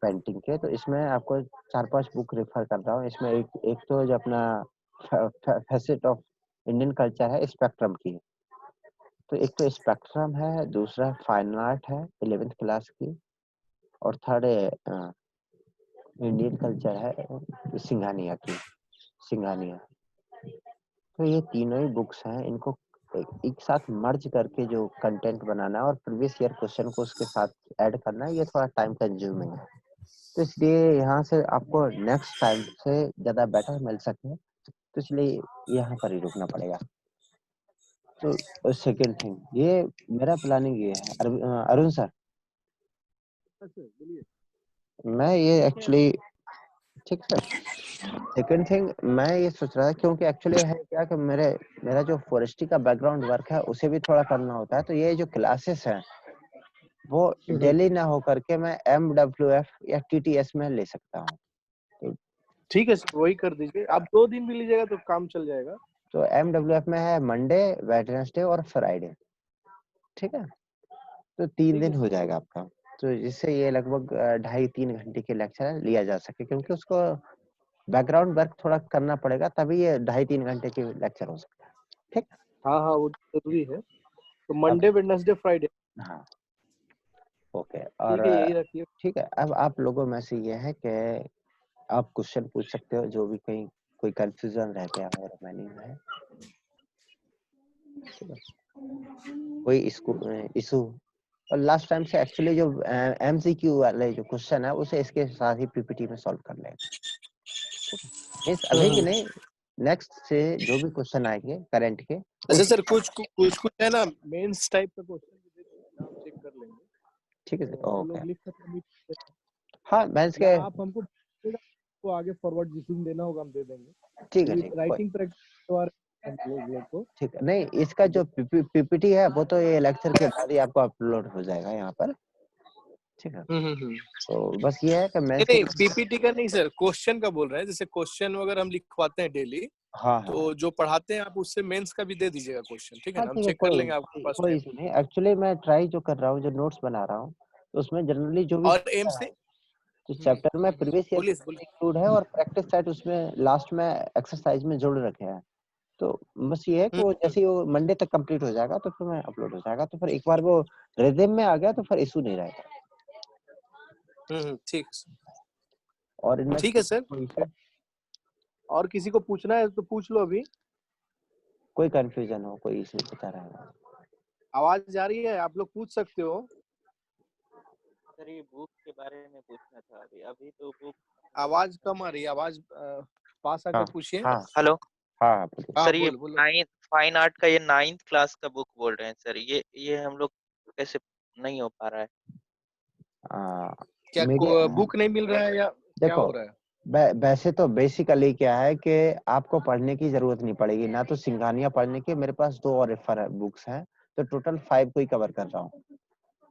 पेंटिंग के, तो इसमें आपको 4-5 बुक रेफर कर रहा हूँ। इसमें एक तो जो अपना फैसेट ऑफ इंडियन कल्चर है स्पेक्ट्रम की, तो एक तो स्पेक्ट्रम है, दूसरा फाइन आर्ट है 11th क्लास की, और थर्ड इंडियन कल्चर है सिंघानिया की, सिंघानिया। तो ये तीनों ही बुक्स हैं, इनको एक साथ मर्ज करके जो कंटेंट बनाना है और प्रीवियस ईयर क्वेश्चन को उसके साथ ऐड करना है, ये थोड़ा टाइम कंज्यूमिंग है। तो इसलिए यहाँ से आपको नेक्स्ट टाइम से ज़्यादा बेटर मिल सके, तो इसलिए यहाँ पर ही रुकना पड़ेगा। तो सेकेंड थिंग, ये मेरा प्लानिंग ये है अरुण सर, बोलिए। मैं ये एक्चुअली ठीक है। सेकेंड थिंग मैं ये सोच रहा था क्योंकि एक्चुअली है क्या कि मेरा जो फॉरेस्ट्री का बैकग्राउंड वर्क है उसे भी थोड़ा करना होता है, तो ये जो क्लासेस हैं वो डेली ना हो करके मैं MWF या TTS में ले सकता हूँ। ठीक है सर, वही कर दीजिए। आप 2 दिन भी लीजिएगा तो काम चल जाएगा। तो MWF में है मंडे, वेडनेसडे और फ्राइडे, ठीक है। तो 3 दिन हो जाएगा आपका, तो जिससे ये लगभग 2.5-3 घंटे के लेक्चर लिया जा सके, क्योंकि उसको बैकग्राउंड वर्क थोड़ा करना पड़ेगा तभी ये 2.5-3 घंटे के लेक्चर हो सकता है, ठीक। हाँ हाँ, वो जरूरी है। तो अब मंडे, वेडनेसडे, फ्राइडे। हाँ ओके, और ठीक है, यही रखिए। ठीक है। अब आप लोगों में से ये है कि आप क्वेश्चन पूछ सकते हो जो भी कहीं कोई कंफ्यूजन रह गया हो रिमेनिंग में, ठीक है। कोई इशू, और लास्ट टाइम से एक्चुअली जो MCQ वाले जो क्वेश्चन है उसे इसके साथ ही PPT में सॉल्व कर लेंगे। इस अभी की नहीं, नेक्स्ट से जो भी क्वेश्चन आएंगे करंट के। अच्छा सर, कुछ है ना मेंस टाइप का क्वेश्चन भी दे दीजिए, हम चेक कर लेंगे। ठीक है तो हम ओके। लोग लिख सकते हैं। हाँ मैं इसके या आप हमको तो आगे फॉरवर्ड जिसमें देना होगा हम दे देंगे। ठीक है, तो ठीक है, राइटिंग प्रैक्टिस हम लोग को। ठीक है। नहीं इसका जो PPT है वो तो ये लेक्चर के बाद ही आपको अपलोड हो जाएगा यहाँ पर, ठीक है। तो बस ये है कि मैं नहीं पीपीटी का नहीं सर, क्वेश्चन का बोल रहे हैं। जैसे क्वेश्चन वगैरह हम लिखवाते हैं डेली, हाँ तो जो पढ़ाते हैं आप उससे मेंस का भी दे दीजिएगा क्वेश्चन, ठीक है हाँ ना? हम ठीक है, चेक कर लेंगे आपके पास कोई टाइम। इशू नहीं। एक्चुअली मैं ट्राई जो कर रहा हूँ, जो नोट्स बना रहा हूँ, तो उसमें जनरली जो भी और एम से तो चैप्टर में प्रीवियस ईयर बोलिए इंक्लूड है और प्रैक्टिस सेट उसमें लास्ट में एक्सरसाइज में जोड़ रखे हैं। तो बस ये है कि वो जैसे ही वो मंडे तक कंप्लीट हो जाएगा तो फिर मैं अपलोड हो जाएगा, तो फिर एक बार वो रिदम में आ गया तो फिर इशू नहीं रहेगा। ठीक और इनमें ठीक है सर। और किसी को पूछना है तो पूछ लो अभी। कोई कंफ्यूजन हो, कोई इशू बता रहेगा। आवाज जा रही है, आप लोग पूछ सकते हो। सर ये बुक के बारे में पूछना था। अभी अभी तो बुक आवाज कम आ रही है, आवाज पास आकर पूछिए। हाँ हेलो हाँ सर, ये बोलो। 9th फाइन आर्ट का ये 9th क्लास का बुक बोल रहे हैं सर। ये हम लोग कैसे नहीं हो पा रहा है? क्या मीडिया बुक नहीं मिल रहा है या क्या देखो हो रहा है? वैसे तो बेसिकली क्या है कि आपको पढ़ने की जरूरत नहीं पड़ेगी, ना तो सिंघानिया पढ़ने की, मेरे पास 2 और रेफर बुक्स हैं, तो टोटल 5 को ही कवर कर रहा हूँ।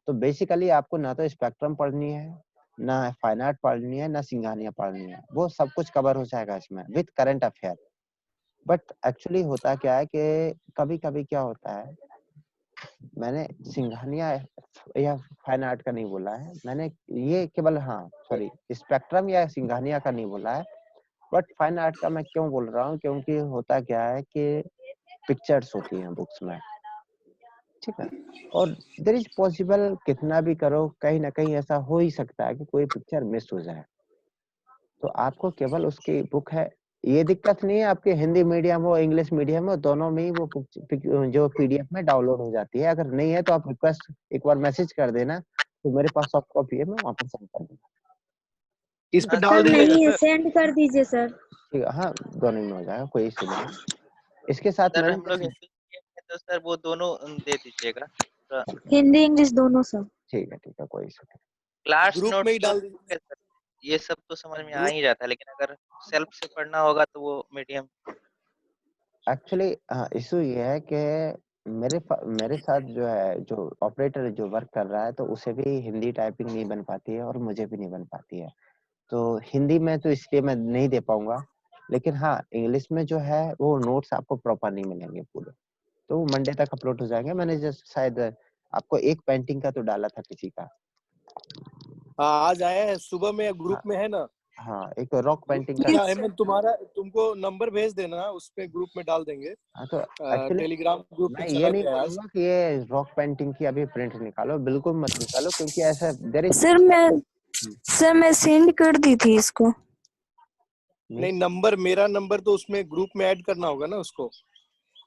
तो बेसिकली आपको ना तो स्पेक्ट्रम पढ़नी है, ना फाइन आर्ट पढ़नी है, ना सिंघानिया पढ़नी है, वो सब कुछ कवर हो जाएगा इसमें with current affair. But actually होता क्या है कि कभी कभी क्या होता है, मैंने सिंघानिया या फाइन आर्ट का नहीं बोला है, मैंने ये केवल सॉरी स्पेक्ट्रम या सिंघानिया का नहीं बोला है, बट फाइन आर्ट का मैं क्यों बोल रहा हूँ, क्योंकि होता क्या है कि पिक्चर्स होती हैं बुक्स में, ठीक है। और देयर इज पॉसिबल कितना भी करो कहीं ना कहीं ऐसा हो ही सकता है कि कोई पिक्चर मिस हो जाए, तो आपको केवल उसकी बुक है, ये दिक्कत नहीं है। आपके हिंदी मीडियम हो इंग्लिश मीडियम हो, दोनों में ही वो जो PDF में डाउनलोड हो जाती है। अगर नहीं है तो आप रिक्वेस्ट एक बार मैसेज कर देना, तो मेरे पास सॉफ्ट कॉपी है, मैं वहाँ पर सेंड कर दूंगा। इस पे डाल सर दीजिएगा नहीं है, सर। सेंड कर दीजिए सर। ठीक है, हाँ दोनों में हो जाएगा, कोई इशू नहीं है। इसके साथ सर मैंने हम लोग हिंदी मीडियम में तो सर वो दोनों दे दीजिएगा। तो हिंदी इंग्लिश दोनों सब। ठीक है कोई इशू नहीं। क्लास ग्रुप नोट में ही तो डाल ठीक दीजिए। है सर, ये सब तो समझ में आ ग्रुप ही जाता है, लेकिन अगर सेल्फ से पढ़ना होगा तो वो मीडियम। एक्चुअली इशू ये है कि मेरे साथ जो है, जो ऑपरेटर जो वर्क कर रहा है, तो उसे भी हिंदी टाइपिंग नहीं बन पाती है और मुझे भी नहीं बन पाती है। तो हिंदी में तो इसलिए मैं नहीं दे पाऊंगा, लेकिन हाँ इंग्लिश में जो है वो नोट्स आपको प्रॉपर नहीं मिलेंगे पूरे, तो वो मंडे तक अपलोड हो जाएंगे। मैंने जस्ट शायद आपको एक पेंटिंग का तो डाला था किसी का। हाँ, आज आया है सुबह में, हाँ ग्रुप में है ना। हाँ, एक रॉक पेंटिंग का। अच्छा हेमंत, तुमको नंबर भेज देना, उस पे ग्रुप में डाल देंगे। हाँ तो एक्चुअली टेलीग्राम ग्रुप पे मैं ये चला नहीं गया है आज। बोलूंगा कि ये रॉक पेंटिंग की अभी प्रिंट निकालो, बिल्कुल मत निकालो, क्योंकि ऐसा देयर इज सर मैं सेंड कर दी थी इसको। नहीं, नंबर, मेरा नंबर तो उसमें ग्रुप में ऐड करना होगा ना उसको।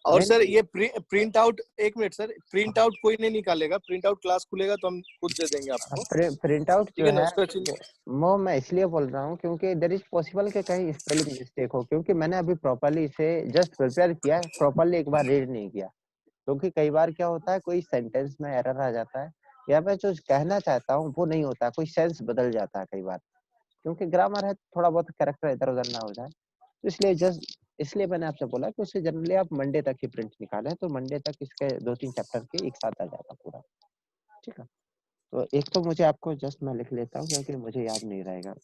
और सर ये प्रिंट आउट, एक मिनट सर, प्रिंट आउट कोई नहीं निकालेगा। प्रिंट आउट क्लास खुलेगा तो हम खुद दे देंगे आपको, प्रिंट आउट ठीक जो है ना। है उसका चिंता। वो मैं इसलिए बोल रहा हूँ क्योंकि देयर इज पॉसिबल कि कहीं स्पेलिंग मिस्टेक हो, क्योंकि मैंने अभी प्रॉपर्ली इसे जस्ट प्रिपेयर किया, प्रॉपर्ली एक बार रीड नहीं किया। क्योंकि कई बार क्या होता है, कोई सेंटेंस में एरर आ जाता है, या मैं जो कहना चाहता हूँ वो नहीं होता, कोई सेंस बदल जाता है कई बार, क्योंकि ग्रामर है, थोड़ा बहुत कैरेक्टर इधर उधर ना हो जाए। तो इसलिए मैंने आपसे बोला कि उसे जनरली आप मंडे तक ही प्रिंट निकालें, तो मंडे तक इसके 2-3 चैप्टर के एक साथ आ जाएगा पूरा। ठीक है, तो एक तो मुझे आपको जस्ट मैं लिख लेता हूँ क्योंकि मुझे याद नहीं रहेगा।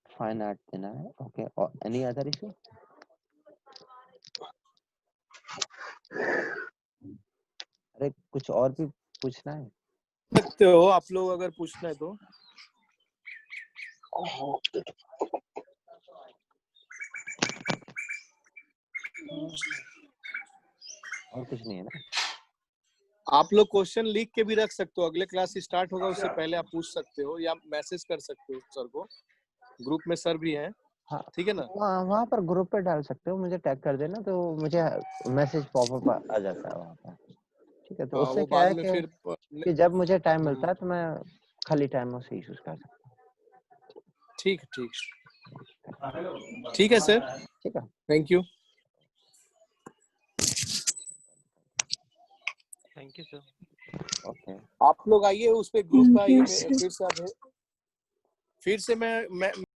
फाइन आर्ट देना है, ओके। और एनी अदर इशू? अरे कुछ और भी पूछना है? सकते हो आप लोग अगर पूछना है तो। और कुछ नहीं है ना? आप लोग क्वेश्चन लिख के भी रख सकते हो, अगले क्लास स्टार्ट होगा उससे पहले आप पूछ सकते हो, या मैसेज कर सकते हो सर को। ग्रुप में सर भी हैं, हाँ, ठीक है ना। वहाँ पर ग्रुप पे डाल सकते हो, मुझे टैग कर देना तो मुझे मैसेज पॉपअप आ जाता है वहाँ पर। ठीक है, तो हाँ, उससे वो क्या बाद है में कि फिर जब मुझे टाइम मिलता है तो मैं खाली टाइम में उसे यूज कर सकता ठीक ठीक है सर, हूँ। ठीक है, thank you. Thank you sir. Okay. आप लोग आइए उस पे, ग्रुप पे आइए, Yes, sir. फिर से मैं